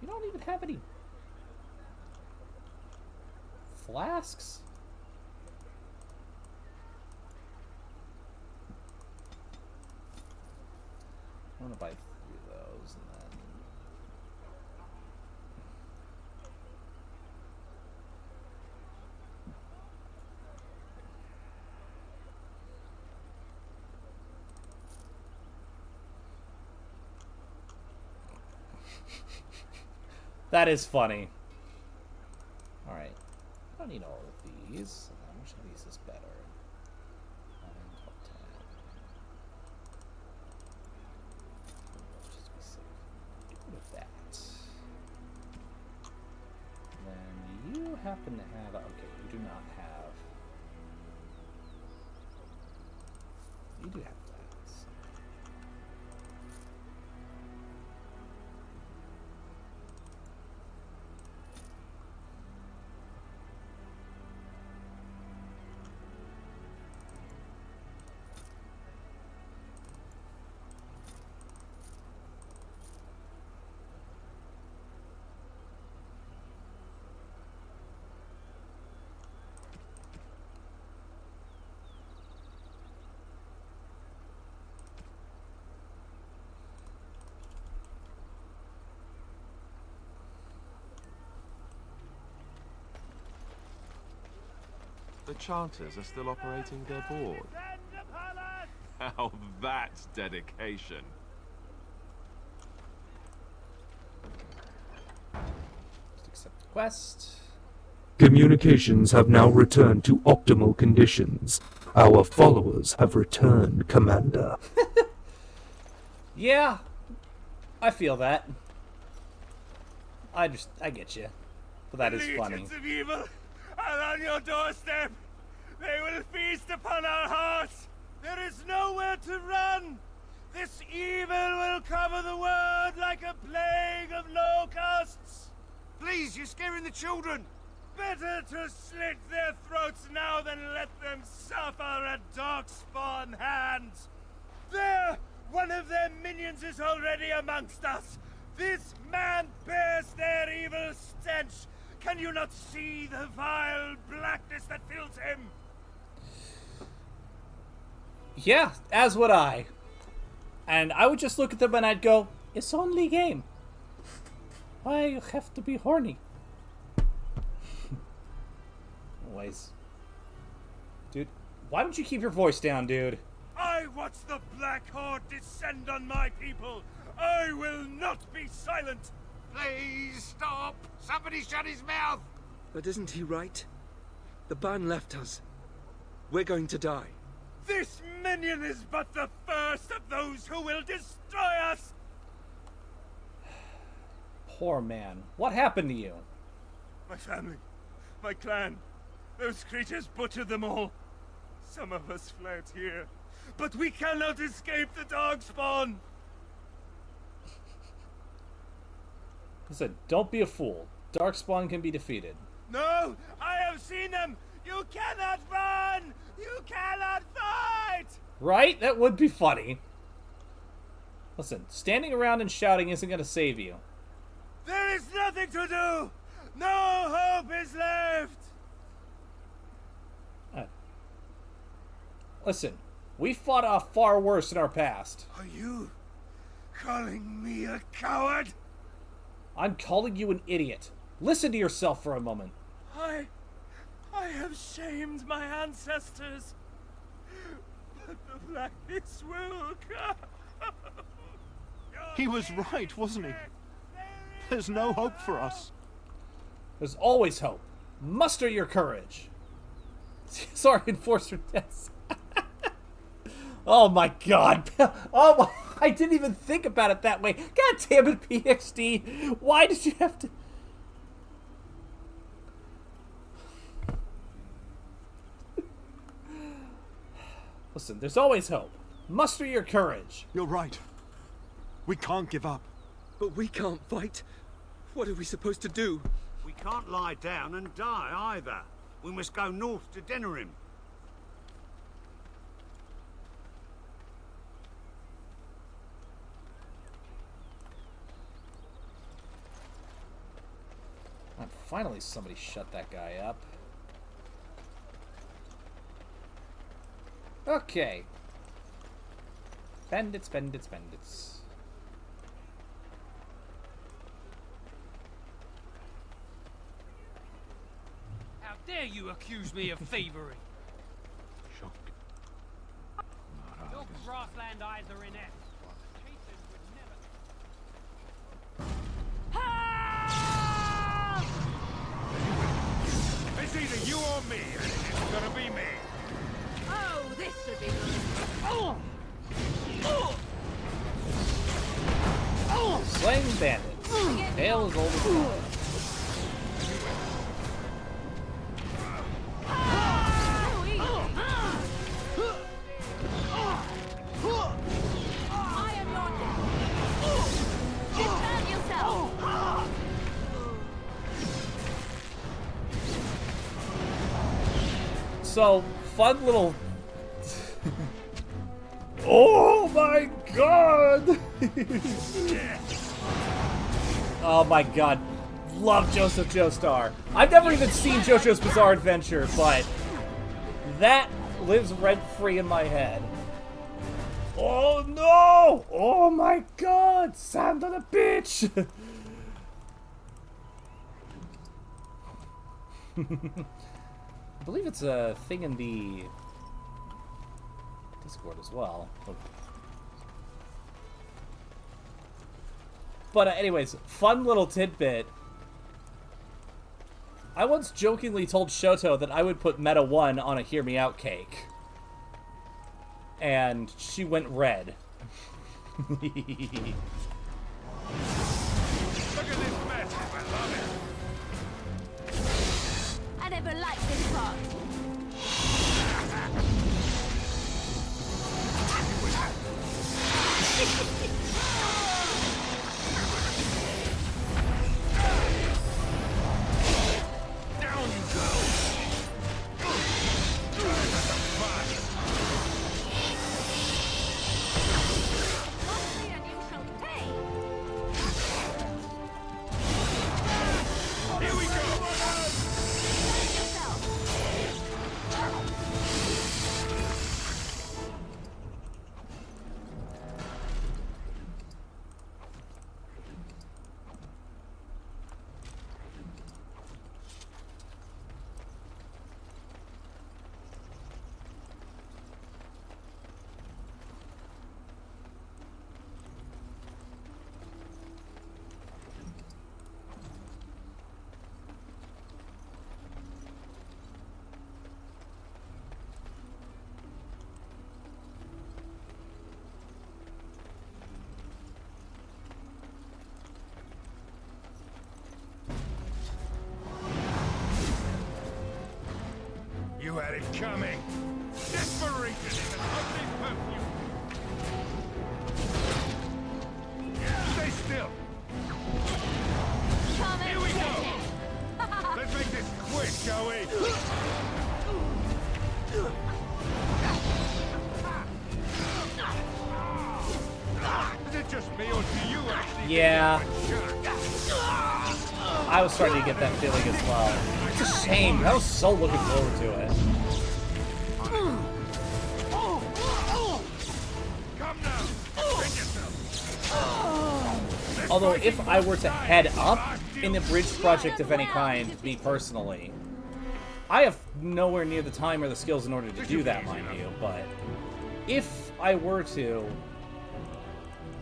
You don't even have any flasks? I want to buy 3 of those and then... That is funny. Alright. I don't need all of these. Which of these is better? 9, 12, 10. Let's just be safe. Get rid of that. Then you happen to have... Okay, you do not have... You do have that. The Chanters are still operating their board. Now that's dedication. Just accept the quest. Communications have now returned to optimal conditions. Our followers have returned, Commander. Yeah, I feel that. I get you. But that is funny. Legions of evil are on your doorstep. They will feast upon our hearts. There is nowhere to run. This evil will cover the world like a plague of locusts. Please, you're scaring the children. Better to slit their throats now than let them suffer at Darkspawn hands. There! One of their minions is already amongst us. This man bears their evil stench. Can you not see the vile blackness that fills him? Yeah, as would I. And I would just look at them and I'd go, it's only a game. Why you have to be horny? Always. Dude, why don't you keep your voice down, dude? I watch the Black Horde descend on my people. I will not be silent. Please stop. Somebody shut his mouth. But isn't he right? The ban left us. We're going to die. This minion is but the first of those who will destroy us. Poor man. What happened to you? My family, my clan, those creatures butchered them all. Some of us fled here, but we cannot escape the Darkspawn. Listen, don't be a fool. Darkspawn can be defeated. No, I have seen them. You cannot run. You cannot fight. Right? That would be funny. Listen, standing around and shouting isn't going to save you. There is nothing to do. No hope is left. Listen, we fought off far worse in our past. Are you calling me a coward? I'm calling you an idiot. Listen to yourself for a moment. I have shamed my ancestors. But the blackness will come. He was right, wasn't he? There's no hope for us. There's always hope. Muster your courage. Sorry, Enforcer Deaths. Oh my god. Oh my. I didn't even think about it that way. God damn it, PXD. Why did you have to... Listen, there's always hope. Muster your courage. You're right. We can't give up. But we can't fight. What are we supposed to do? We can't lie down and die either. We must go north to Denerim. And finally somebody shut that guy up. Okay. Bandits, bandits, bandits. How dare you accuse me of thievery? Your grassland eyes are inept. Cheaters would never... me, and it's gonna be me. Oh, this should be good. Slaying bandits. Tale as old as time. So, fun little... Oh my god! Oh my god. Love Joseph Joestar. I've never even seen JoJo's Bizarre Adventure, but that lives rent-free in my head. Oh no! Oh my god! Son of a bitch! I believe it's a thing in the Discord as well. But anyways, fun little tidbit. I once jokingly told Shoto that I would put Meta 1 on a Hear Me Out cake. And she went red. Look at this mess. I love it. I never liked this part. Down you go. Here we go. You had it coming. Desperation is an ugly perfume. Stay still. Here we go. Let's make this quick, shall we? Is it just me, or do you actually? Yeah. I was starting to get that feeling as well. It's a shame. I was so looking forward to it. Come now. Although, if I were to head up in a bridge project of any kind, me personally, I have nowhere near the time or the skills in order to do that, mind you, but if I were to,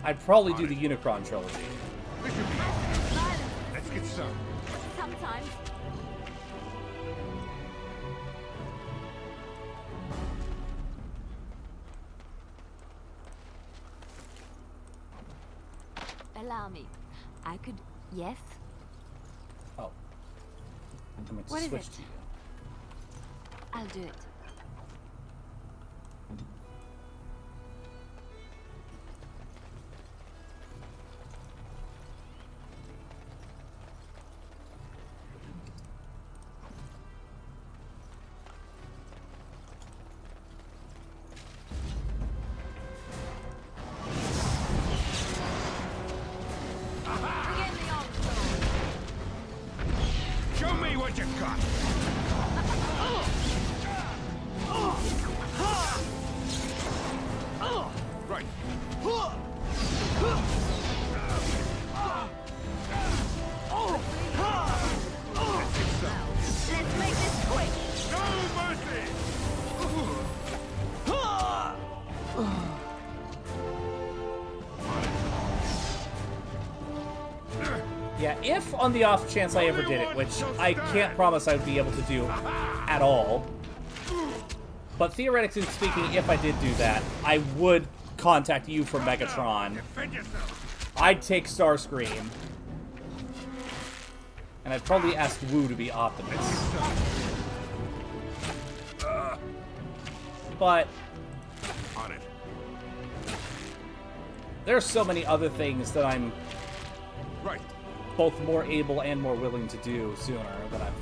I'd probably do the Unicron trilogy. Let's get some. Sometimes. Allow me. I could... Yes? Oh. I'm going to What is switch it? to you. I'll do it. Show me what you got. Yeah, if on the off chance I ever did it, which I can't promise I would be able to do at all, but theoretically speaking, if I did do that, I would contact you for Megatron. I'd take Starscream. And I'd probably ask Wu to be Optimus. But on it. There's so many other things that I'm both more able and more willing to do sooner that I've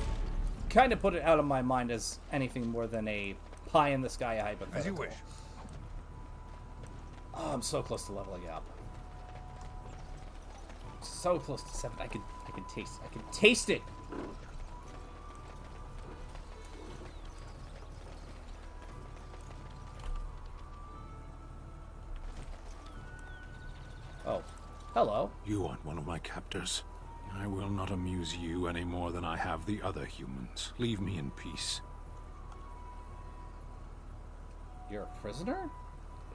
kind of put it out of my mind as anything more than a pie-in-the-sky hypothetical. As you wish. Oh, I'm so close to leveling up. So close to 7. I can taste it. Oh, hello. You aren't one of my captors. I will not amuse you any more than I have the other humans. Leave me in peace. You're a prisoner?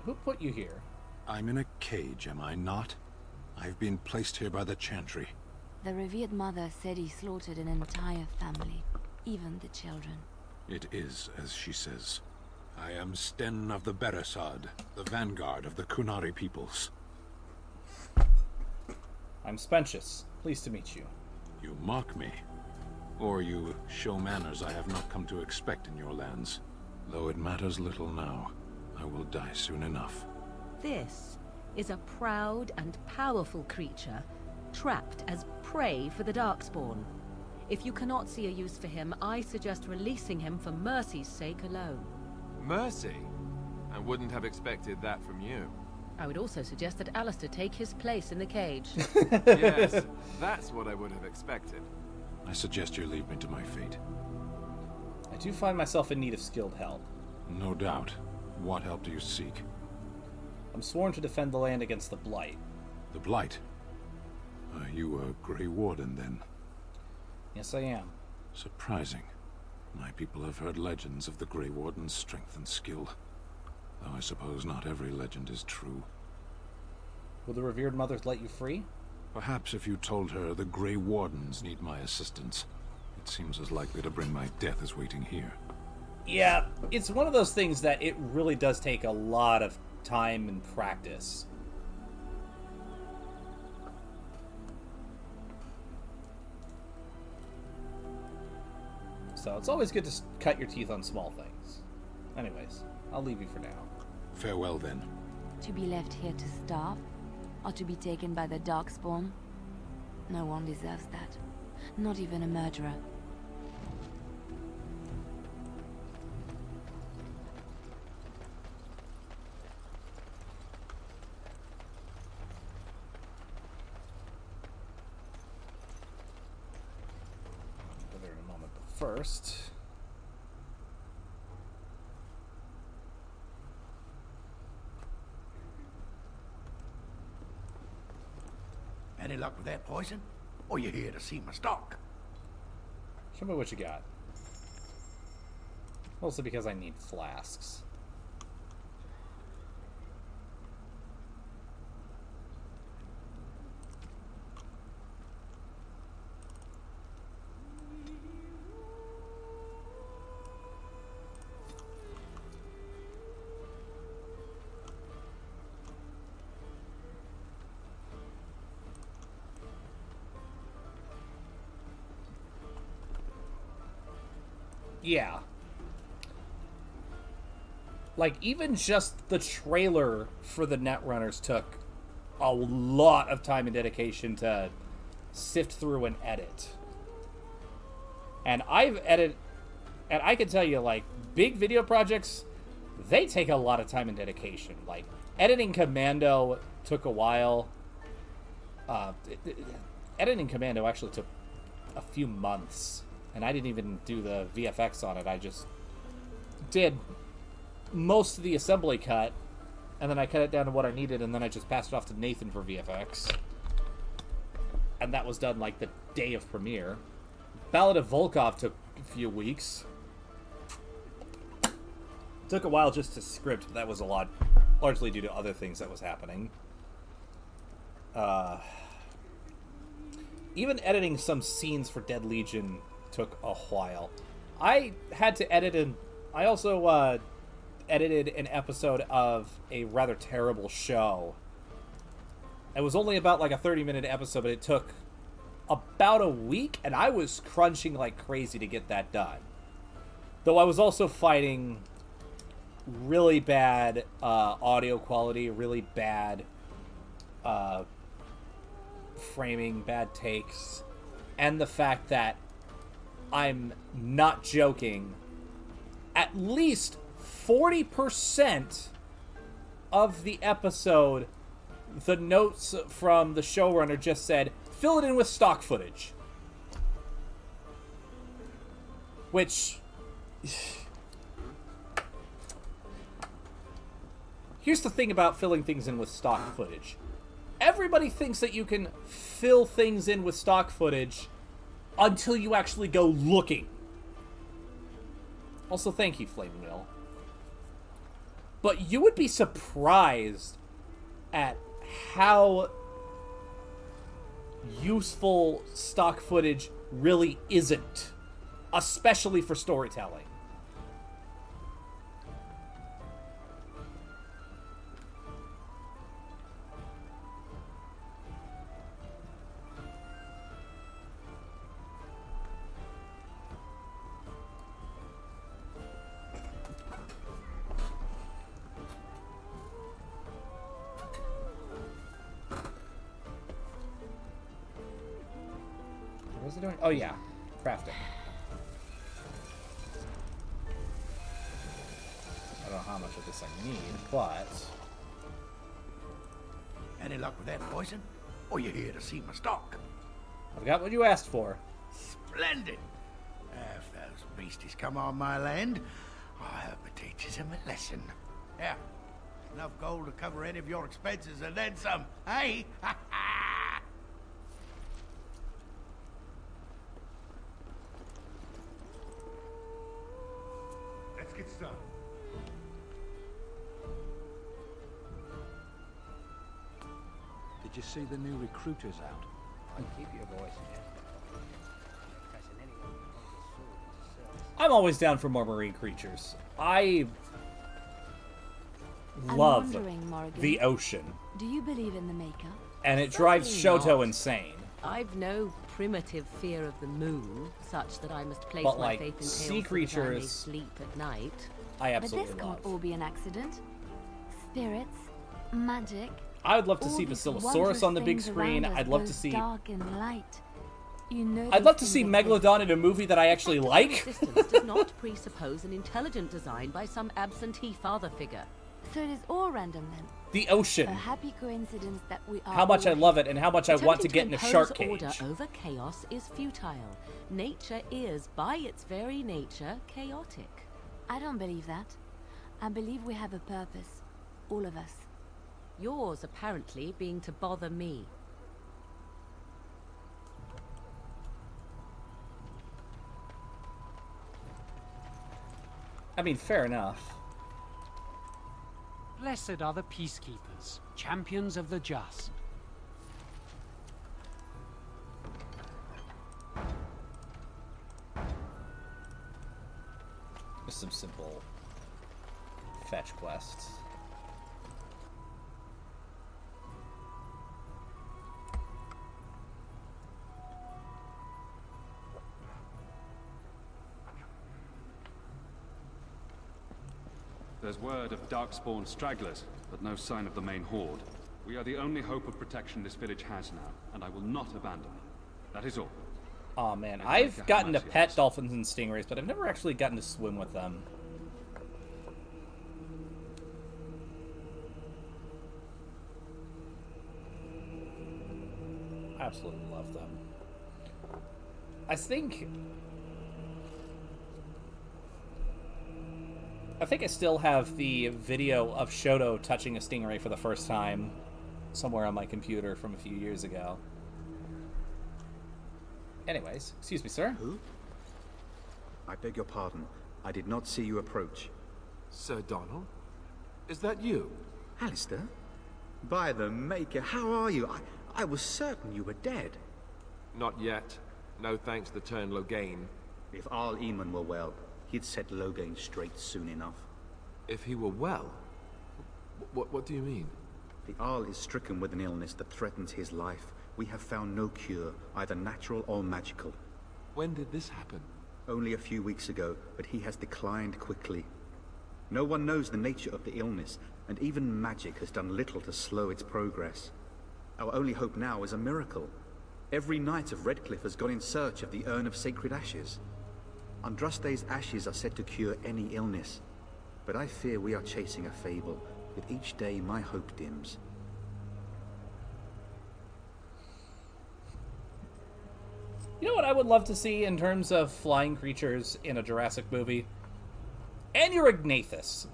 Who put you here? I'm in a cage, am I not? I've been placed here by the Chantry. The revered mother said he slaughtered an entire family, even the children. It is as she says. I am Sten of the Beresad, the vanguard of the Kunari peoples. I'm Spentius. Pleased to meet you. You mock me. Or you show manners I have not come to expect in your lands. Though it matters little now, I will die soon enough. This is a proud and powerful creature, trapped as prey for the Darkspawn. If you cannot see a use for him, I suggest releasing him for mercy's sake alone. Mercy? I wouldn't have expected that from you. I would also suggest that Alistair take his place in the cage. Yes, that's what I would have expected. I suggest you leave me to my fate. I do find myself in need of skilled help. No doubt. What help do you seek? I'm sworn to defend the land against the Blight. The Blight? Are you a Grey Warden, then? Yes, I am. Surprising. My people have heard legends of the Grey Warden's strength and skill. Though I suppose not every legend is true. Will the revered mothers let you free? Perhaps if you told her the Grey Wardens need my assistance. It seems as likely to bring my death as waiting here. Yeah, it's one of those things that it really does take a lot of time and practice. So it's always good to cut your teeth on small things. Anyways, I'll leave you for now. Farewell, then. To be left here to starve? Or to be taken by the Darkspawn? No one deserves that. Not even a murderer. Go there in a moment, but first... Any luck with that poison? Or you here to see my stock? Show me what you got. Mostly because I need flasks. Yeah. Like, even just the trailer for the Netrunners took a lot of time and dedication to sift through and edit. And I've edited... And I can tell you, like, big video projects, they take a lot of time and dedication. Like, editing Commando took a while. Editing Commando actually took a few months. And I didn't even do the VFX on it. I just did most of the assembly cut, and then I cut it down to what I needed, and then I just passed it off to Nathan for VFX. And that was done like the day of premiere. Ballad of Volkov took a few weeks. Took a while just to script, but that was a lot, largely due to other things that was happening. even editing some scenes for Dead Legion took a while. I had to edit I also edited an episode of a rather terrible show. It was only about like a 30-minute episode, but it took about a week, and I was crunching like crazy to get that done. Though I was also fighting really bad audio quality, really bad framing, bad takes, and the fact that, I'm not joking, at least 40% of the episode, the notes from the showrunner just said, fill it in with stock footage. Which... Here's the thing about filling things in with stock footage. Everybody thinks that you can fill things in with stock footage until you actually go looking. Also, thank you, Flame Wheel. But you would be surprised at how useful stock footage really isn't, especially for storytelling. What was it doing? Oh yeah, crafting. I don't know how much of this I need, but... Any luck with that poison? Or you here to see my stock? I've got what you asked for. Splendid! If those beasties come on my land, I hope it teaches them a lesson. Yeah, enough gold to cover any of your expenses and then some, hey? Let's get started. Did you see the new recruiters out? Keep your voice down. I'm always down for more marine creatures. I love the ocean. Do you believe in the Maker? And it drives Certainly Shoto not. insane. I've no primitive fear of the moon, such that I must place But, my like, faith in tales sea so that I may creatures, sleep at night. I But absolutely this love. can't all be an accident. Spirits, magic. I would love to all see these Basilosaurus wondrous on the big things screen. around us, I'd love both to see... dark and light. You know I'd these love to things see are Megalodon in a movie that I actually like. Existence does not presuppose an intelligent design by some absentee father figure. So it is all random then. The ocean. A happy coincidence that we are How much I all love it and how much I want to Attempting get in a impose shark cage. order over chaos is futile. Nature is, by its very nature, chaotic. I don't believe that. I believe we have a purpose. All of us. Yours, apparently, being to bother me. I mean, fair enough. Blessed are the peacekeepers, champions of the just. Just some simple fetch quests. There's word of darkspawn stragglers, but no sign of the main horde. We are the only hope of protection this village has now, and I will not abandon them. That is all. Aw, man. I've gotten to pet dolphins and stingrays, but I've never actually gotten to swim with them. I absolutely love them. I think I still have the video of Shoto touching a stingray for the first time somewhere on my computer from a few years ago. Anyways, excuse me, sir. Who? I beg your pardon. I did not see you approach. Sir Donald? Is that you? Alistair? By the Maker, how are you? I was certain you were dead. Not yet. No thanks to Turn Logain. If Arl Eamon were well, he'd set Logain straight soon enough. If he were well? What do you mean? The Arl is stricken with an illness that threatens his life. We have found no cure, either natural or magical. When did this happen? Only a few weeks ago, but he has declined quickly. No one knows the nature of the illness, and even magic has done little to slow its progress. Our only hope now is a miracle. Every knight of Redcliffe has gone in search of the Urn of Sacred Ashes. Andraste's ashes are said to cure any illness, but I fear we are chasing a fable. With each day, my hope dims. You know what I would love to see in terms of flying creatures in a Jurassic movie? Anurognathus.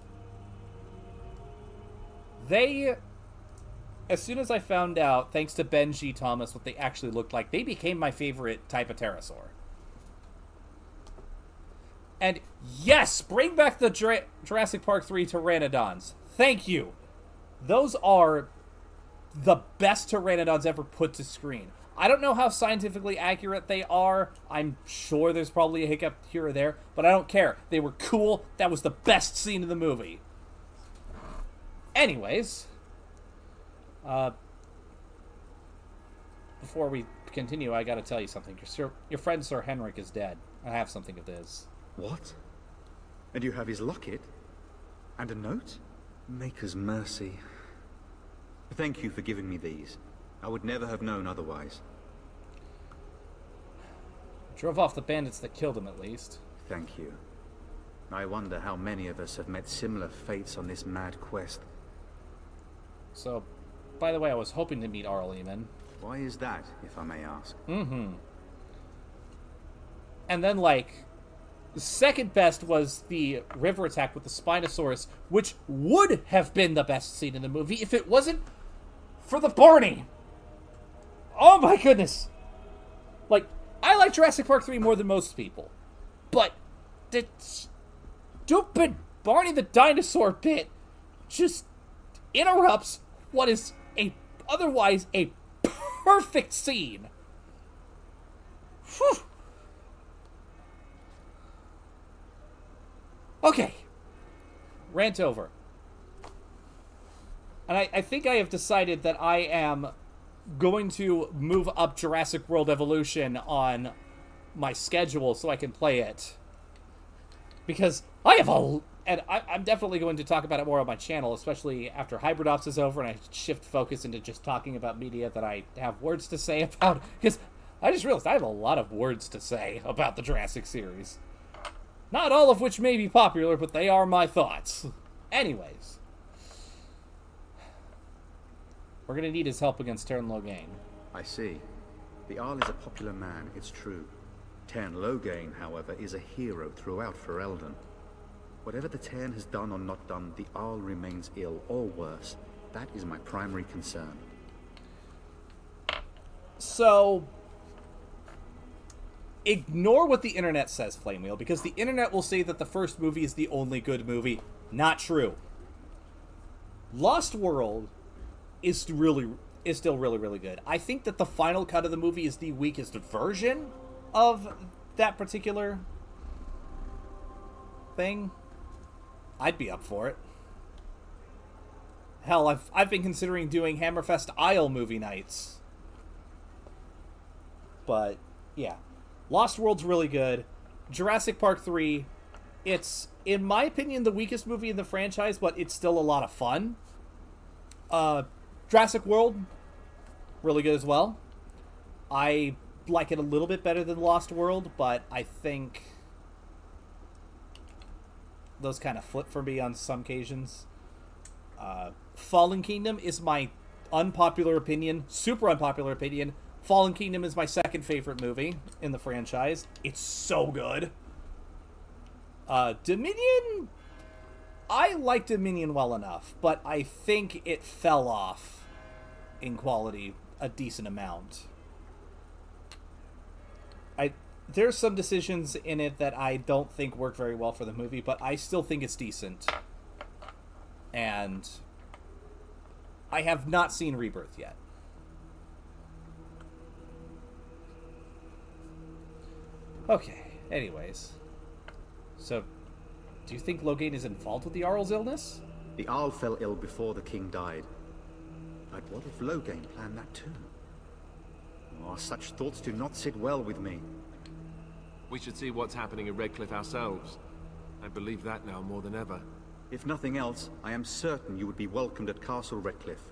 They, as soon as I found out, thanks to Ben G. Thomas, what they actually looked like, they became my favorite type of pterosaur. And yes, bring back the Jurassic Park 3 Pteranodons. Thank you. Those are the best Pteranodons ever put to screen. I don't know how scientifically accurate they are. I'm sure there's probably a hiccup here or there, but I don't care. They were cool. That was the best scene in the movie. Anyways, before we continue, I gotta tell you something. Your friend Sir Henrik is dead. I have something of this. What? And you have his locket? And a note? Maker's mercy. Thank you for giving me these. I would never have known otherwise. Drove off the bandits that killed him, at least. Thank you. I wonder how many of us have met similar fates on this mad quest. So, by the way, I was hoping to meet Arl Eamon. Why is that, if I may ask? Mm-hmm. And then, like, the second best was the river attack with the Spinosaurus, which would have been the best scene in the movie if it wasn't for the Barney. Oh my goodness. Like, I like Jurassic Park 3 more than most people. But the stupid Barney the dinosaur bit just interrupts what is otherwise a perfect scene. Whew. Okay. Rant over. And I think I have decided that I am going to move up Jurassic World Evolution on my schedule so I can play it. Because I have and I'm definitely going to talk about it more on my channel, especially after Hybrid Ops is over and I shift focus into just talking about media that I have words to say about. Because I just realized I have a lot of words to say about the Jurassic series. Not all of which may be popular, but they are my thoughts. Anyways. We're going to need his help against Tern Logain. I see. The Arl is a popular man, it's true. Tern Logain, however, is a hero throughout Ferelden. Whatever the Tern has done or not done, the Arl remains ill, or worse. That is my primary concern. So, ignore what the internet says, Flamewheel, because the internet will say that the first movie is the only good movie. Not true. Lost World is still really, really good. I think that the final cut of the movie is the weakest version of that particular thing. I'd be up for it. Hell, I've been considering doing Hammerfest Isle movie nights. But, yeah. Lost World's really good. Jurassic Park 3, it's, in my opinion, the weakest movie in the franchise, but it's still a lot of fun. Jurassic World, really good as well. I like it a little bit better than Lost World, but I think those kind of flip for me on some occasions. Fallen Kingdom is my unpopular opinion, super unpopular opinion. Fallen Kingdom is my second favorite movie in the franchise. It's so good. Dominion, I like Dominion well enough, but I think it fell off in quality a decent amount. There's some decisions in it that I don't think work very well for the movie, but I still think it's decent. And I have not seen Rebirth yet. Okay, anyways. So, do you think Loghain is involved with the Arl's illness? The Arl fell ill before the king died. But what if Loghain planned that too? Oh, such thoughts do not sit well with me. We should see what's happening in Redcliffe ourselves. I believe that now more than ever. If nothing else, I am certain you would be welcomed at Castle Redcliffe.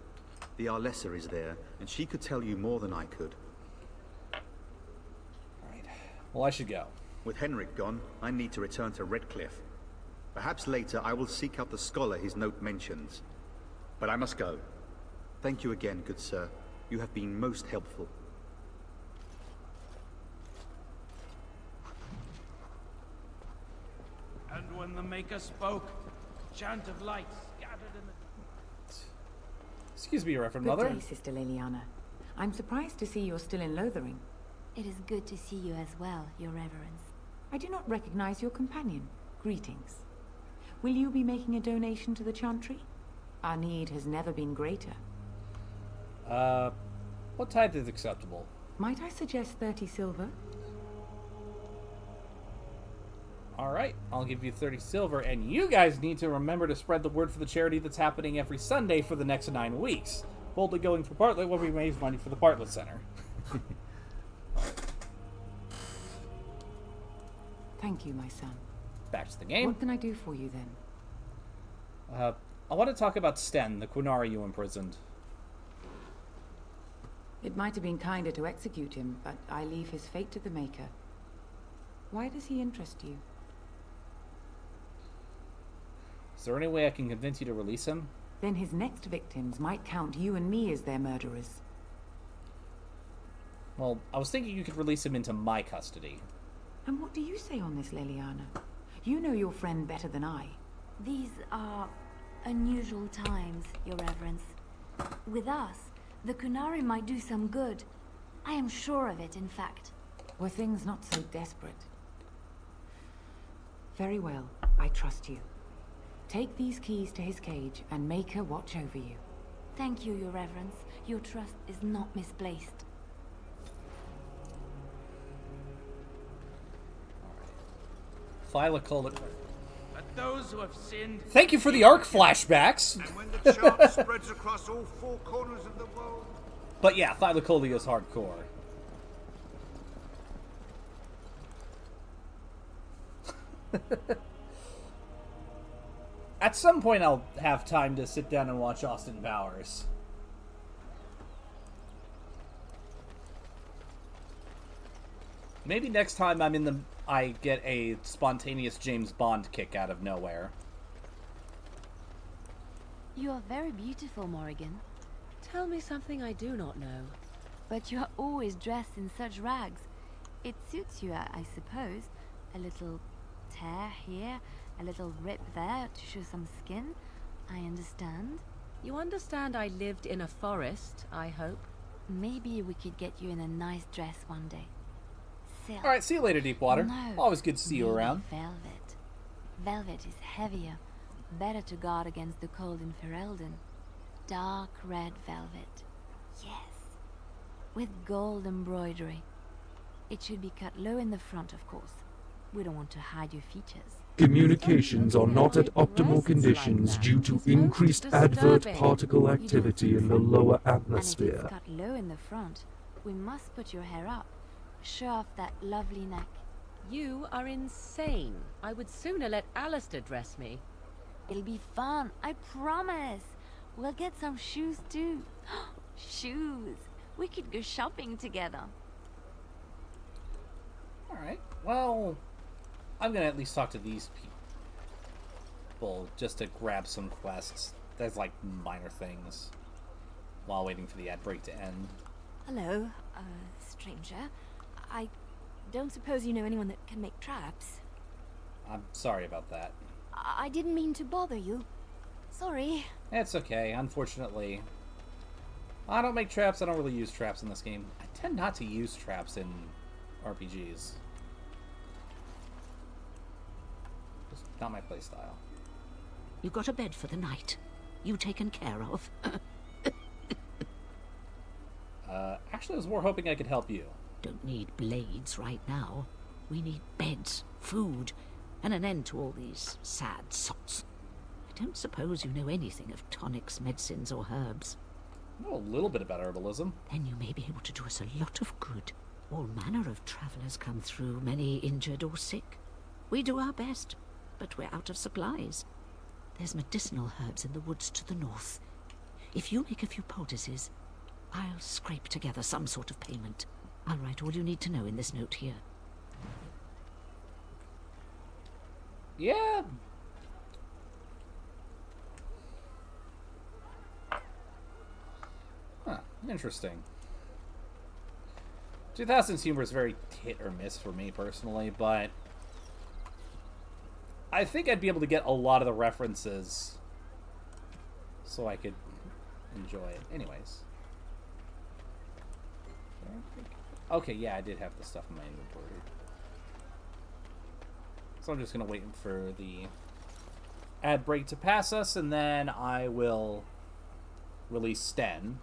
The Arlessa is there, and she could tell you more than I could. Alright. Well, I should go. With Henrik gone, I need to return to Redcliffe. Perhaps later I will seek out the scholar his note mentions. But I must go. Thank you again, good sir. You have been most helpful. And when the Maker spoke, a chant of light scattered in the... Excuse me, Reverend Good Mother. day, Sister Liliana. I'm surprised to see you're still in Lothering. It is good to see you as well, Your Reverence. I do not recognize your companion. Greetings. Will you be making a donation to the Chantry? Our need has never been greater. What tithe is acceptable? Might I suggest 30 silver? Alright, I'll give you 30 silver, and you guys need to remember to spread the word for the charity that's happening every Sunday for the next 9 weeks. Boldly going for Bartlett when we raise money for the Bartlett Center. Thank you, my son. Back to the game. What can I do for you then? I want to talk about Sten, the Quinari you imprisoned. It might have been kinder to execute him, but I leave his fate to the Maker. Why does he interest you? Is there any way I can convince you to release him? Then his next victims might count you and me as their murderers. Well, I was thinking you could release him into my custody. And what do you say on this, Liliana? You know your friend better than I. These are unusual times, Your Reverence. With us, the Kunari might do some good. I am sure of it, in fact. Were things not so desperate? Very well, I trust you. Take these keys to his cage and make her watch over you. Thank you, Your Reverence. Your trust is not misplaced. Thylacolid. Let those who have sinned... Thank you for the arc flashbacks! And when the chant spreads across all 4 corners of the world... But yeah, Thylacolia is hardcore. At some point I'll have time to sit down and watch Austin Powers. Maybe next time I get a spontaneous James Bond kick out of nowhere. You are very beautiful, Morrigan. Tell me something I do not know. But you are always dressed in such rags. It suits you, I suppose. A little tear here, a little rip there to show some skin. I understand. You understand I lived in a forest, I hope? Maybe we could get you in a nice dress one day. Silk. Alright, see you later, Deepwater. No, Always good to see you maybe around. Velvet. Velvet is heavier, better to guard against the cold in Ferelden. Dark red velvet. Yes. With gold embroidery. It should be cut low in the front, of course. We don't want to hide your features. Communications are not at optimal conditions due to increased advert particle activity in the lower And if atmosphere. it's cut low in the front, we must put your hair up. Show off that lovely neck. You are insane. I would sooner let Alistair dress me. It'll be fun, I promise. We'll get some shoes too. Shoes. We could go shopping together. Alright, well, I'm gonna at least talk to these people just to grab some quests. There's like minor things while waiting for the ad break to end. Hello, stranger. I don't suppose you know anyone that can make traps? I'm sorry about that. I didn't mean to bother you. Sorry. It's okay, unfortunately. I don't make traps, I don't really use traps in this game. I tend not to use traps in RPGs. Just not my playstyle. You got a bed for the night. You taken care of. Actually, I was more hoping I could help you. Don't need blades right now. We need beds, food, and an end to all these sad sots. I don't suppose you know anything of tonics, medicines, or herbs. I know a little bit about herbalism. Then you may be able to do us a lot of good. All manner of travelers come through, many injured or sick. We do our best, but we're out of supplies. There's medicinal herbs in the woods to the north. If you make a few poultices, I'll scrape together some sort of payment. I'll write all you need to know in this note here. Yeah. Huh, interesting. 2000's humor is very hit or miss for me personally, but I think I'd be able to get a lot of the references so I could enjoy it. Anyways. Okay, yeah, I did have the stuff in my inventory. So I'm just going to wait for the ad break to pass us, and then I will release Sten.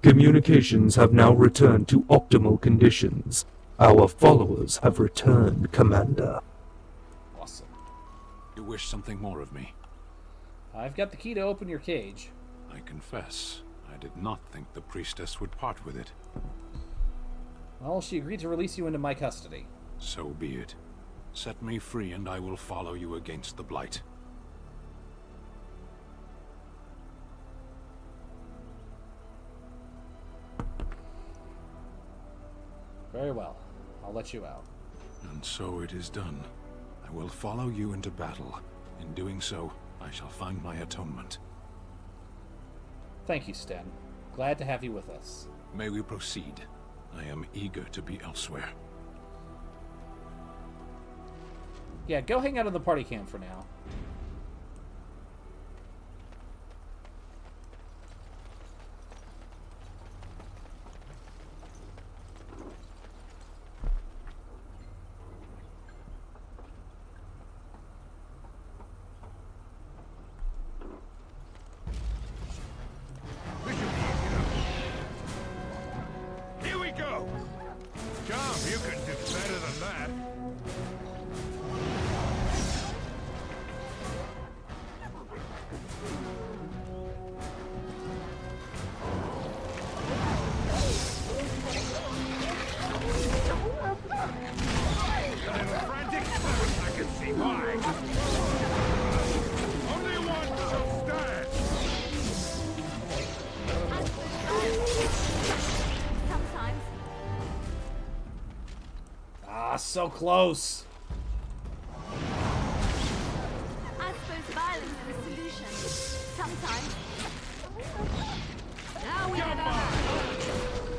Communications have now returned to optimal conditions. Our followers have returned, Commander. Awesome. You wish something more of me? I've got the key to open your cage. I confess, I did not think the priestess would part with it. Well, she agreed to release you into my custody. So be it. Set me free and I will follow you against the Blight. Very well. I'll let you out. And so it is done. I will follow you into battle. In doing so, I shall find my atonement. Thank you, Sten. Glad to have you with us. May we proceed? I am eager to be elsewhere. Yeah, go hang out in the party camp for now. Here we go! Charm, you can do better than that. A little frantic? I can see why. Only one shall stand. Sometimes. Ah, so close. I suppose violence is the solution. Sometimes. Now we Come have on!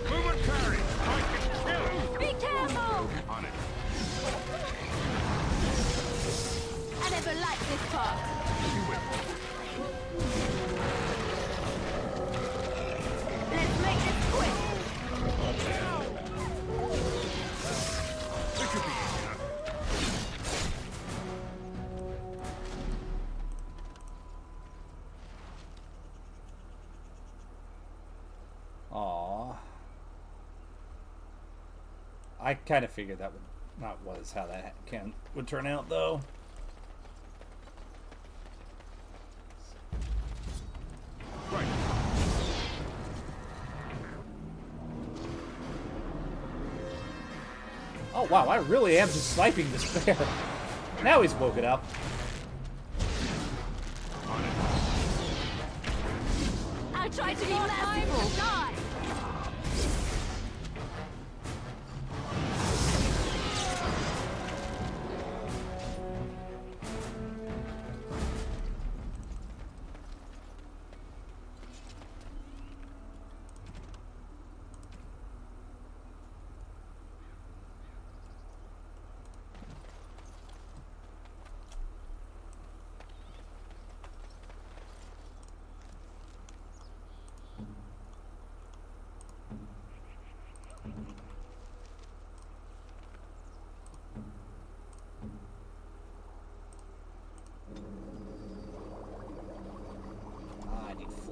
Move and carry! I can kill him! Be careful! On it. I never liked this part. Let's make this quick. This should be easy enough. Aww. I kind of figured that was how that would turn out, though. Oh wow, I really am just sniping this bear. Now he's woken up. I tried to be merciful. Die!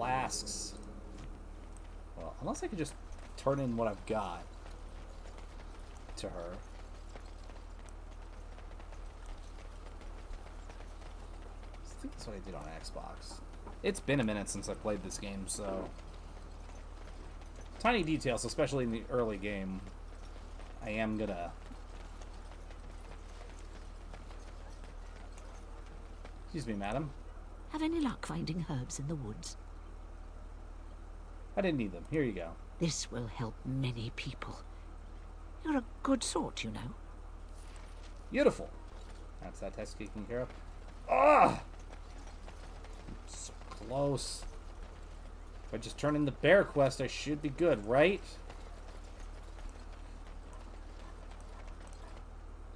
flasks. Well, unless I could just turn in what I've got to her. I think that's what I did on Xbox. It's been a minute since I played this game, so... Tiny details, especially in the early game, I am gonna... Excuse me, madam. Have any luck finding herbs in the woods? I didn't need them. Here you go. This will help many people. You're a good sort, you know. Beautiful. That's that test taken care of. Ah! So close. If I just turn in the bear quest, I should be good, right?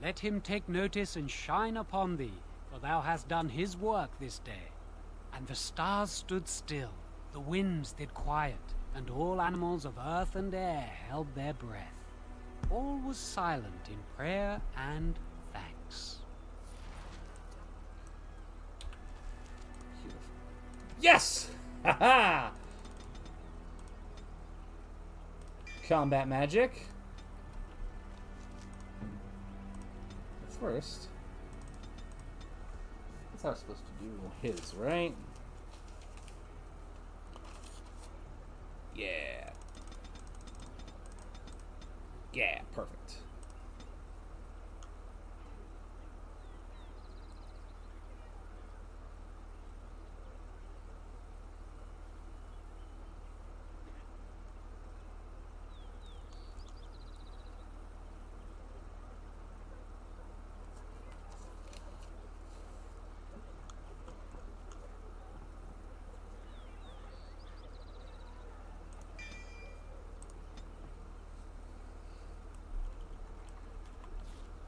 Let him take notice and shine upon thee, for thou hast done his work this day. And the stars stood still, the winds did quiet, and all animals of earth and air held their breath. All was silent in prayer and thanks. Beautiful. Yes! Ha-ha! Combat magic. First, that's how I'm supposed to do his, right? Yeah. Yeah, perfect.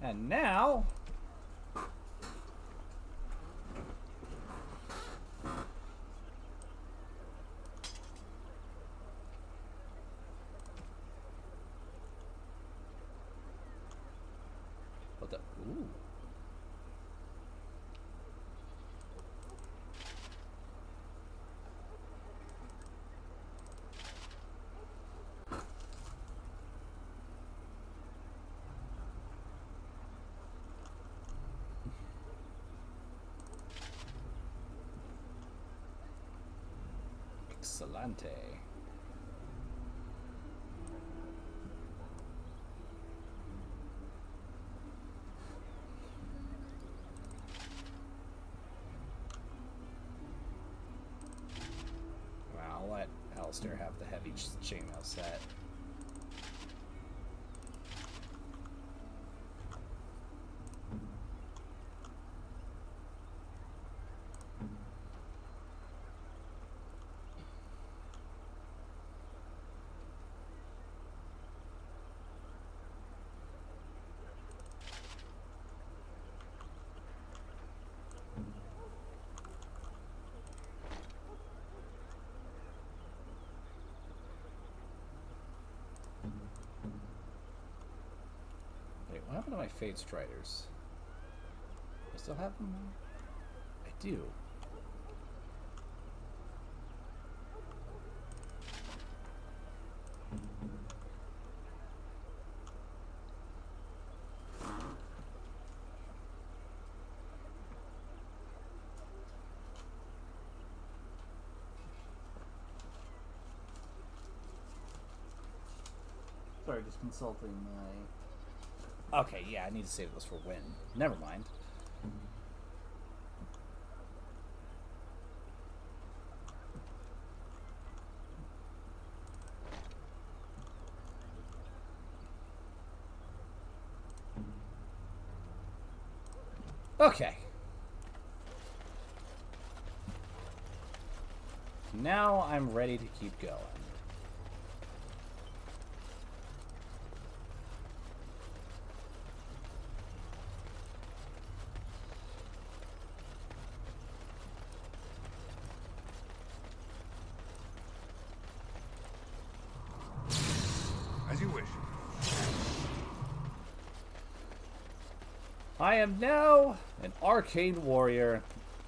And now... What the... Ooh. Excelente. Wow, I'll let Alistair have the heavy chainmail set. What happened to my Fade Striders? I still have them? I do. Sorry, just consulting my... Okay, yeah, I need to save those for when. Never mind. Okay. Now I'm ready to keep going. As you wish. I am now an arcane warrior,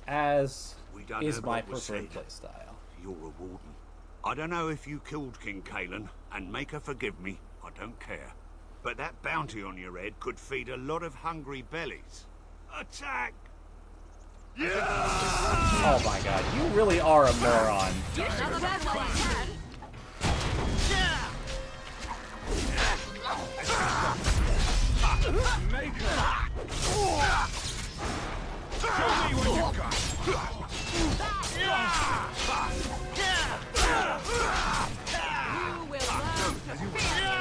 as is my preferred playstyle. you're a warden. I don't know if you killed King Kalen, and make her forgive me, I don't care. But that bounty on your head could feed a lot of hungry bellies. Attack! Oh my god, you really are a moron. Make her! Show me what you got! You will learn to fear.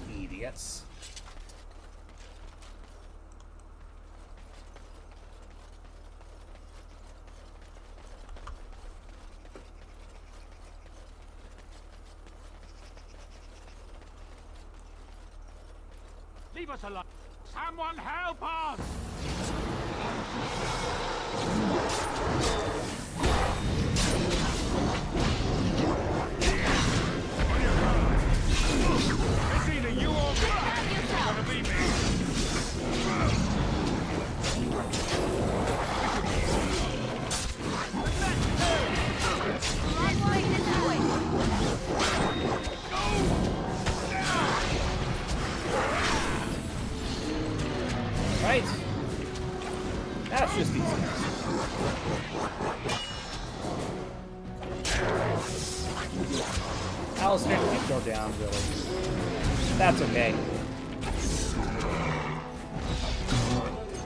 Idiots. Leave us alone. Someone help us! It's either you or me. It's gonna be me. Right. That's just easy. Alistair, you go down, really. That's okay.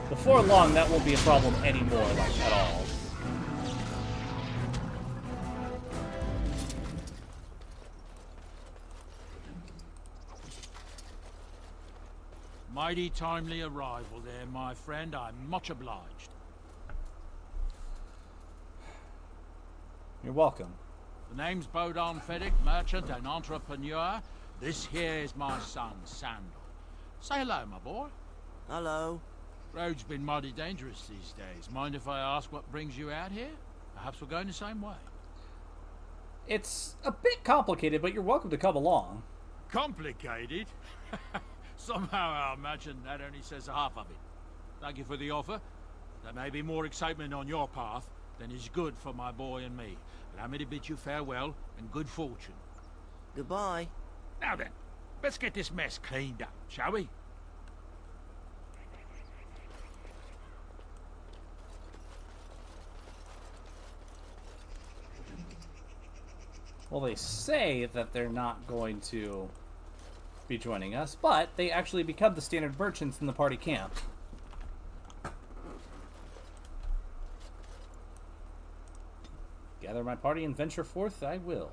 Before long, that won't be a problem anymore, like, at all. Mighty timely arrival there, my friend. I'm much obliged. You're welcome. The name's Bodon Feddick, merchant and entrepreneur. This here is my son, Sandal. Say hello, my boy. Hello. Road's been mighty dangerous these days. Mind if I ask what brings you out here? Perhaps we're going the same way. It's a bit complicated, but you're welcome to come along. Complicated? Somehow I imagine that only says half of it. Thank you for the offer. There may be more excitement on your path than is good for my boy and me. Allow me to bid you farewell and good fortune. Goodbye. Now then, let's get this mess cleaned up, shall we? Well, they say that they're not going to be joining us, but they actually become the standard merchants in the party camp. Gather my party and venture forth, I will.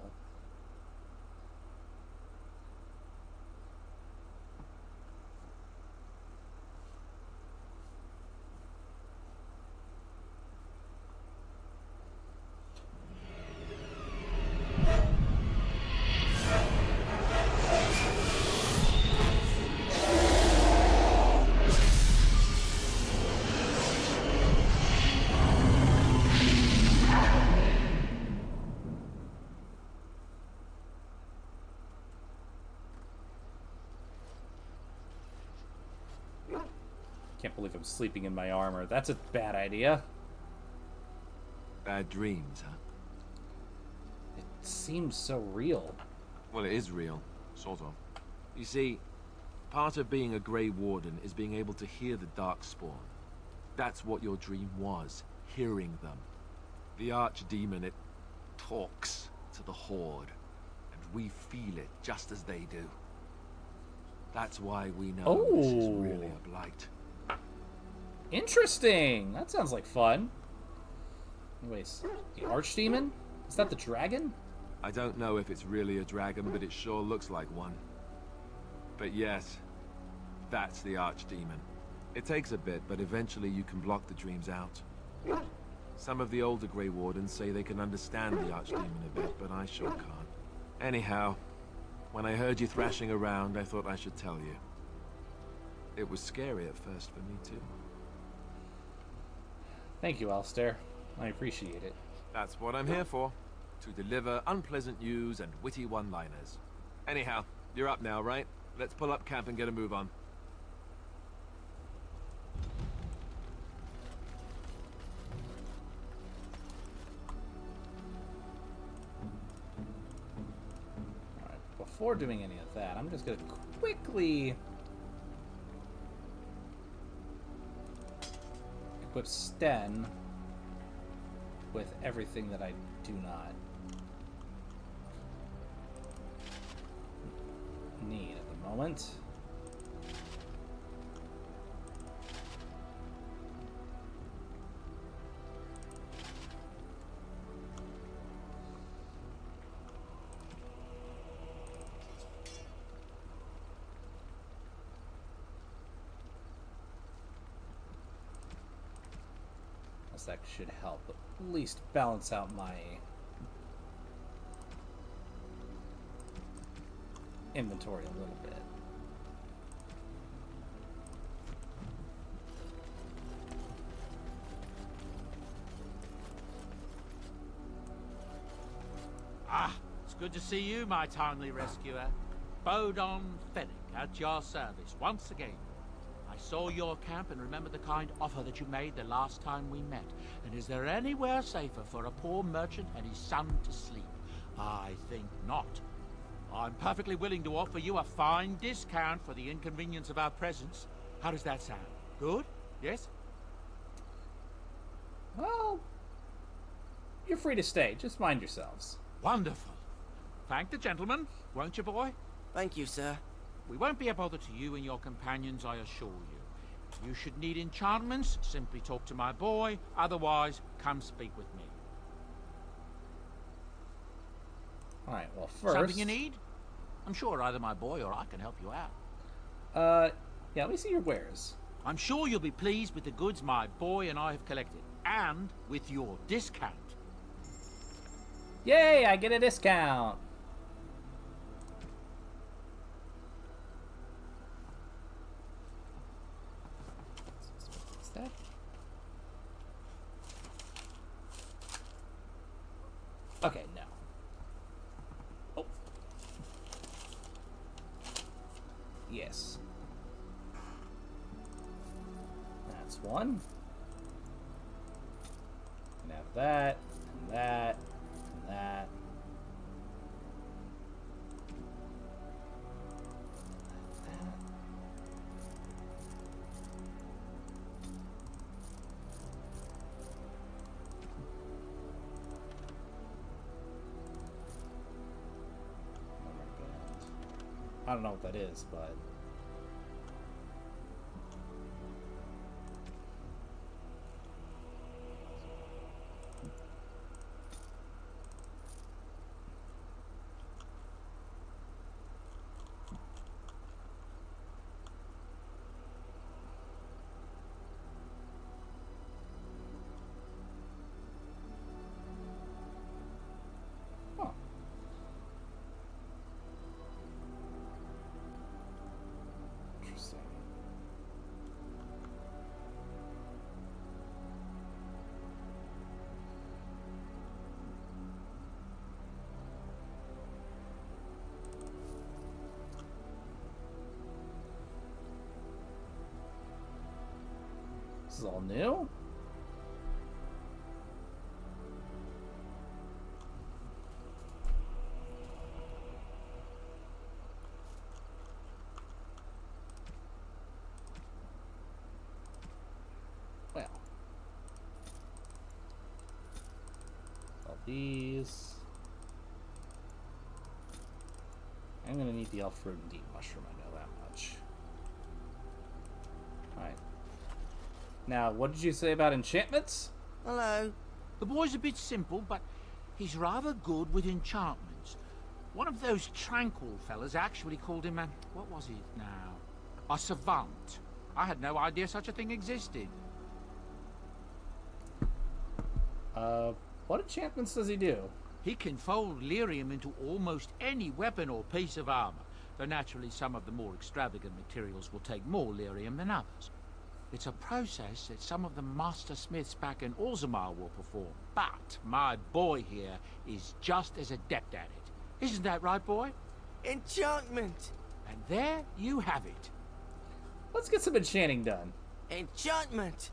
Can't believe I'm sleeping in my armor. That's a bad idea. Bad dreams, huh? It seems so real. Well, it is real, sort of. You see, part of being a Grey Warden is being able to hear the Darkspawn. That's what your dream was, hearing them. The Archdemon, it talks to the Horde, and we feel it just as they do. That's why we know this is really a blight. Interesting. That sounds like fun. Anyways, the Archdemon? Is that the dragon? I don't know if it's really a dragon, but it sure looks like one. But yes, that's the Archdemon. It takes a bit, but eventually you can block the dreams out. Some of the older Grey Wardens say they can understand the Archdemon a bit, but I sure can't. Anyhow, when I heard you thrashing around, I thought I should tell you. It was scary at first for me too. Thank you, Alistair. I appreciate it. That's what I'm here for. To deliver unpleasant news and witty one-liners. Anyhow, you're up now, right? Let's pull up camp and get a move on. Alright, before doing any of that, I'm just gonna quickly equip Sten with everything that I do not need at the moment. That should help at least balance out my inventory a little bit. Ah, it's good to see you, my timely rescuer. Bodon Fennick, at your service once again. I saw your camp and remember the kind offer that you made the last time we met. And is there anywhere safer for a poor merchant and his son to sleep? I think not. I'm perfectly willing to offer you a fine discount for the inconvenience of our presence. How does that sound? Good? Yes? Well, you're free to stay. Just mind yourselves. Wonderful. Thank the gentleman, won't you, boy? Thank you, sir. We won't be a bother to you and your companions, I assure you. If you should need enchantments, simply talk to my boy. Otherwise, come speak with me. Alright, well, first... Something you need? I'm sure either my boy or I can help you out. Yeah, let me see your wares. I'm sure you'll be pleased with the goods my boy and I have collected. And with your discount. Yay, I get a discount! That? Okay, no. Oh. Yes. That's one. And have that, and that, and that. I don't know what that is, but... This is all new? Well. All these. I'm gonna need the elf fruit and deep mushroom, I know that much. Alright. Now, what did you say about enchantments? Hello. The boy's a bit simple, but he's rather good with enchantments. One of those tranquil fellas actually called him a... what was it now? A savant. I had no idea such a thing existed. What enchantments does he do? He can fold lyrium into almost any weapon or piece of armor. though naturally some of the more extravagant materials will take more lyrium than others. It's a process that some of the master smiths back in Orzammar will perform, but my boy here is just as adept at it. Isn't that right, boy? Enchantment! And there you have it. Let's get some enchanting done. Enchantment!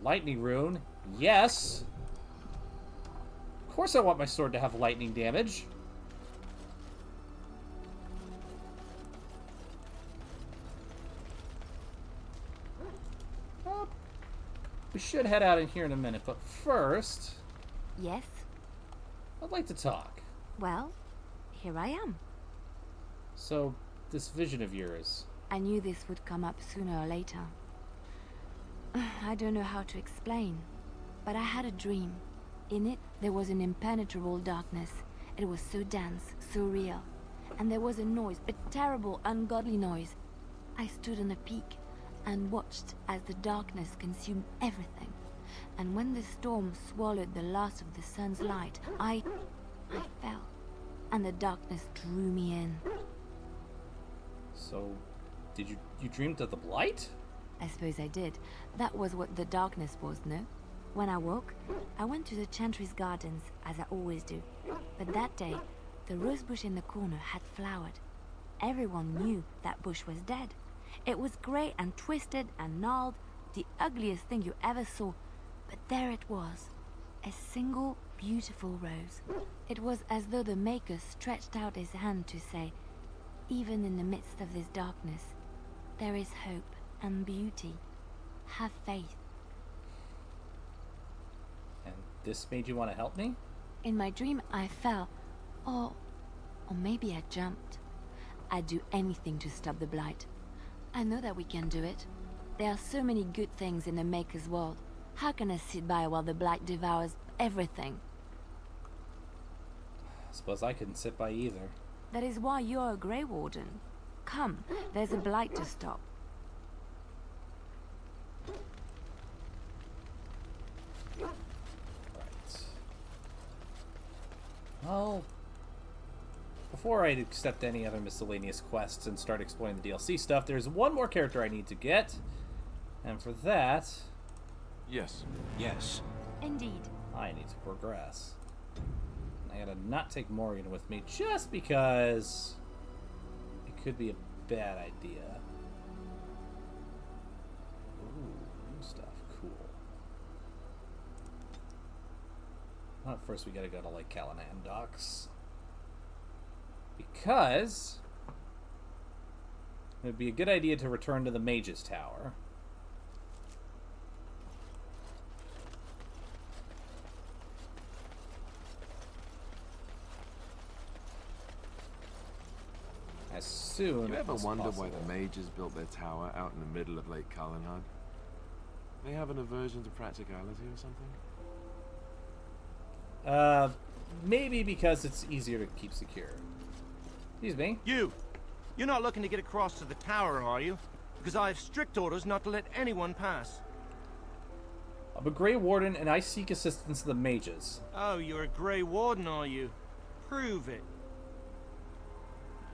Lightning rune. Yes. Of course I want my sword to have lightning damage. We should head out in here in a minute, but first... Yes? I'd like to talk. Well, here I am. So, this vision of yours... I knew this would come up sooner or later. I don't know how to explain, but I had a dream. In it, there was an impenetrable darkness. It was so dense, so real. And there was a noise, a terrible, ungodly noise. I stood on a peak and watched as the darkness consumed everything. And when the storm swallowed the last of the sun's light, I fell. And the darkness drew me in. So, did you dreamed of the Blight? I suppose I did. That was what the darkness was, no? When I woke, I went to the Chantry's gardens, as I always do. But that day, the rosebush in the corner had flowered. Everyone knew that bush was dead. It was grey and twisted and gnarled, the ugliest thing you ever saw. But there it was, a single beautiful rose. It was as though the Maker stretched out his hand to say, even in the midst of this darkness, there is hope and beauty. Have faith. And this made you want to help me? In my dream, I fell. Or maybe I jumped. I'd do anything to stop the Blight. I know that we can do it. There are so many good things in the Maker's world. How can I sit by while the Blight devours everything? I suppose I couldn't sit by either. That is why you're a Grey Warden. Come, there's a Blight to stop. Well, before I accept any other miscellaneous quests and start exploring the DLC stuff, there's one more character I need to get. And for that... Yes. Yes. Indeed. I need to progress. I gotta not take Morgan with me just because it could be a bad idea. Ooh, new stuff. Cool. Well, first we gotta go to Lake Callahan docks. Because it would be a good idea to return to the Mage's Tower. As soon You ever as wonder possible. why the mages built their tower out in the middle of Lake Callahan? They have an aversion to practicality or something? Maybe because it's easier to keep secure. Excuse me. You're not looking to get across to the tower, are you? Because I have strict orders not to let anyone pass. I'm a Grey Warden and I seek assistance to the mages. Oh, you're a Grey Warden, are you? Prove it.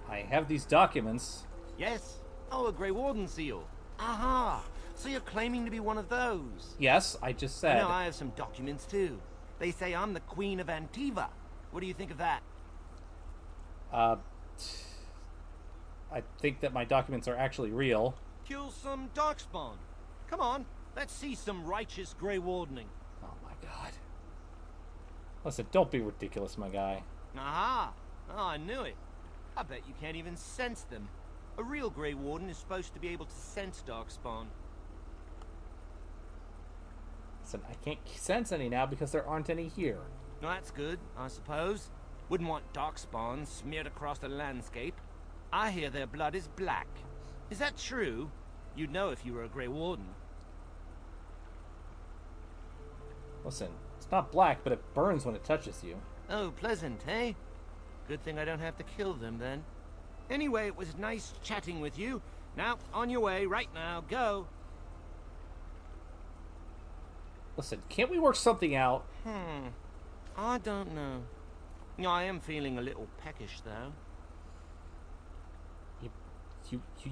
I have these documents. Yes? Oh, a Grey Warden seal. Aha! So you're claiming to be one of those? Yes, I just said. No, I have some documents too. They say I'm the Queen of Antiva. What do you think of that? I think that my documents are actually real. Kill some Darkspawn. Come on, let's see some righteous Grey Wardening. Oh my god. Listen, don't be ridiculous, my guy. Aha! Oh, I knew it. I bet you can't even sense them. A real Grey Warden is supposed to be able to sense Darkspawn. Listen, I can't sense any now because there aren't any here. Well, that's good, I suppose. Wouldn't want Darkspawn smeared across the landscape. I hear their blood is black. Is that true? You'd know if you were a Grey Warden. Listen, it's not black, but it burns when it touches you. Oh, pleasant, eh? Good thing I don't have to kill them, then. Anyway, it was nice chatting with you. Now, on your way, right now, go. Listen, can't we work something out? I don't know. I am feeling a little peckish, though.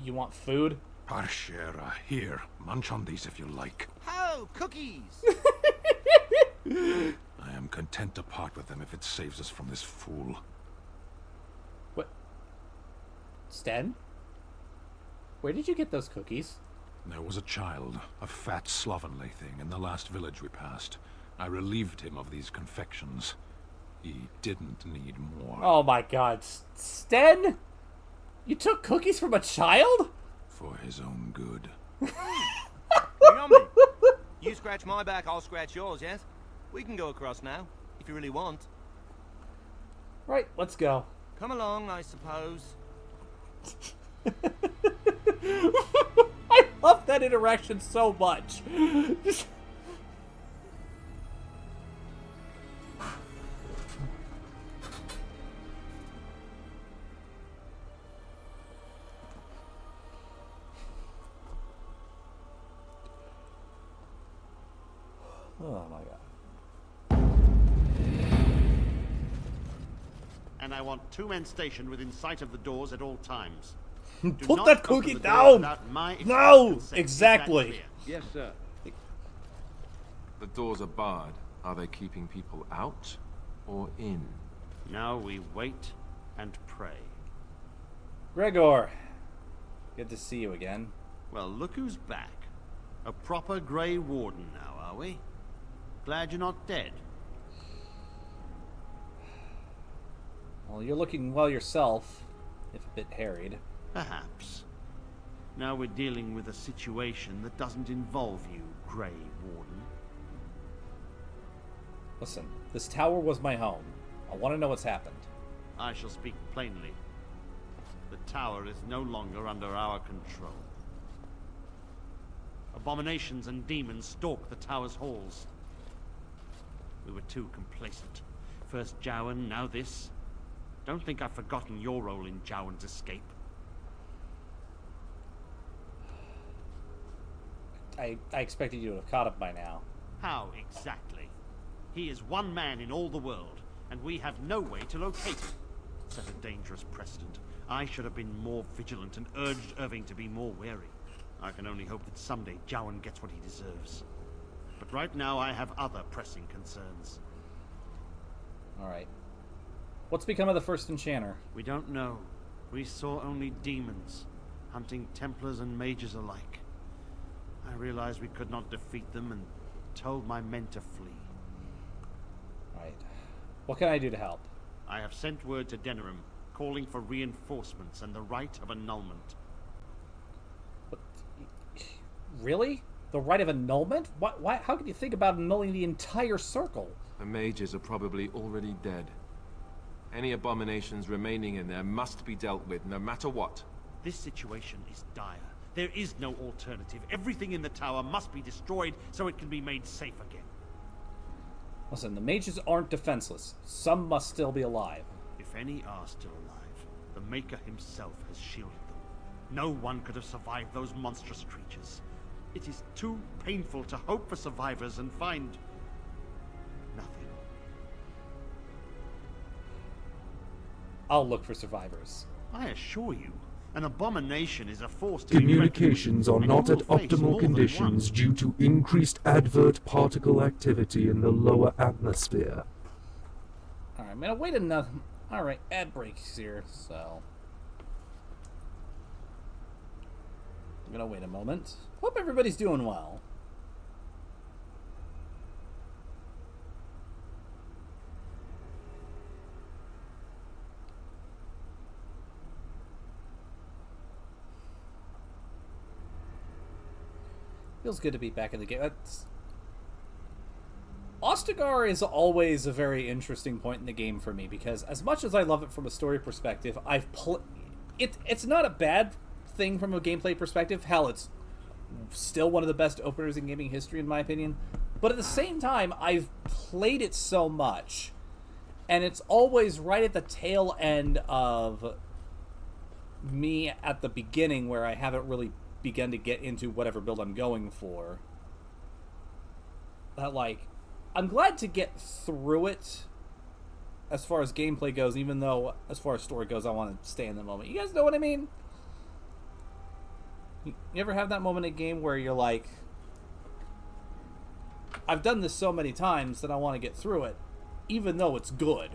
You want food? Parshera, here. Munch on these if you like. Oh, cookies! I am content to part with them if it saves us from this fool. What? Sten? Where did you get those cookies? There was a child, a fat, slovenly thing, in the last village we passed. I relieved him of these confections. He didn't need more. Oh my god. Sten? You took cookies from a child? For his own good. Bring on me. You scratch my back, I'll scratch yours, yes? We can go across now, if you really want. Right, let's go. Come along, I suppose. I love that interaction so much. Oh my god. And I want 2 men stationed within sight of the doors at all times. Put that cookie down! No! Exactly. Yes, sir. The doors are barred. Are they keeping people out or in? Now we wait and pray. Gregor, good to see you again. Well, look who's back. A proper Grey Warden now, are we? Glad you're not dead. Well, you're looking well yourself, if a bit harried. Perhaps. Now we're dealing with a situation that doesn't involve you, Grey Warden. Listen, this tower was my home. I want to know what's happened. I shall speak plainly. The tower is no longer under our control. Abominations and demons stalk the tower's halls. We were too complacent. First Jowan, now this. Don't think I've forgotten your role in Jowan's escape. I expected you to have caught up by now. How exactly? He is one man in all the world, and we have no way to locate him. Set a dangerous precedent. I should have been more vigilant and urged Irving to be more wary. I can only hope that someday Jowan gets what he deserves. But right now I have other pressing concerns. Alright. What's become of the first enchanter? We don't know. We saw only demons, hunting Templars and mages alike. I realized we could not defeat them and told my men to flee. Right. What can I do to help? I have sent word to Denerim, calling for reinforcements and the right of annulment. What? Really? The right of annulment? Why? How can you think about annulling the entire circle? The mages are probably already dead. Any abominations remaining in there must be dealt with, no matter what. This situation is dire. There is no alternative. Everything in the tower must be destroyed so it can be made safe again. Listen, the mages aren't defenseless. Some must still be alive. If any are still alive, the Maker himself has shielded them. No one could have survived those monstrous creatures. It is too painful to hope for survivors and find nothing. I'll look for survivors. I assure you, an abomination is a force to Communications are not at optimal conditions due to increased advert particle activity in the lower atmosphere. Alright, I'm gonna wait enough. Alright, ad breaks here, so. I'm gonna wait a moment. Hope everybody's doing well. Feels good to be back in the game. Ostagar is always a very interesting point in the game for me because as much as I love it from a story perspective, it's not a bad thing from a gameplay perspective. Hell, it's still one of the best openers in gaming history in my opinion. But at the same time, I've played it so much and it's always right at the tail end of me at the beginning where I haven't really begun to get into whatever build I'm going for. That, like, I'm glad to get through it as far as gameplay goes, even though as far as story goes, I want to stay in the moment. You guys know what I mean? You ever have that moment in a game where you're like, I've done this so many times that I want to get through it, even though it's good.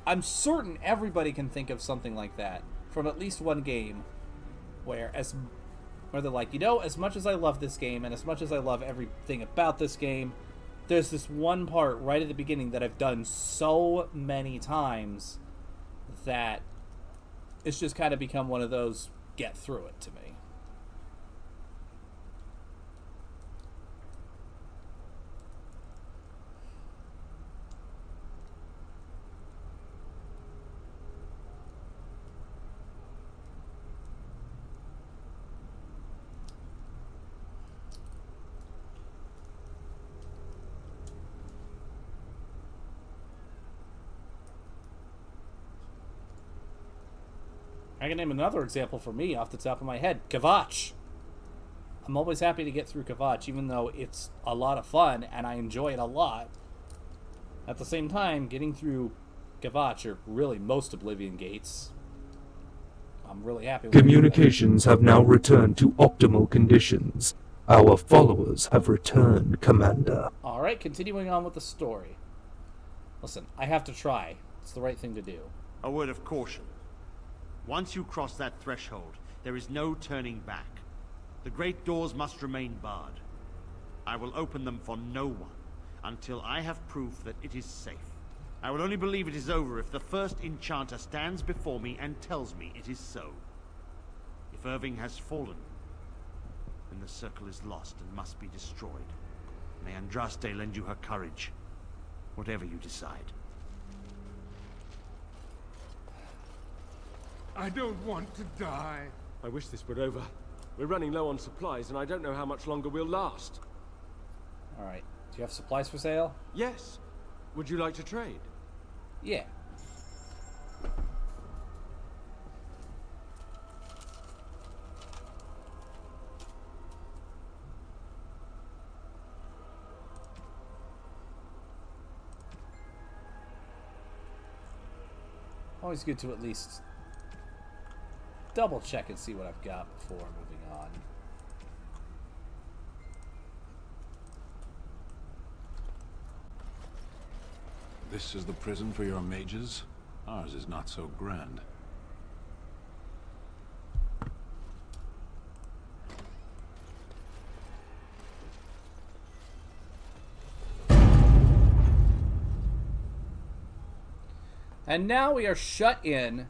I'm certain everybody can think of something like that from at least one game where they're like, you know, as much as I love this game and as much as I love everything about this game, there's this one part right at the beginning that I've done so many times that it's just kind of become one of those get through it to me. I can name another example for me off the top of my head. Kvatch. I'm always happy to get through Kvatch, even though it's a lot of fun and I enjoy it a lot. At the same time, getting through Kvatch, or really most Oblivion Gates, I'm really happy with Communications have now returned to optimal conditions. Our followers have returned, Commander. Alright, continuing on with the story. Listen, I have to try. It's the right thing to do. A word of caution. Once you cross that threshold, there is no turning back. The great doors must remain barred. I will open them for no one until I have proof that it is safe. I will only believe it is over if the first enchanter stands before me and tells me it is so. If Irving has fallen, then the circle is lost and must be destroyed. May Andraste lend you her courage, whatever you decide. I don't want to die. I wish this were over. We're running low on supplies, and I don't know how much longer we'll last. Alright. Do you have supplies for sale? Yes. Would you like to trade? Yeah. Always good to at least double check and see what I've got before moving on. This is the prison for your mages? Ours is not so grand. And now we are shut in,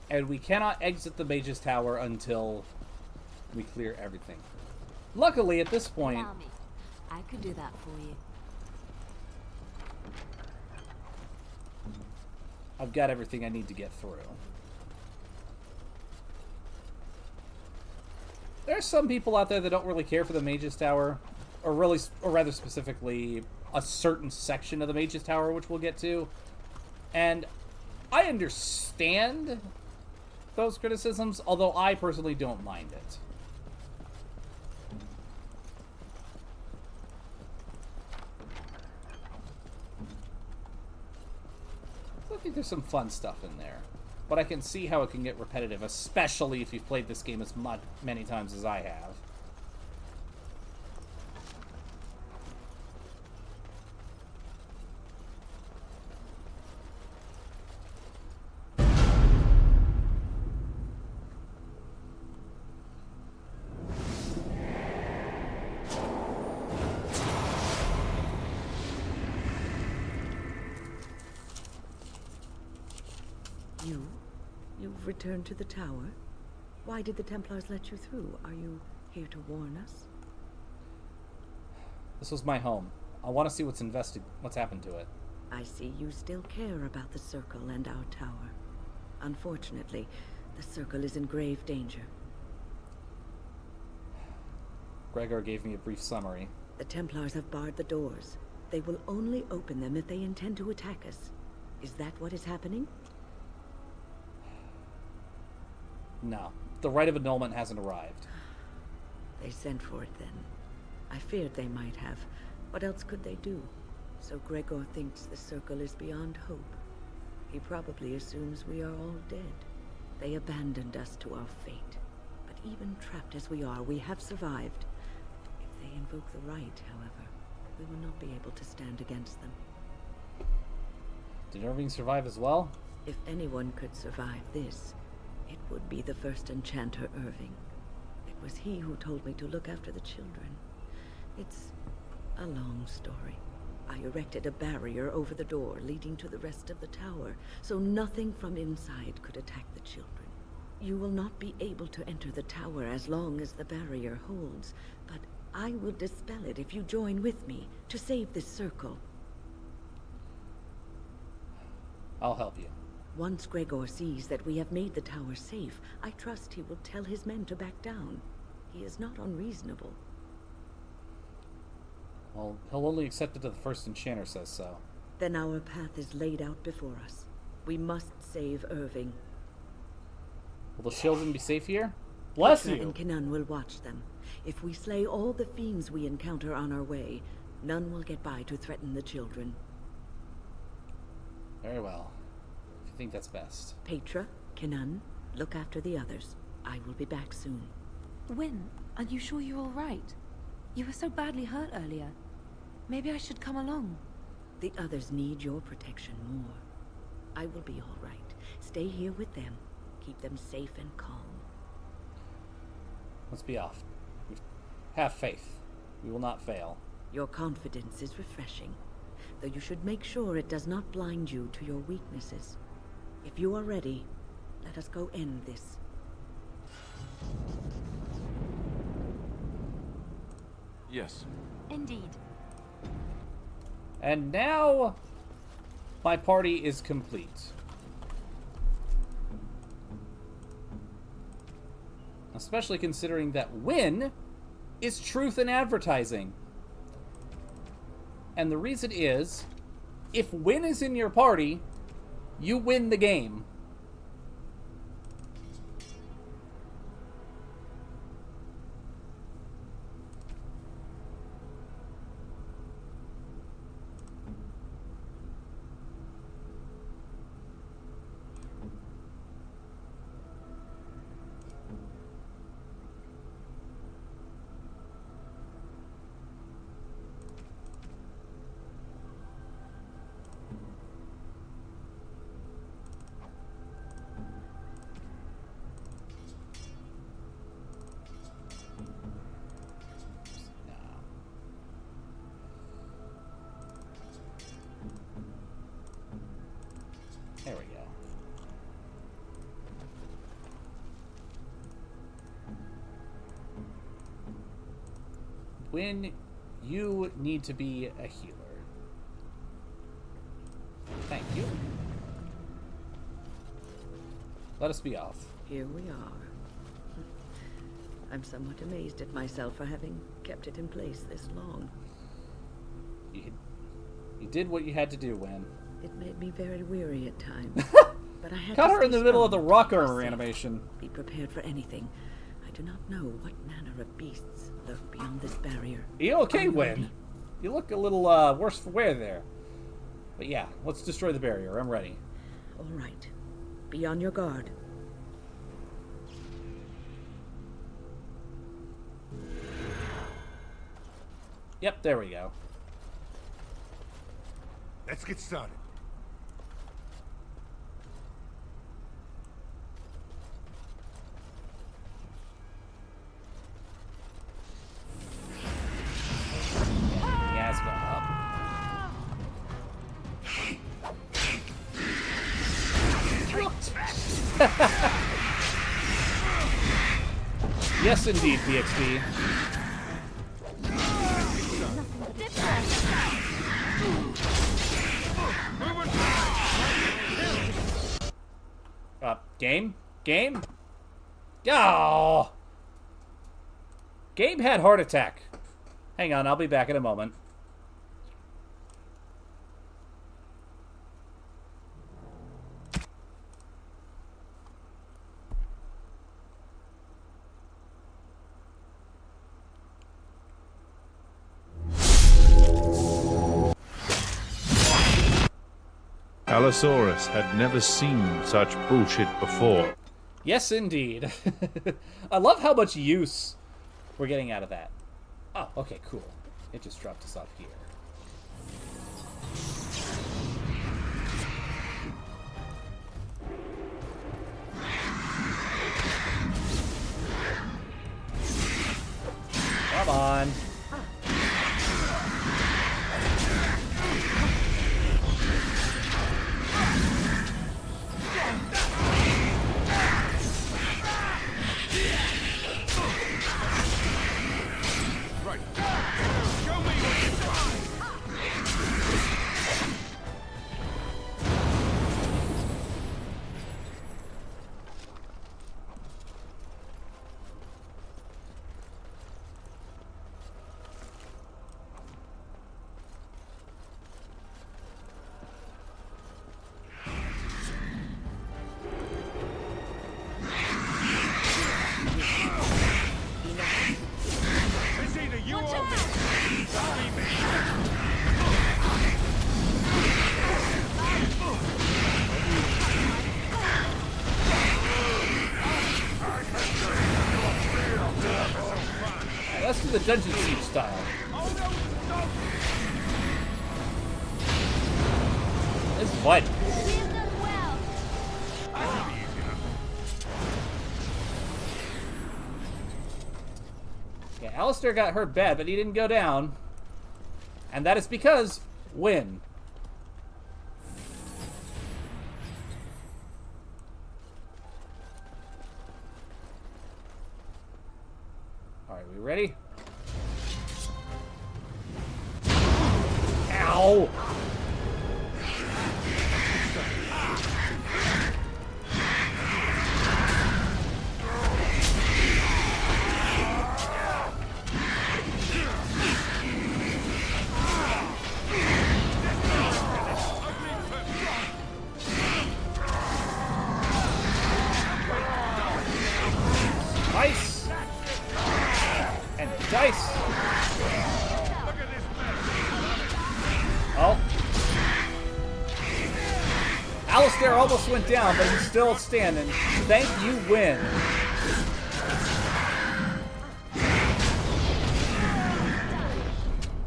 and we cannot exit the Mage's Tower until we clear everything. Luckily, at this point... Allow me. I could do that for you. I've got everything I need to get through. There are some people out there that don't really care for the Mage's Tower, or rather specifically, a certain section of the Mage's Tower, which we'll get to. And I understand those criticisms, although I personally don't mind it. I think there's some fun stuff in there, but I can see how it can get repetitive, especially if you've played this game as many times as I have. You've returned to the tower? Why did the Templars let you through? Are you here to warn us? This was my home. I want to see what's happened to it. I see you still care about the Circle and our tower. Unfortunately, the Circle is in grave danger. Gregor gave me a brief summary. The Templars have barred the doors. They will only open them if they intend to attack us. Is that what is happening? No. The right of annulment hasn't arrived. They sent for it then. I feared they might have, What else could they do? So Gregor thinks the circle is beyond hope. He probably assumes we are all dead. They abandoned us to our fate. But even trapped as we are, we have survived. If they invoke the right, however, we will not be able to stand against them. Did Irving survive as well? If anyone could survive this, it would be the first enchanter Irving. It was he who told me to look after the children. It's a long story. I erected a barrier over the door leading to the rest of the tower, so nothing from inside could attack the children. You will not be able to enter the tower as long as the barrier holds, but I will dispel it if you join with me to save this circle. I'll help you. Once Gregor sees that we have made the tower safe, I trust he will tell his men to back down. He is not unreasonable. Well, he'll only accept it if the first enchanter says so. Then our path is laid out before us. We must save Irving. Will the children be safe here? Bless Petra you! and Kinan will watch them. If we slay all the fiends we encounter on our way, none will get by to threaten the children. Very well. If you think that's best. Petra, Kinan, look after the others. I will be back soon. Wynne, are you sure you're all right? You were so badly hurt earlier. Maybe I should come along. The others need your protection more. I will be all right. Stay here with them. Keep them safe and calm. Let's be off. Have faith. We will not fail. Your confidence is refreshing, though you should make sure it does not blind you to your weaknesses. If you are ready, let us go end this. Yes. Indeed. And now, my party is complete. Especially considering that Wynne is truth in advertising. And the reason is, if Wynne is in your party, you win the game. There we go. When you need to be a healer. Thank you. Let us be off. Here we are. I'm somewhat amazed at myself for having kept it in place this long. You did what you had to do, Wynne. It made me very weary at times. But I had Caught to her in the stay middle of the strong rock for armor safety. animation. Be prepared for anything. I do not know what manner of beasts lurk beyond this barrier. Are you okay, Are you Wynne? ready? You look a little worse for wear there. But yeah, let's destroy the barrier. I'm ready. All right. Be on your guard. Yep, there we go. Let's get started. Miasma up. Yes, indeed, PXP. Game? Game? Oh! Game had heart attack. Hang on, I'll be back in a moment. Allosaurus had never seen such bullshit before. Yes, indeed. I love how much use we're getting out of that. Oh, okay, cool. It just dropped us off here. Come on. It's either you or me. Let's do the Dungeon Siege style. This is fun. Okay, Alistair got hurt bad, but he didn't go down. And that is because win. Alright, we ready? Ow! Dice! And dice! Oh. Alistair almost went down, but he's still standing. Thank you, win.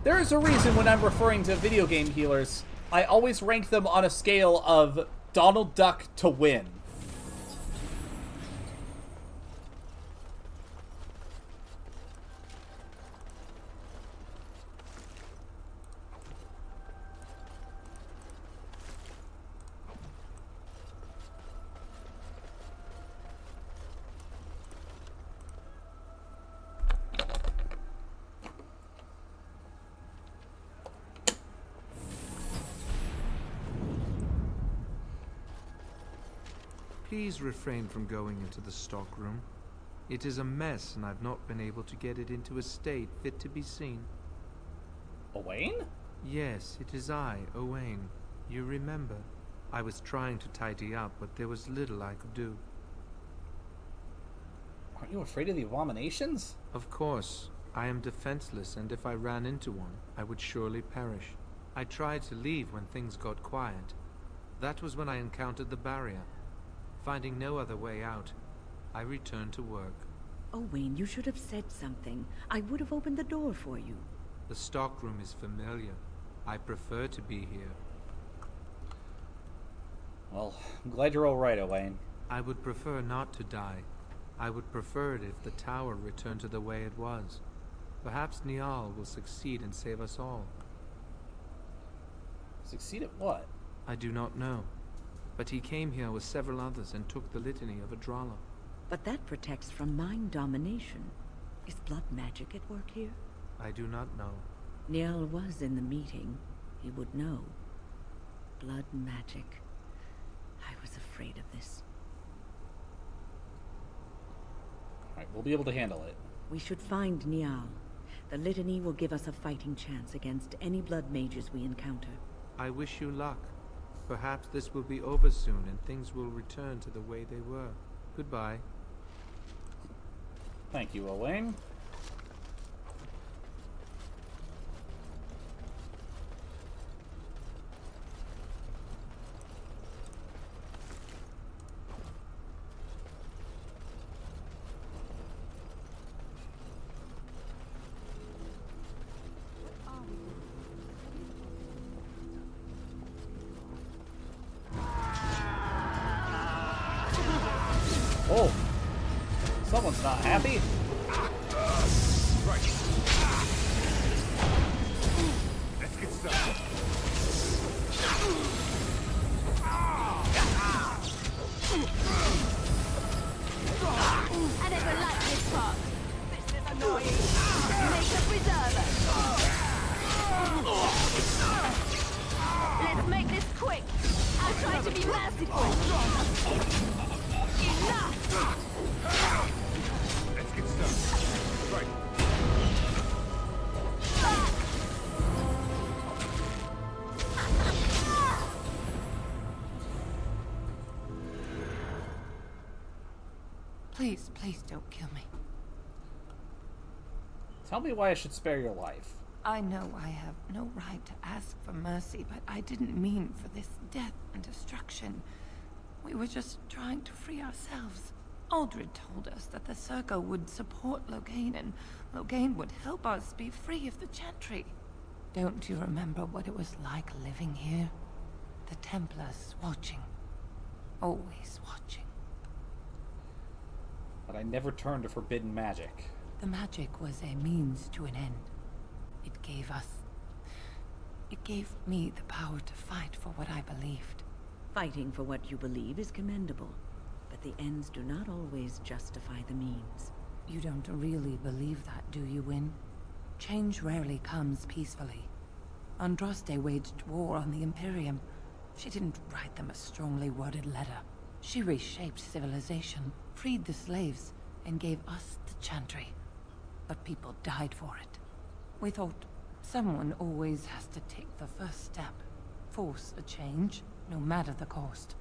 There is a reason when I'm referring to video game healers, I always rank them on a scale of Donald Duck to win. Please refrain from going into the stockroom. It is a mess, and I've not been able to get it into a state fit to be seen. Owain? Yes, it is I, Owain. You remember. I was trying to tidy up, but there was little I could do. Aren't you afraid of the abominations? Of course. I am defenseless, and if I ran into one, I would surely perish. I tried to leave when things got quiet. That was when I encountered the barrier. Finding no other way out, I returned to work. Owain, you should have said something. I would have opened the door for you. The stockroom is familiar. I prefer to be here. Well, I'm glad you're all right, Owain. I would prefer not to die. I would prefer it if the tower returned to the way it was. Perhaps Niall will succeed and save us all. Succeed at what? I do not know. But he came here with several others and took the litany of Adralla. But that protects from mind domination. Is blood magic at work here? I do not know. Niall was in the meeting. He would know. Blood magic. I was afraid of this. Alright, we'll be able to handle it. We should find Niall. The litany will give us a fighting chance against any blood mages we encounter. I wish you luck. Perhaps this will be over soon and things will return to the way they were. Goodbye. Thank you, Owain. Someone's not happy. Right. Let's get started. I never liked this part. This is annoying. Make a preserver. Let's make this quick. I'll try to be merciful. Enough! Let's get started. Right. Please, please don't kill me. Tell me why I should spare your life. I know I have no right to ask for mercy, but I didn't mean for this death and destruction. We were just trying to free ourselves. Aldred told us that the Circle would support Loghain, and Loghain would help us be free of the Chantry. Don't you remember what it was like living here? The Templars watching. Always watching. But I never turned to forbidden magic. The magic was a means to an end. It gave me the power to fight for what I believed. Fighting for what you believe is commendable, but the ends do not always justify the means. You don't really believe that, do you, Wynne? Change rarely comes peacefully. Andraste waged war on the Imperium. She didn't write them a strongly worded letter. She reshaped civilization, freed the slaves, and gave us the Chantry. But people died for it. We thought someone always has to take the first step, force a change, no matter the cost.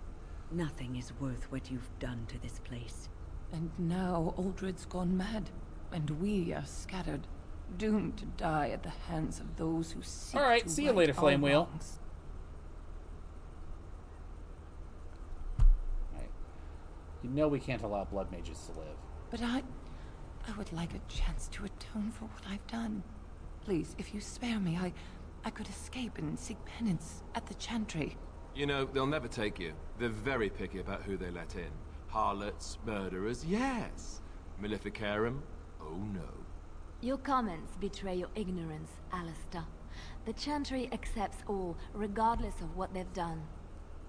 Nothing is worth what you've done to this place. And now Aldred's gone mad, and we are scattered, doomed to die at the hands of those who seek All right, to see you right later, our Flame Wheel. wrongs. Right. You know we can't allow blood mages to live. But I would like a chance to atone for what I've done. Please, if you spare me, I could escape and seek penance at the Chantry. You know, they'll never take you. They're very picky about who they let in. Harlots, murderers, yes. Maleficarum, oh no. Your comments betray your ignorance, Alistair. The Chantry accepts all, regardless of what they've done.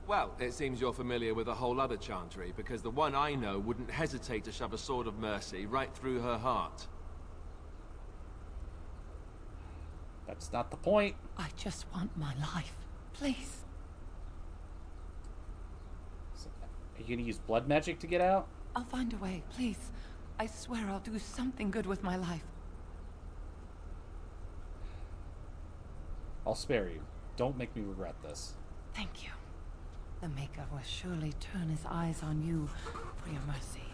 Well, it seems you're familiar with a whole other Chantry, because the one I know wouldn't hesitate to shove a sword of mercy right through her heart. That's not the point. I just want my life. Please. So, are you gonna use blood magic to get out? I'll find a way, please. I swear I'll do something good with my life. I'll spare you. Don't make me regret this. Thank you. The Maker will surely turn his eyes on you for your mercy.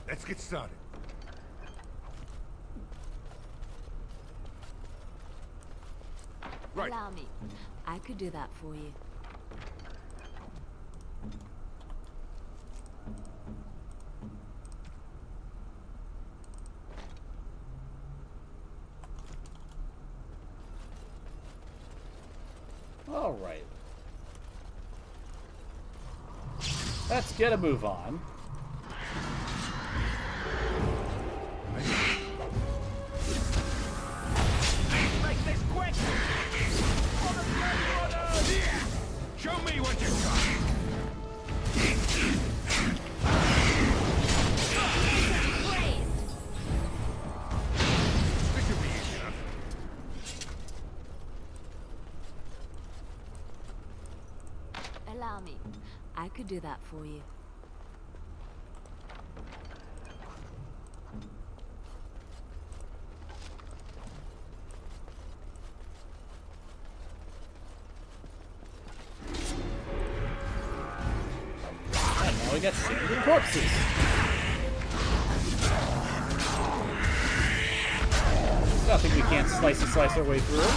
Let's get started. Right. Allow me. I could do that for you. All right. Let's get a move on. Make this quick! Show me what you got! This should be easy enough. Allow me. I could do that for you. And now we got singular corpses. Nothing we can't slice our way through.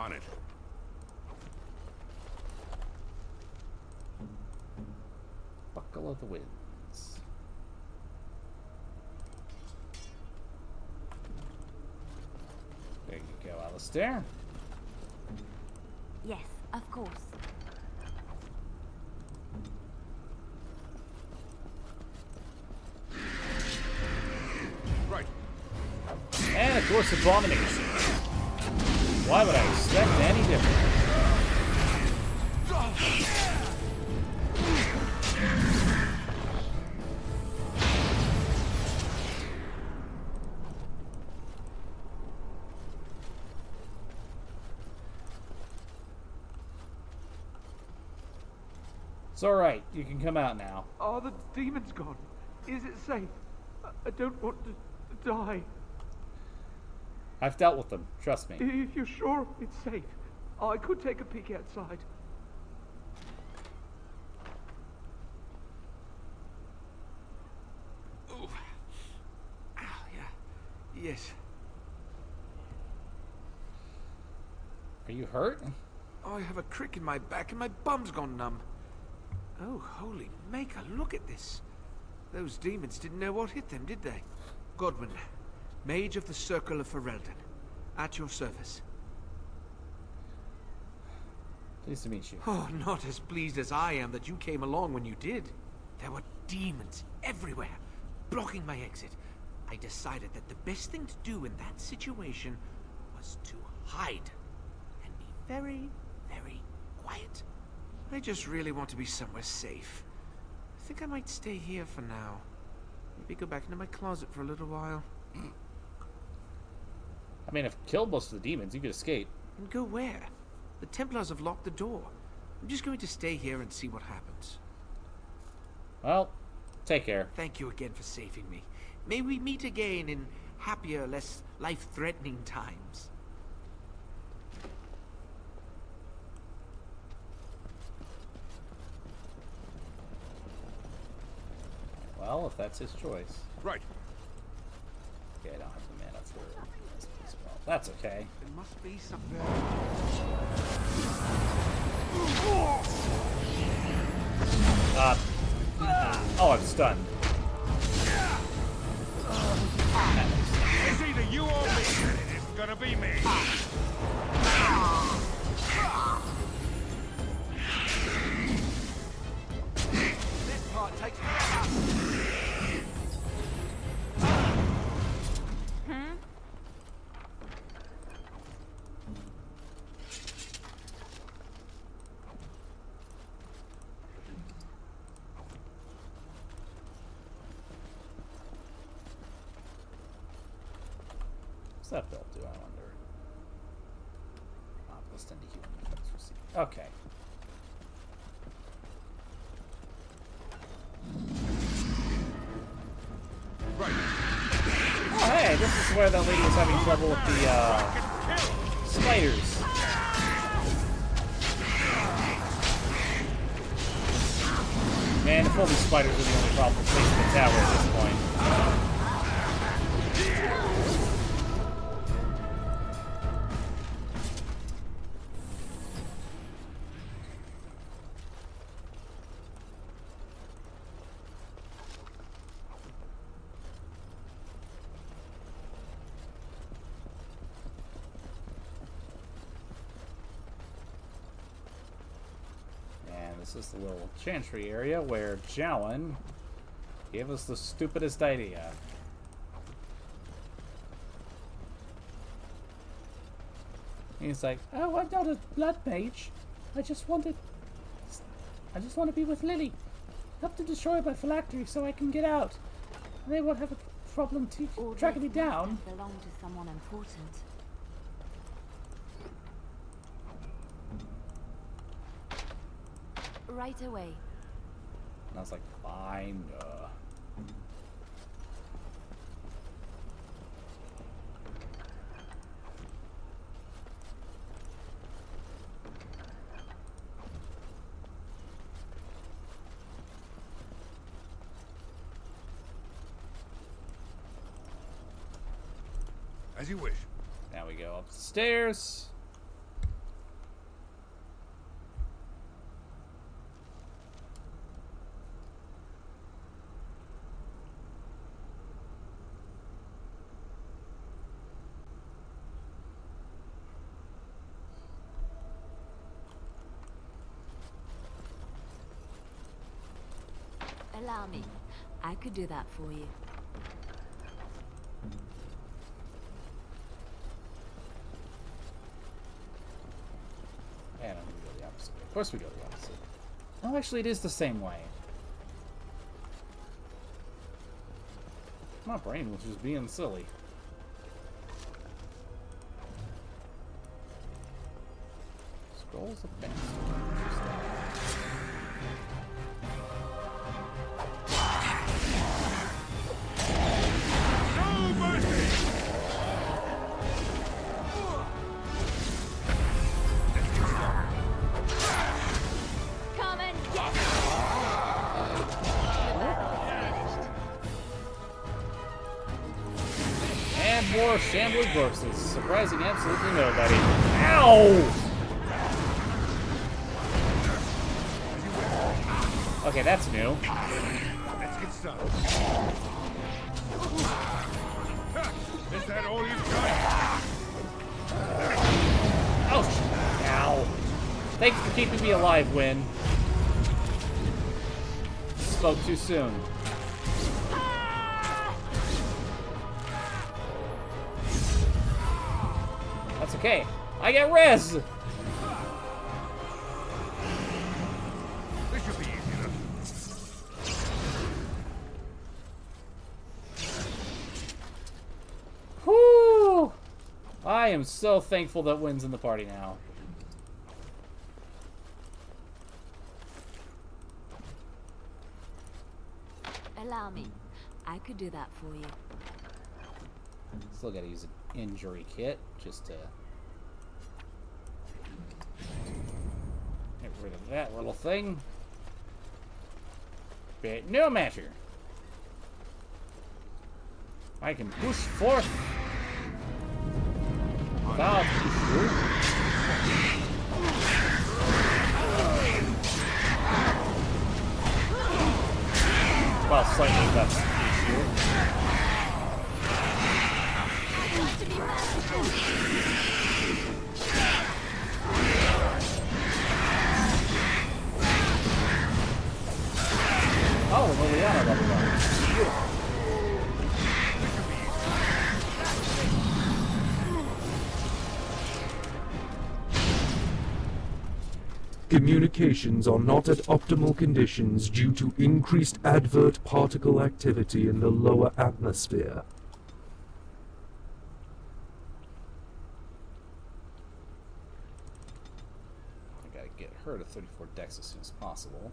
On it. Buckle of the Winds. There you go, Alistair. Yes, of course. Right. And of course, Abomination. Why would I expect any different? It's alright, you can come out now. Are the demons gone? Is it safe? I don't want to die. I've dealt with them, trust me. If you're sure it's safe, I could take a peek outside. Oh. Ah, yeah. Yes. Are you hurt? Oh, I have a crick in my back and my bum's gone numb. Oh, holy maker, look at this. Those demons didn't know what hit them, did they? Godwin, Mage of the Circle of Ferelden, at your service. Pleased to meet you. Oh, not as pleased as I am that you came along when you did. There were demons everywhere, blocking my exit. I decided that the best thing to do in that situation was to hide and be very, very quiet. I just really want to be somewhere safe. I think I might stay here for now. Maybe go back into my closet for a little while. I mean, if you killed most of the demons, you could escape. And go where? The Templars have locked the door. I'm just going to stay here and see what happens. Well, take care. Thank you again for saving me. May we meet again in happier, less life-threatening times. Well, if that's his choice. Right. Okay, I don't have the mana for this as well. That's okay. There must be something. Oh, I'm stunned. It's either you or me, and it isn't gonna be me. This part takes me out. What's that belt do, I wonder? Plus 10 to human defense received. Okay. Right. Oh, hey, this is where that lady was having trouble with the, spiders. Man, if only spiders were the only problem facing the tower at this point. This is the little chantry area where Jowan gave us the stupidest idea. He's like, oh, I'm not a blood mage. I just want to be with Lily. Help to destroy my phylactery so I can get out. They won't have a problem tracking me down. Belong to someone important. Right away. And I was like, fine. As you wish. Now we go up the stairs. Allow me. I could do that for you. And I'm gonna go the opposite way. Of course we go the opposite. Oh, actually, it is the same way. My brain was just being silly. Scrolls of Bastard. Come and get it. And more shambling corpses, surprising absolutely nobody. Ow! Okay, that's new. Let's get started. Is that all you've got? Ouch! Ow! Thanks for keeping me alive, Win. Spoke too soon. That's okay. I get res! This should be easy enough. Whoo! I am so thankful that Win's in the party now. Allow me. I could do that for you. Still gotta use an injury kit just to get rid of that little thing. But no matter. I can push forth without issue. Well, slightly less issue. Oh, Liliana leveled up. Beautiful. Communications are not at optimal conditions due to increased advert particle activity in the lower atmosphere. I gotta get her to 34 dex as soon as possible.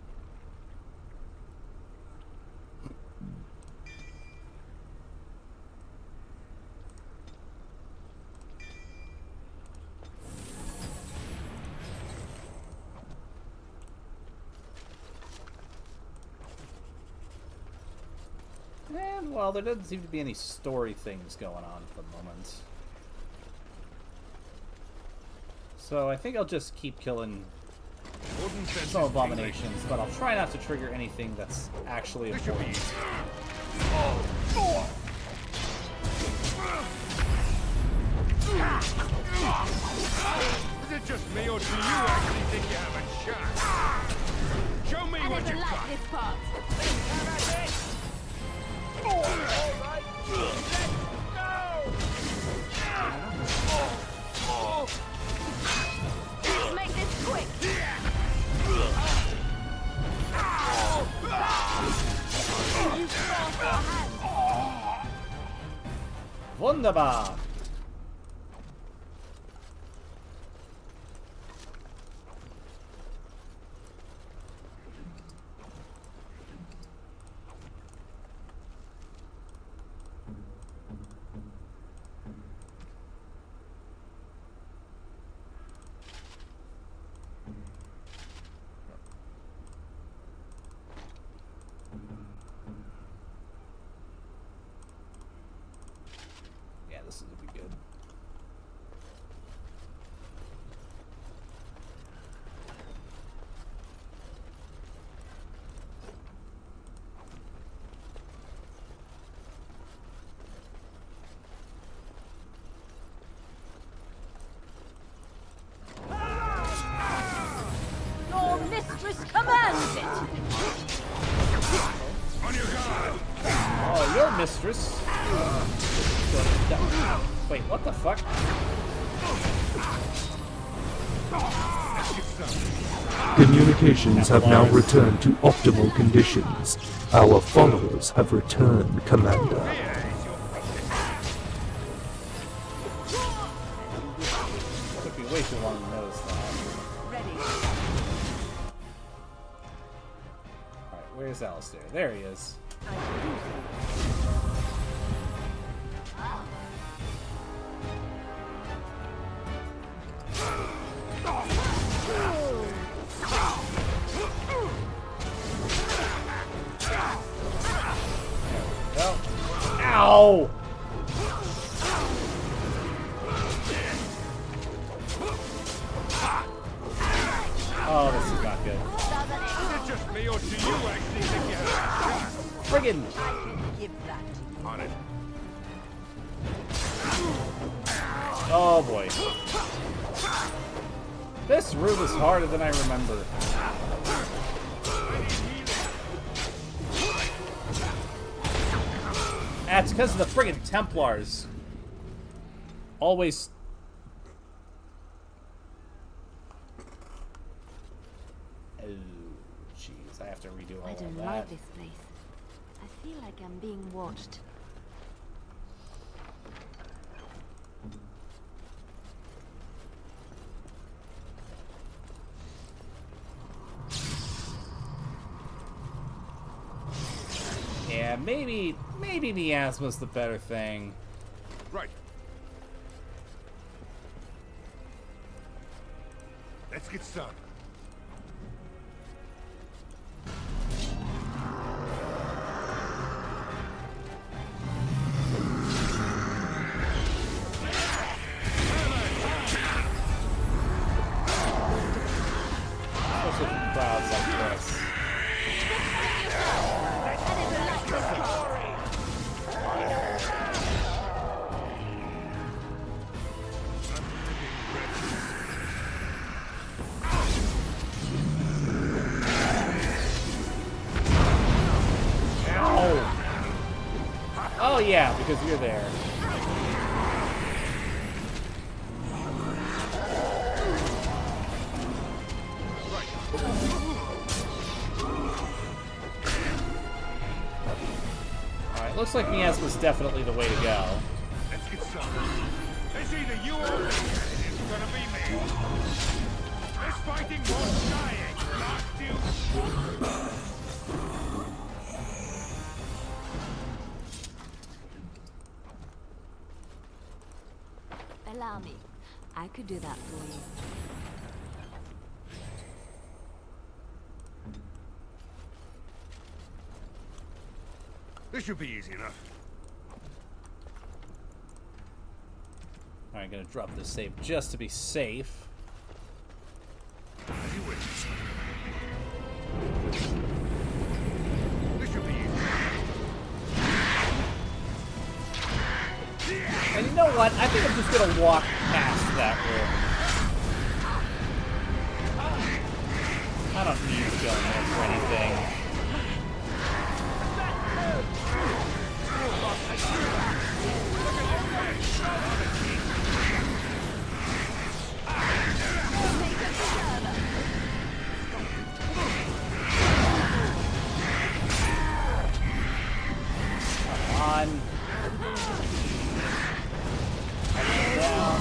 And, well, there doesn't seem to be any story things going on at the moment. So I think I'll just keep killing some abominations, but I'll try not to trigger anything that's actually important. Is it just me, or do you actually think you have a shot? Show me what you got! This part. All right, let's go! Let's make this quick. You cross our hands. Wunderbar! Yeah, this is mistress. Wait, what the fuck? Communications have now returned to optimal conditions. Our followers have returned, Commander. Took me way too long to notice that. Alright, where's Alistair? There he is. Ow! Oh, this is not good. Is it just me, or do you actually think you have a Friggin'! I can give that on it. Oh boy. This room is harder than I remember. That's because of the friggin' Templars. Always. Oh, jeez. I have to redo all I of don't that. like this place. I feel like I'm being watched. Yeah, maybe miasma's the better thing. Right. Let's get started. Especially from crowds like this. Oh yeah, because you're there. Alright, looks like miasma's definitely the way to go. Let's get started. It's either you or me. It's gonna be me. This fighting won't dying. Last you. Allow me. I could do that for you. This should be easy enough. Alright, gonna drop this save just to be safe. As you wish. This should be easy. And you know what? I think I'm just gonna walk past that room. I don't need to go in there for anything. Come on. Down.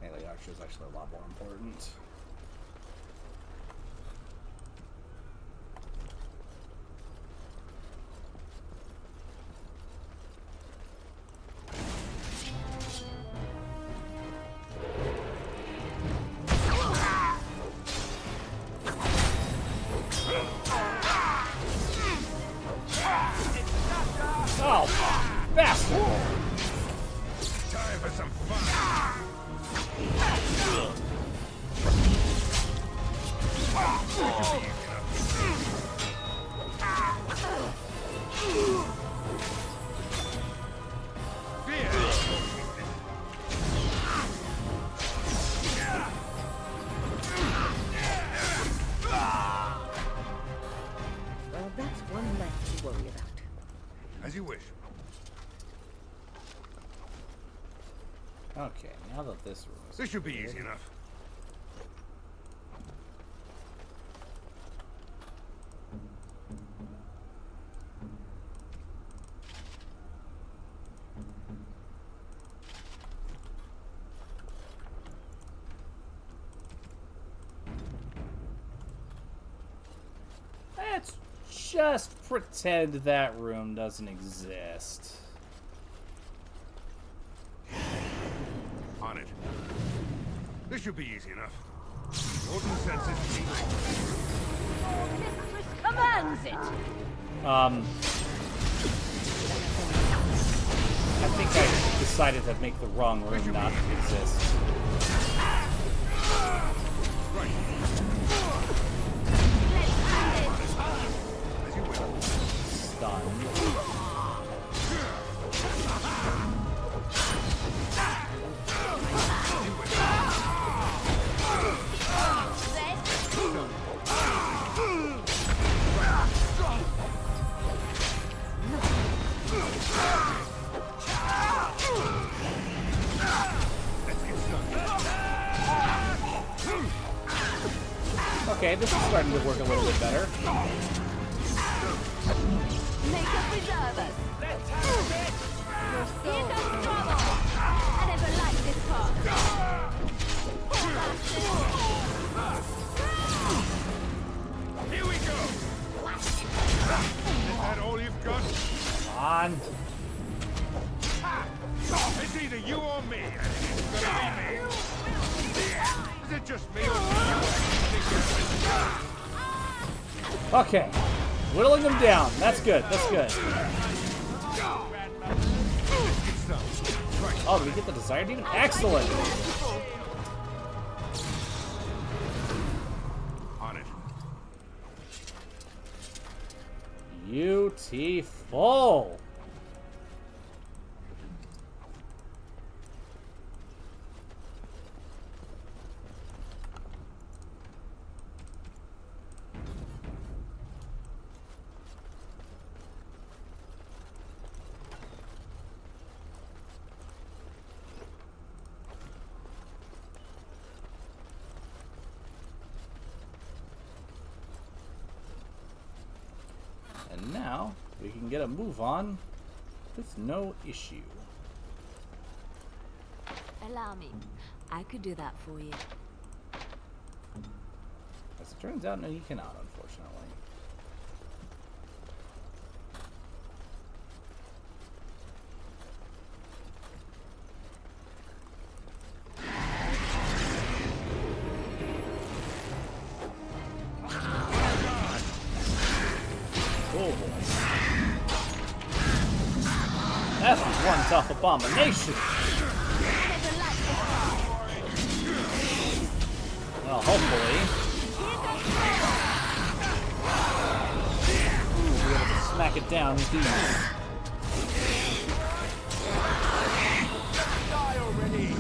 Melee archer is actually a lot more important. Oh, fuck. Bastard! Time for some fun. Well, that's one less to worry about. As you wish. Okay, now that this room is This should be cleared. easy enough. Let's just pretend that room doesn't exist. On it. This should be easy enough. Warden senses Commands it! I think I decided to make the wrong room not exist. Stunned. Okay, this is starting to work a little bit better. Make us preserve us. Here comes trouble. I never liked this part. Here we go! Is that all you've got? Come on. It's either you or me, and it's gonna be me. Is it just me or do you actually think you're Okay. Whittling them down. That's good. That's good. Oh, did we get the desired demon? Excellent! on it? Beautiful! And now we can get a move on with no issue. Allow me. I could do that for you. As it turns out, no, you cannot, unfortunately. Oh boy. That's one tough abomination. Well, hopefully we'll be able to smack it down with these. Die already!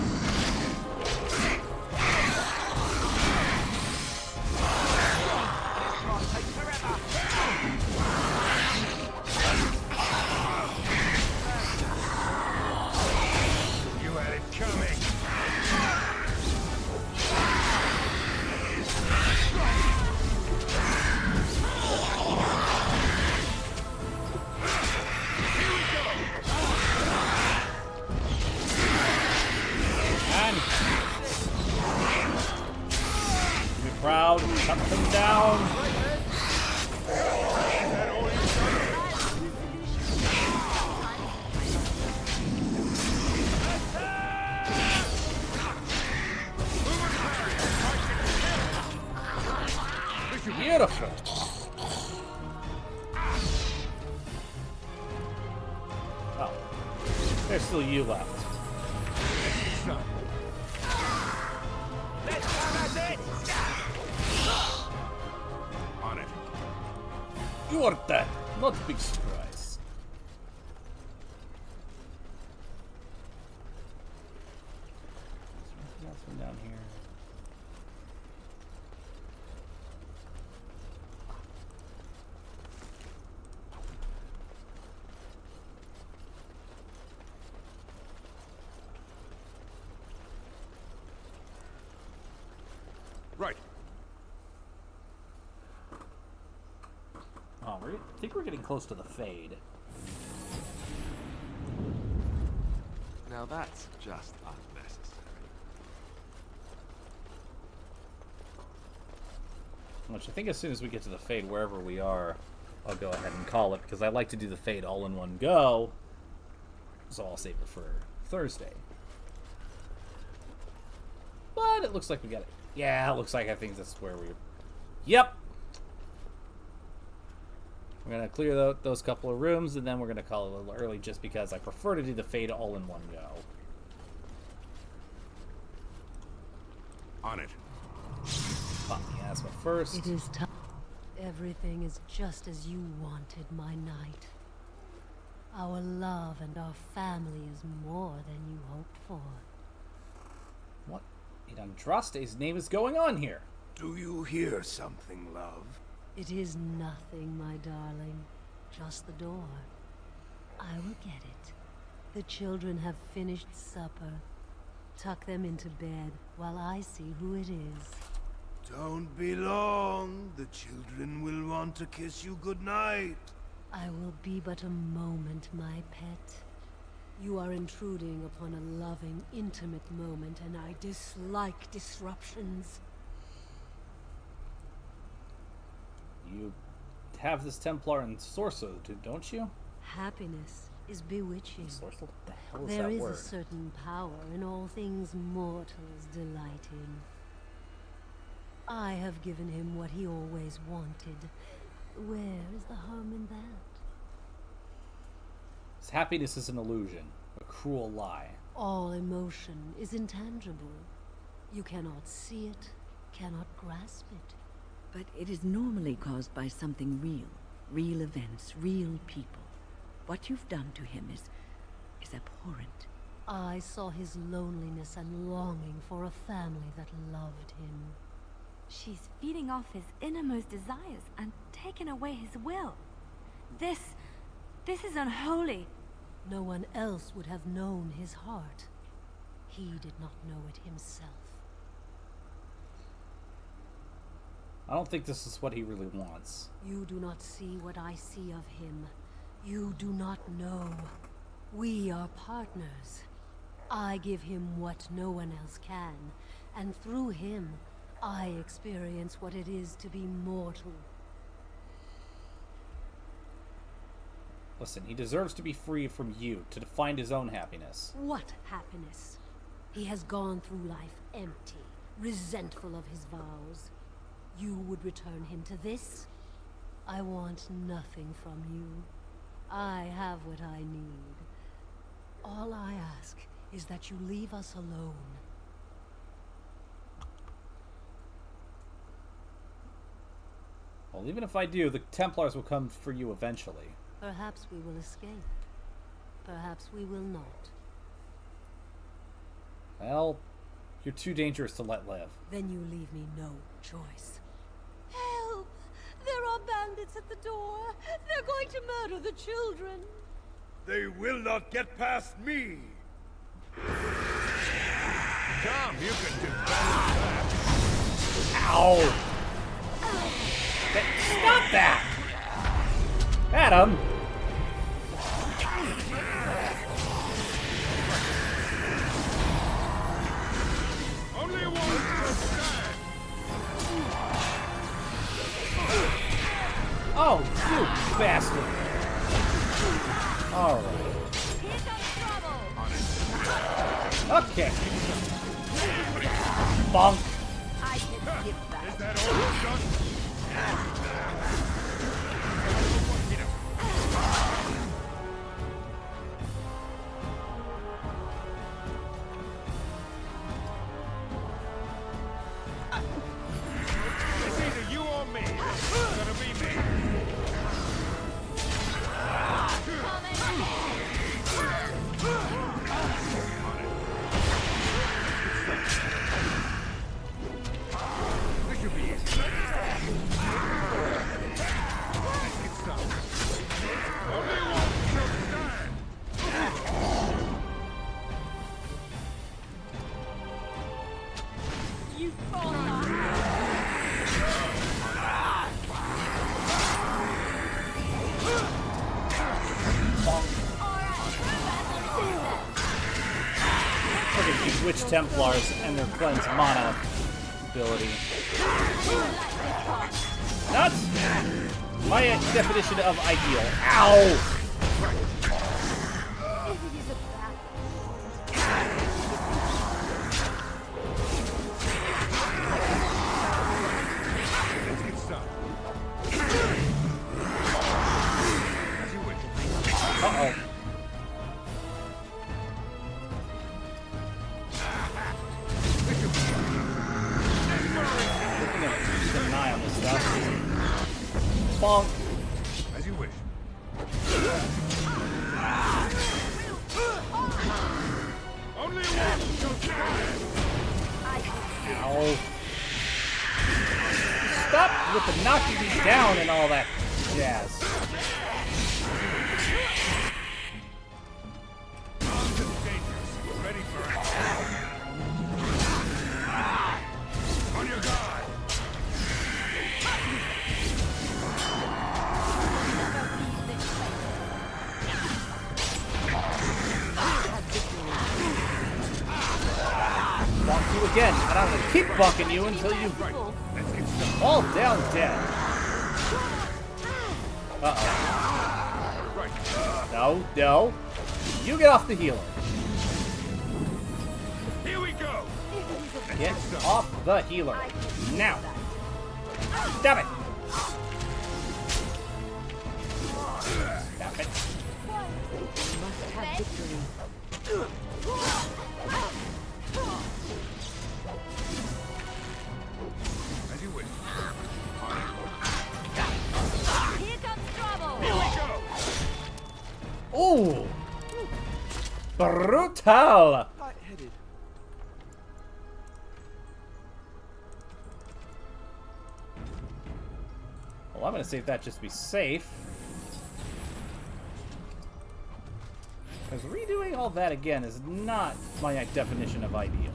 You had it coming. And be proud, cut them down. Beautiful. Oh, There's still you left. On it. You are dead. Not a big surprise. Is there anything else from down here? Right. Oh, I think we're getting close to the fade. Now that's just unnecessary. Which I think as soon as we get to the fade, wherever we are, I'll go ahead and call it, because I like to do the fade all in one go. So I'll save it for Thursday. But it looks like we got it. Yeah, it looks like I think this is where we... Yep! We're going to clear those couple of rooms, and then we're going to call it a little early, just because I prefer to do the fade all in one go. On it. Pop the asthma first. It is time. Everything is just as you wanted, my knight. Our love and our family is more than you hoped for. What in Andraste's name is going on here? Do you hear something, love? It is nothing, my darling. Just the door. I will get it. The children have finished supper. Tuck them into bed while I see who it is. Don't be long. The children will want to kiss you goodnight. I will be but a moment, my pet. You are intruding upon a loving, intimate moment, and I dislike disruptions. You have this Templar and Sorcerer, don't you? Happiness is bewitching. Sorcerer? What the hell is There that is word? a certain power in all things mortals delight in. I have given him what he always wanted. Where is the harm in that? His happiness is an illusion, a cruel lie. All emotion is intangible. You cannot see it, cannot grasp it. But it is normally caused by something real. Real events, real people. What you've done to him is abhorrent. I saw his loneliness and longing for a family that loved him. She's feeding off his innermost desires and taking away his will. This is unholy. No one else would have known his heart. He did not know it himself. I don't think this is what he really wants. You do not see what I see of him. You do not know. We are partners. I give him what no one else can, and through him, I experience what it is to be mortal. Listen, he deserves to be free from you, to find his own happiness. What happiness? He has gone through life empty, resentful of his vows. You would return him to this? I want nothing from you. I have what I need. All I ask is that you leave us alone. Well, even if I do, the Templars will come for you eventually. Perhaps we will escape. Perhaps we will not. Well, you're too dangerous to let live. Then you leave me no choice. Help! There are bandits at the door. They're going to murder the children. They will not get past me. Come, you can do better. Ow! Stop that! Adam! Only one can stand. Oh, you bastard! Alright. Okay. Bonk. I can give that. Is that all you've done? these Witch Templars and their cleanse mana ability. Not my definition of ideal. Ow! Uh-oh. Looking at keep an eye on this stuff. Bonk. As you wish. Only one shall stand. Ow. Stop with the knocking me down and all that jazz. Ready for action. On your guard. Bonk you again, and I'm gonna keep bonking you until you fall down dead. Uh-oh. No, no. You get off the healer. Here we go. Get off the healer. Now. Stop it. Stop it. Must have victory. As you wish. Here comes trouble. Here we go. Ooh. Brutal. Light-headed. Well, I'm gonna save that just to be safe. Because redoing all that again is not my definition of ideal.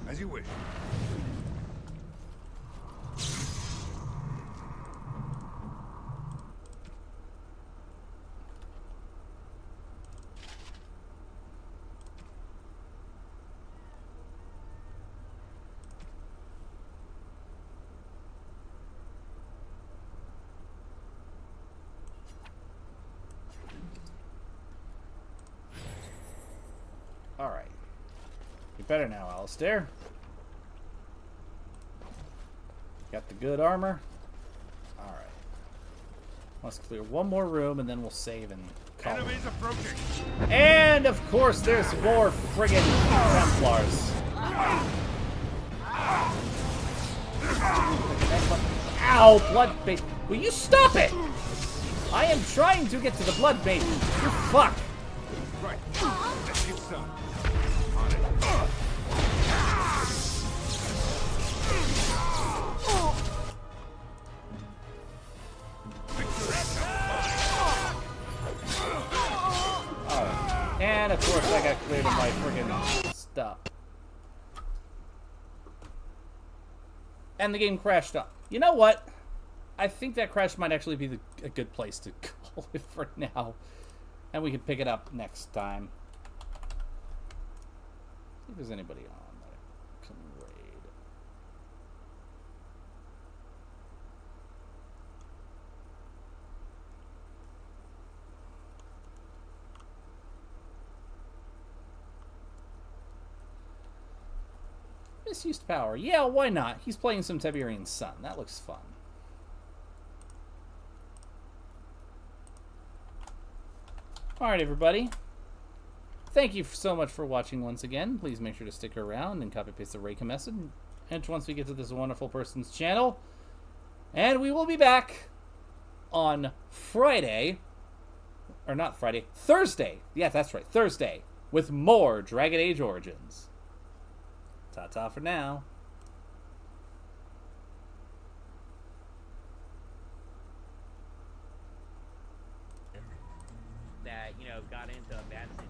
As you wish. Alright. You're better now, Alistair. Got the good armor. Alright. Let's clear one more room and then we'll save and call it. Enemies approaching. And of course there's more friggin' Templars. Ow! Blood bait. Will you stop it? I am trying to get to the blood bait. You fuck. Right. Let's get some. Oh. And of course I got cleared of my friggin' stuff. And the game crashed up. You know what? I think that crash might actually be a good place to call it for now. And we can pick it up next time. See if there's anybody on that I can raid. Misused power. Yeah, why not? He's playing some Tiberian Sun. That looks fun. Alright, everybody. Thank you so much for watching once again. Please make sure to stick around and copy-paste the Reika message. And once we get to this wonderful person's channel. And we will be back on Friday. Or not Friday. Thursday. Yeah, that's right. Thursday. With more Dragon Age Origins. Ta-ta for now. That, you know, got into a bad situation.